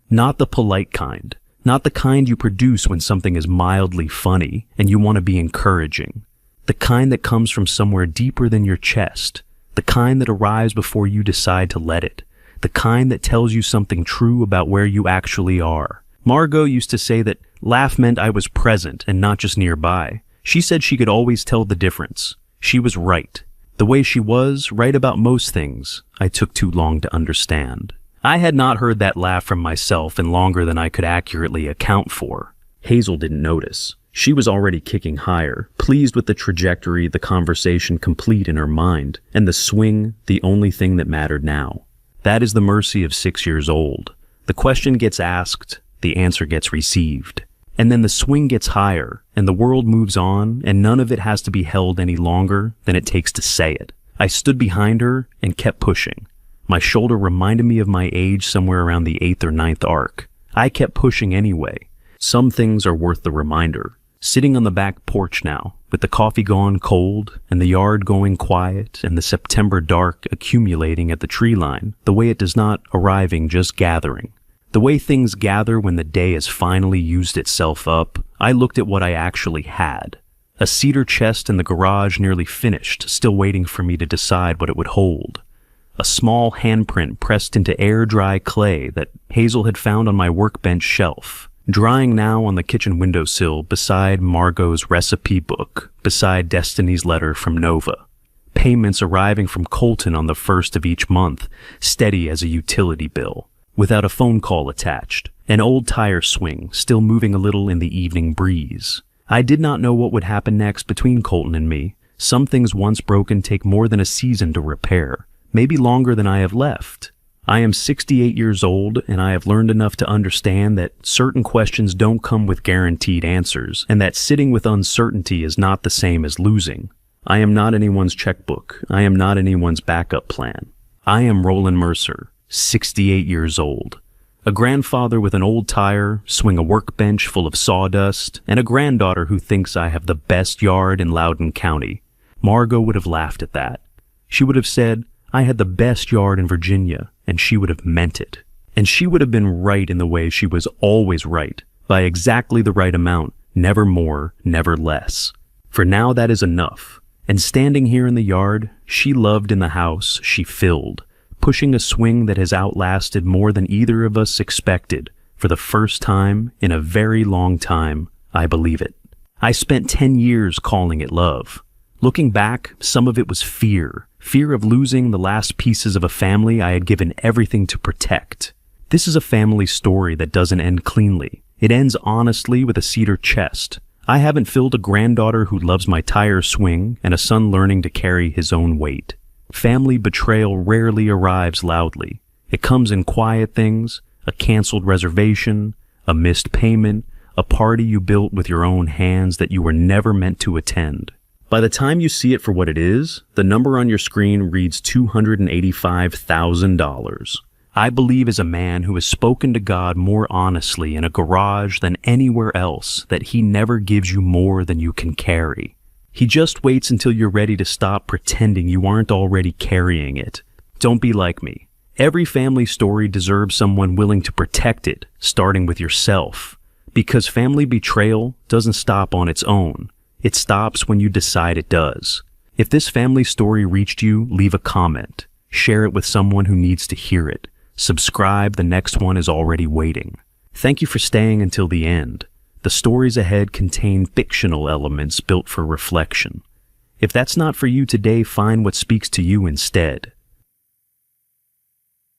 [SPEAKER 1] Not the polite kind. Not the kind you produce when something is mildly funny and you want to be encouraging. The kind that comes from somewhere deeper than your chest. The kind that arrives before you decide to let it. The kind that tells you something true about where you actually are. Margot used to say that laugh meant I was present and not just nearby. She said she could always tell the difference. She was right. The way she was, right about most things, I took too long to understand. I had not heard that laugh from myself in longer than I could accurately account for. Hazel didn't notice. She was already kicking higher, pleased with the trajectory, the conversation complete in her mind, and the swing, the only thing that mattered now. That is the mercy of 6 years old. The question gets asked, the answer gets received. And then the swing gets higher, and the world moves on, and none of it has to be held any longer than it takes to say it. I stood behind her and kept pushing. My shoulder reminded me of my age somewhere around the 8th or 9th arc. I kept pushing anyway. Some things are worth the reminder. Sitting on the back porch now, with the coffee gone cold, and the yard going quiet, and the September dark accumulating at the tree line, the way it does not arriving, just gathering. The way things gather when the day has finally used itself up, I looked at what I actually had. A cedar chest in the garage nearly finished, still waiting for me to decide what it would hold. A small handprint pressed into air-dry clay that Hazel had found on my workbench shelf, drying now on the kitchen windowsill beside Margot's recipe book, beside Destiny's letter from Nova. Payments arriving from Colton on the 1st of each month, steady as a utility bill, without a phone call attached. An old tire swing, still moving a little in the evening breeze. I did not know what would happen next between Colton and me. Some things once broken take more than a season to repair. Maybe longer than I have left. I am 68 years old, and I have learned enough to understand that certain questions don't come with guaranteed answers, and that sitting with uncertainty is not the same as losing. I am not anyone's checkbook. I am not anyone's backup plan. I am Roland Mercer, 68 years old. A grandfather with an old tire, swing a workbench full of sawdust, and a granddaughter who thinks I have the best yard in Loudoun County. Margot would have laughed at that. She would have said, I had the best yard in Virginia, and she would have meant it. And she would have been right in the way she was always right, by exactly the right amount, never more, never less. For now that is enough. And standing here in the yard, she loved in the house she filled, pushing a swing that has outlasted more than either of us expected. For the first time in a very long time, I believe it. I spent 10 years calling it love. Looking back, some of it was fear of losing the last pieces of a family I had given everything to protect. This is a family story that doesn't end cleanly. It ends honestly with a cedar chest. I haven't filled a granddaughter who loves my tire swing and a son learning to carry his own weight. Family betrayal rarely arrives loudly. It comes in quiet things, a canceled reservation, a missed payment, a party you built with your own hands that you were never meant to attend. By the time you see it for what it is, the number on your screen reads $285,000. I believe as a man who has spoken to God more honestly in a garage than anywhere else that he never gives you more than you can carry. He just waits until you're ready to stop pretending you aren't already carrying it. Don't be like me. Every family story deserves someone willing to protect it, starting with yourself. Because family betrayal doesn't stop on its own. It stops when you decide it does. If this family story reached you, leave a comment. Share it with someone who needs to hear it. Subscribe, the next one is already waiting. Thank you for staying until the end. The stories ahead contain fictional elements built for reflection. If that's not for you today, find what speaks to you instead.